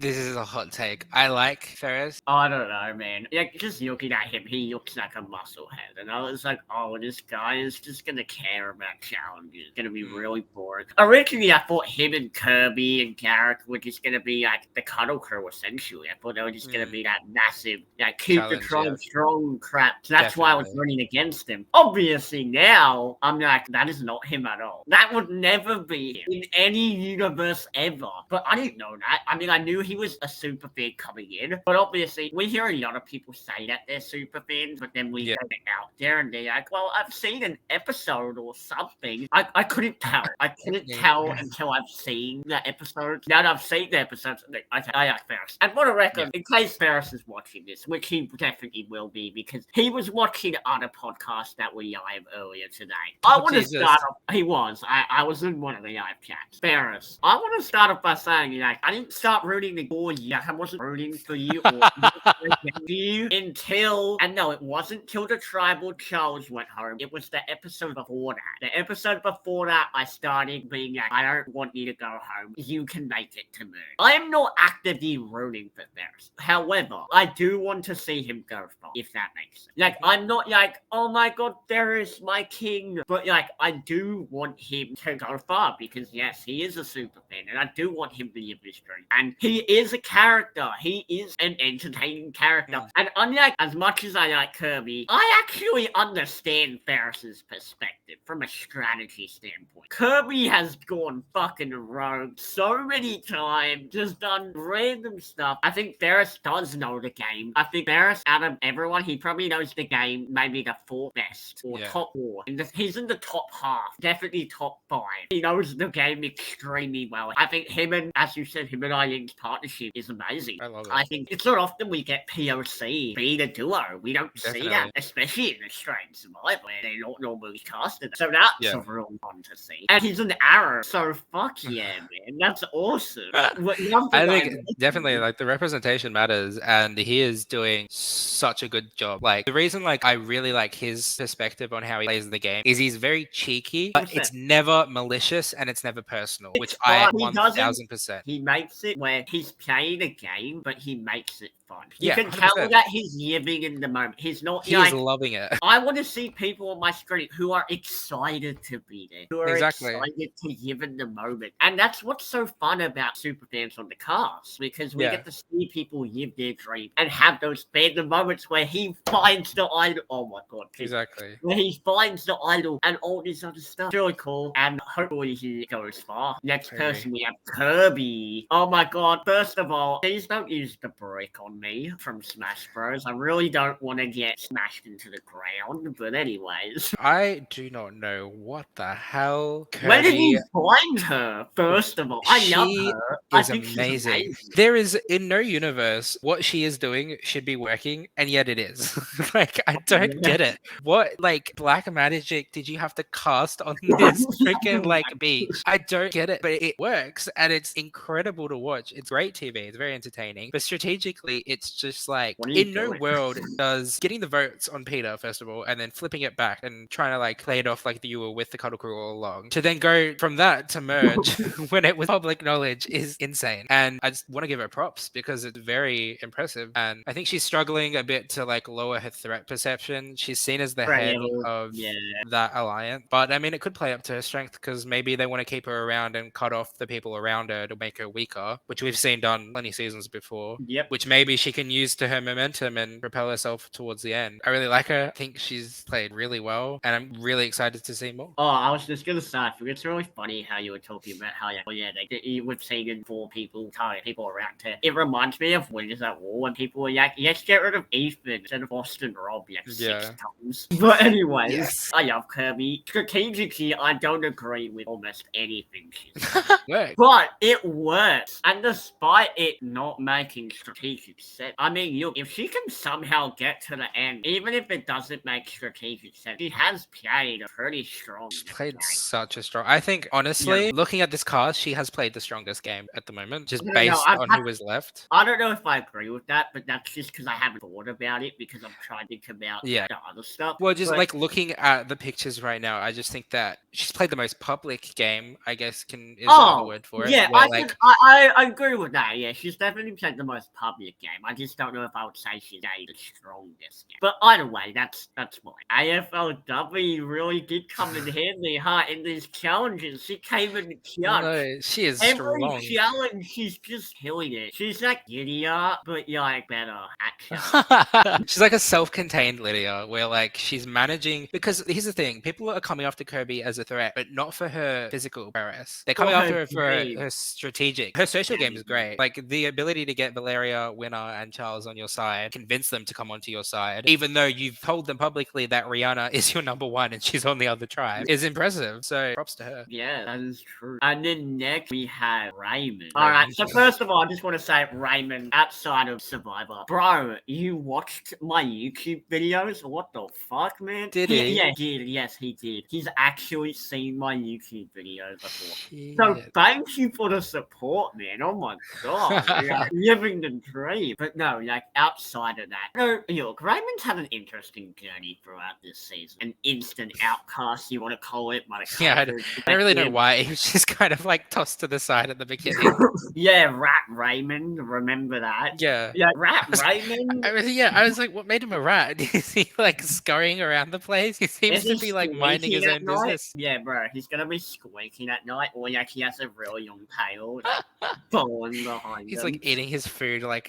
This is a hot take. I like Ferris. I don't know, man. Like, just looking at him, he looks like a muscle head. And I was like, oh, this guy is just going to care about challenges. It's gonna be really boring. Originally, I thought him and Kirby and Garrick were just gonna be like the cuddle crew essentially. I thought they were just gonna be that massive, like keep the Challenge, troll yeah. strong crap. So that's why I was Definitely. running against him. Obviously, now I'm like, that is not him at all. That would never be him in any universe ever. But I didn't know that. I mean, I knew he was a super fan coming in, but obviously, we hear a lot of people say that they're super fans, but then we Yeah. go out there and they're like, well, I've seen an episode or something. I couldn't tell. I couldn't tell until I've seen the episode. Now that I've seen the episodes, I like Ferris. And for the record, in case Ferris is watching this, which he definitely will be, because he was watching other podcasts that were live earlier today. I want to Jesus. start off. He was. I was in one of the live chats. Ferris, I want to start off by saying, like, I didn't start rooting for you. I wasn't rooting for you or you until, and no, it wasn't till the tribal Charles went home. It was the episode before that. The episode before that, I started being like, I don't want you to go home. You can make it to me. I am not actively rooting for Ferris. However, I do want to see him go far, if that makes sense. Like, I'm not like, oh my god, Ferris, my king. But like, I do want him to go far because yes, he is a super fan, and I do want him to live this dream. And he is a character. He is an entertaining character. And unlike as much as I like Kirby, I actually understand Ferris's perspective from a strategy standpoint. Kirby has gone fucking rogue so many times, just done random stuff. I think Ferris does know the game. I think Ferris, out of everyone, he probably knows the game maybe the fourth best or top four. He's in the top half, definitely top 5. He knows the game extremely well. I think him and, as you said, him and Eileen's partnership is amazing. I love it. I think it's not often we get POC being a duo. We don't see that, especially in Australian Survivor, where they're not normally casted. So that's a real fun to see. And he's an arrow, so fuck yeah, man. That's awesome. I think definitely like the representation matters, and he is doing such a good job. Like the reason like I really like his perspective on how he plays the game is he's very cheeky, but it's never malicious and it's never personal, which I 1000%. He makes it where he's playing a game, but he makes it fun. You can 100%. tell that he's living in the moment. He's not. He is loving it. I want to see people on my screen who are excited to be there, who are excited to live in the moment, and that's what's so fun about super fans on the cast, because we get to see people live their dream and have those fandom moments where he finds the idol. Oh my god! Exactly. Where he finds the idol and all this other stuff. Really cool, and hopefully he goes far. Next person we have Kirby. Oh my god! First of all, please don't use the brick on me from Smash Bros. I really don't want to get smashed into the ground, but anyways. I do not know what the hell Kirby... Where did you find her, first of all? I love her. I think amazing. She's amazing. There is, in no universe, what she is doing should be working, and yet it is. Like, I don't get it. What, like, black magic did you have to cast on this freaking, like, beach? I don't get it, but it works, and it's incredible to watch. It's great TV. It's very entertaining. But strategically, it's just like, in no world does getting the votes on Peter, first of all, and then flipping it back and trying to, like, play it off like you were with the Cuddle Crew all along, to then go from that to merge when it was public knowledge is insane. And I just want to give her props because it's very impressive. And I think she's struggling a bit to, like, lower her threat perception. She's seen as the head of that alliance. But, I mean, it could play up to her strength because maybe they want to keep her around and cut off the people around her to make her weaker, which we've seen done plenty seasons before. Which maybe she can use to her momentum and propel herself towards the end. I really like her. I think she's played really well, and I'm really excited to see more. Oh, I was just gonna say, it's really funny how you were talking about how we've seen in 4 people, target people around her. It reminds me of Winners at War when people were like, let's get rid of Ethan instead of Boston Rob 6 times. But anyways, I love Kirby. Strategically, I don't agree with almost anything she's done. But it works. And despite it not making strategic sense, I mean, look, if she can somehow get to the end, even if it doesn't make strategic sense, she has played a pretty strong. She's played such a strong. I think, honestly, looking at this cast, she has played the strongest game at the moment, just based on who was left. I don't know if I agree with that, but that's just because I haven't thought about it because I'm trying to think about the other stuff. Well, just like looking at the pictures right now, I just think that she's played the most public game, I guess is another word for it. Yeah, I agree with that. Yeah, she's definitely played the most public game. I just don't know if I would say she's the strongest game. But either way, that's fine. AFLW really did come in handy, huh? In these challenges, she came in clutch. No, she is Every strong. challenge, she's just killing it. She's like Lydia, but yeah, like better action. She's like a self-contained Lydia, where like she's managing. Because here's the thing: people are coming after Kirby as a threat, but not for her physical prowess. They're coming For after her her for game. her strategic. Her social game is game. great. Like the ability to get Valeria, Winner, and Charles on your side, convince them to come onto your side, even though you've told them publicly that Rihanna is your number one and she's on the other tribe, is impressive. So props to her. Yeah, that is true. And then next we have Raymond. Alright, so first of all, I just want to say Raymond, outside of Survivor. Bro, you watched my YouTube videos? What the fuck, man? Did he? Yeah, he did. Yes, he did. He's actually seen my YouTube videos before. Shit. So thank you for the support, man. Oh my god. Like, living the dream. But no, like outside of that. No, look, Raymond's had an interesting journey throughout this season. An instant outcast, you want to call it. Yeah, I don't really know why. He was just kind of like tossed to the side at the beginning. Yeah, Rat Raymond, remember that? Yeah. Yeah, Rat Raymond. I was like, what made him a rat? Is he like scurrying around the place? He seems to be like minding his own business. Yeah, bro, he's gonna be squeaking at night, or like he has a really young tail falling behind He's him. like eating his food like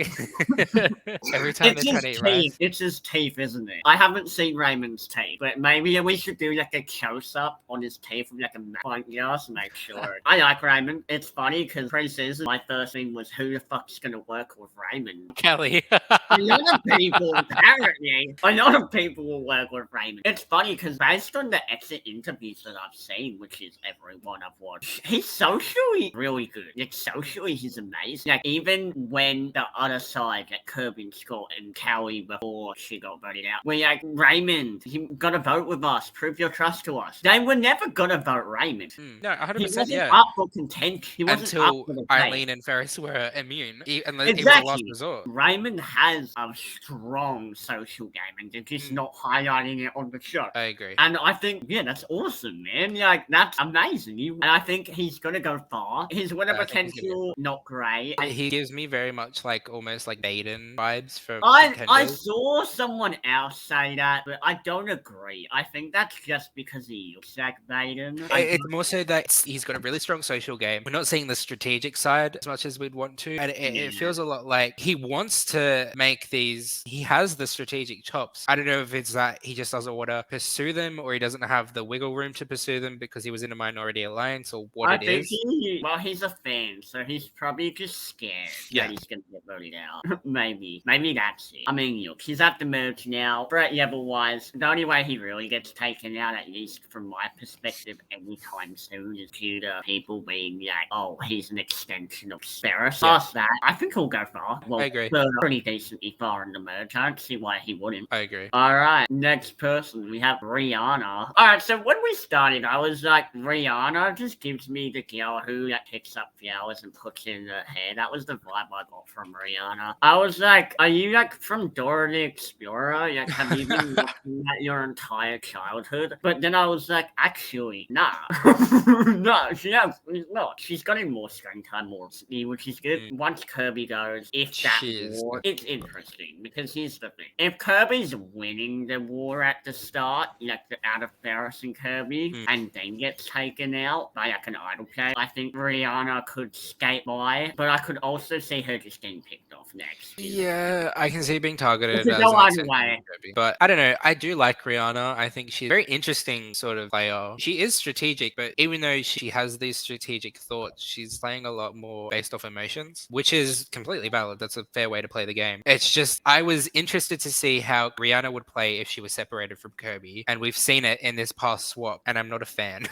every time they're trying to eat rice. It's his teeth, isn't it? I haven't seen Raymond's teeth, but maybe we should do like a close-up on his teeth with like a point glass to make sure. I like Raymond. It's funny because pre-season, my first thing was who the fuck's gonna work with Raymond? Kelly. A lot of people, apparently, a lot of people will work with Raymond. It's funny because based on the exit interviews that I've seen, which is every one I've watched, he's socially really good. Like, socially, he's amazing. Like, even when the other side, like Kirby and Scott and Callie before she got voted out, we're like, Raymond, you gotta vote with us. Prove your trust to us. They were never gonna vote Raymond. No, 100%, He wasn't yeah. up for content. He wasn't Until up for the Eileen and Ferris were immune, unless Exactly. it was a last resort. Raymond has a strong social game, and they're just not highlighting it on the show. I agree. And I think, yeah, that's awesome, man. Like, that's amazing. And I think he's gonna go far. His winner I think he's potential, not great. He gives me very much like almost like Baden vibes for I contenders. saw someone else say that, but I don't agree. I think that's just because he looks like Baden. It's more so that he's got a really strong social game. We're not seeing the strategic side as much as we'd want to. And it feels a lot like he wants to make these, he has the strategic chops. I don't know if it's that he just doesn't want to pursue them or he doesn't have the wiggle room to pursue them because he was in a minority alliance or what it is. Well, he's a fan, so he's probably just scared that he's going to get voted out. Maybe that's it. I mean, look, he's at the merge now. Threat level-wise, the only way he really gets taken out, at least from my perspective, anytime soon is due to people being like, oh, he's an extension of Ferris. Past that, I think he'll go far. Well, I agree. Pretty decently far in the merge. I don't see why he wouldn't. I agree. Alright, next person, we have Rihanna. Alright, so when we started, I was like, Rihanna just gives me the girl who picks up flowers and puts in her hair. That was the vibe I got from Rihanna. I was like, are you like from Dora the Explorer? Like, have you been watching that your entire childhood? But then I was like, actually, nah. No, she's not. She's getting more screen time, more speed, which is good. Once Kirby goes, if that war, it's interesting because here's the thing. If Kirby's winning the war at the start, like out of Ferris and Kirby, and then gets taken out by like an idol play, I think Rihanna could skate by, but I could also see her just getting picked off next. Yeah, I can see being targeted. It's no either way. But I don't know. I do like Rihanna. I think she's a very interesting sort of player. She is strategic, but even though she has these strategic thoughts, she's playing a lot more based off emotions, which is completely valid. That's a fair way to play the game. It's just, I was interested to see how Rihanna would play if she was separated from Kirby, and we've seen it in this past swap, and I'm not a fan.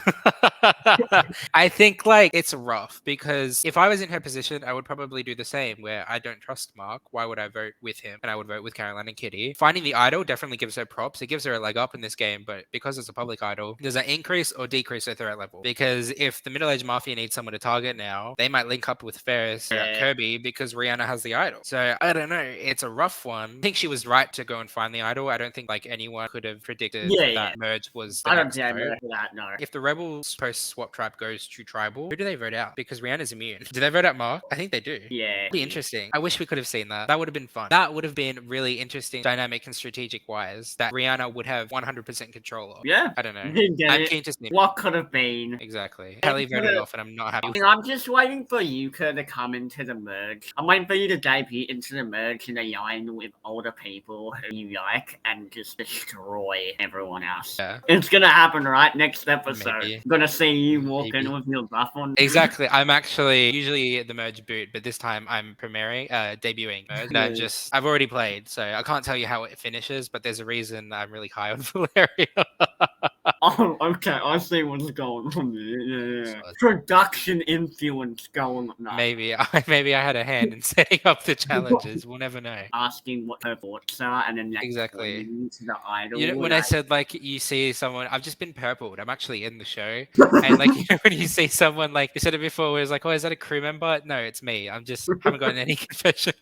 I think like it's rough because if I was in her position, I would probably do the same where I don't trust Mark. Why would I vote with him? And I would vote with Caroline and Kitty. Finding the idol definitely gives her props. It gives her a leg up in this game, but because it's a public idol, does that increase or decrease her threat level? Because if the middle-aged mafia needs someone to target now, they might link up with Ferris or Kirby because Rihanna has the idol. So I don't know. It's a rough one. I think she was right to go and find the idol. I don't think like anyone could have predicted that merge was the next vote. That, no. If the Rebels post-swap tribe goes to tribal, who do they vote out? Because Rihanna's immune. Do they vote out Mark? I think they do. Yeah. Be interesting. I wish we could have seen that. That would have been fun. That would have been really interesting, dynamic and strategic wise, that Rihanna would have 100% control roll off. Yeah. I don't know. Didn't get I'm it. keen to see. What could have been? Exactly. Kelly voted off, and I'm not happy. I'm just waiting for Yuka to come into the merge. I'm waiting for you to debut into the merge in a line with older people who you like and just destroy everyone else. Yeah. It's gonna happen, right? Next episode. Maybe. I'm gonna see you walk Maybe. in with your buff on. Exactly. I'm actually usually the merge boot, but this time I'm debuting merge. And I've already played, so I can't tell you how it finishes, but there's a reason I'm really high on Valeria. Oh, okay. I see what's going on there. Yeah. Production influence going on. Maybe I had a hand in setting up the challenges. We'll never know. Asking what her thoughts are, and then Exactly. to the idol. You know, when I said like you see someone, I've just been purpled. I'm actually in the show, and like when you see someone like you said it before, where it's like, oh, is that a crew member? No, it's me. I'm just haven't gotten any confession.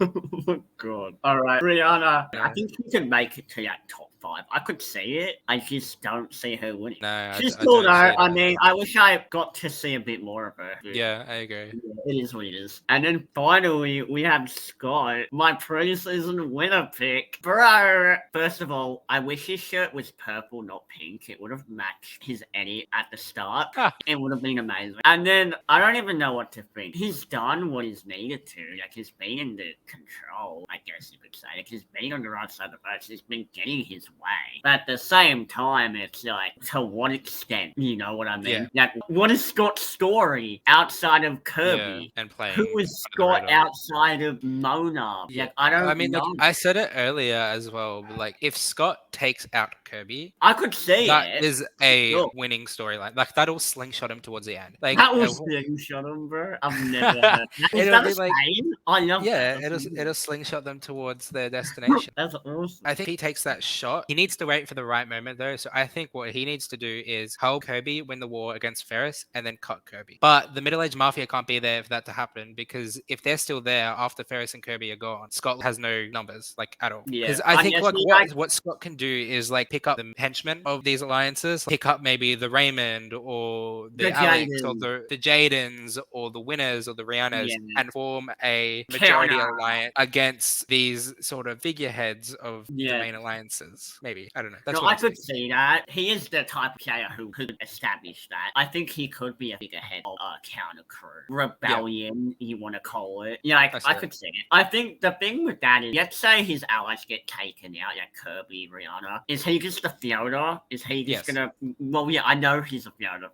Oh God! All right, Brianna. Yeah. I think she can make it to that top 5. I could see it. I just don't see her winning. No, She's I cool don't though. see I that. mean, I wish I got to see a bit more of her. Yeah, I agree. It is what it is. And then finally, we have Scott, my preseason winner pick. Bro, first of all, I wish his shirt was purple, not pink. It would have matched his edit at the start. Ah. It would have been amazing. And then, I don't even know what to think. He's done what he's needed to. Like, he's been in the control, I guess you could say. Like, he's been on the right side of the boat. He's been getting his way. But at the same time, it's like, to what extent? You know what I mean? Yeah. Like, what is Scott's story outside of Kirby? Yeah, and playing. Who is Scott outside of Mona? Yeah. Like, I don't mean, know. like, I said it earlier as well. But like, if Scott takes out Kirby, I could see that it. is a Sure. winning storyline. Like that'll slingshot him towards the end. Like That was slingshot him, bro. I've never heard that. Is It'll that be a like- saying? I love yeah, that. it'll slingshot them towards their destination. That's awesome. I think he takes that shot. He needs to wait for the right moment though. So I think what he needs to do is help Kirby win the war against Ferris and then cut Kirby. But the middle-aged mafia can't be there for that to happen because if they're still there after Ferris and Kirby are gone, Scott has no numbers like at all. Yeah. Because I think guess like he, what Scott can do is like pick up the henchmen of these alliances, pick up maybe the Raymond or the Alex or the Jadens or the Winners or the Rihannas and form a majority alliance against these sort of figureheads of the main alliances. Maybe. I don't know. That's No, what I could see that. He is the type of player who could establish that. I think he could be a figurehead of a counter crew. Rebellion, you want to call it. Yeah, I could see it. I think the thing with that is, let's say his allies get taken out, like Kirby, Rihanna. Is he just a fielder? Is he just gonna... Well, yeah, I know he's a fielder.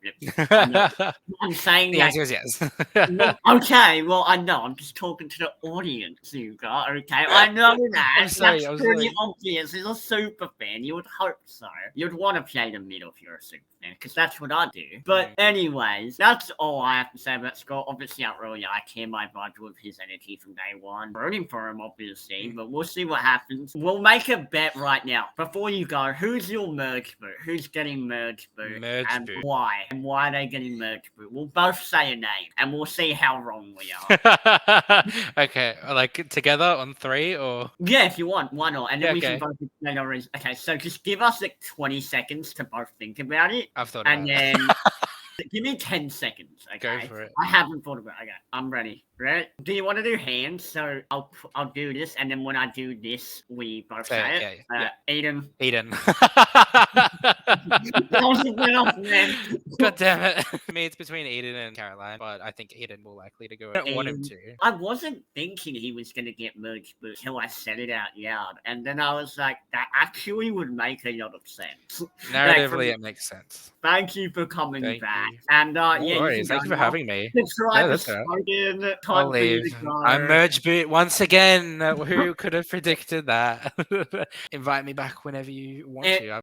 I'm saying yes, that... yes. Well, okay, well, I know. I'm just talking to the audience, you guys, okay? I know that. That's pretty obvious. He's a super fan. You would hope so. You'd want to play the middle if you're a super fan, because that's what I do. But anyways, that's all I have to say about Scott. Obviously, I really like him. I vibed with his energy from day one. Rooting for him, obviously, but we'll see what happens. We'll make a bet right now. Before you go, who's your merge boot? Who's getting merge boot? And why? And why are they getting merge boot? We'll both say a name, and we'll see how wrong we are. Okay, like together on 3 or? Yeah, if you want, why not? And then we can okay. both explain our reasons. Okay, so just give us like 20 seconds to both think about it. I've thought And about it. then give me 10 seconds, okay? Go for it. I haven't thought about it. Okay, I'm ready. Ready? Do you want to do hands? So I'll do this, and then when I do this, we both say it. Eden. Eden. That was a bit off, man. God damn it. I mean, it's between Eden and Caroline, but I think Eden more likely to go. I don't want him to. I wasn't thinking he was going to get merged boot until I said it out loud. And then I was like, that actually would make a lot of sense. Narratively, it makes sense. Thank you for coming back. You. And No worries. Thank you for having me. That's right. I'll leave. I'm merge boot once again. Who could have predicted that? Invite me back whenever you want to.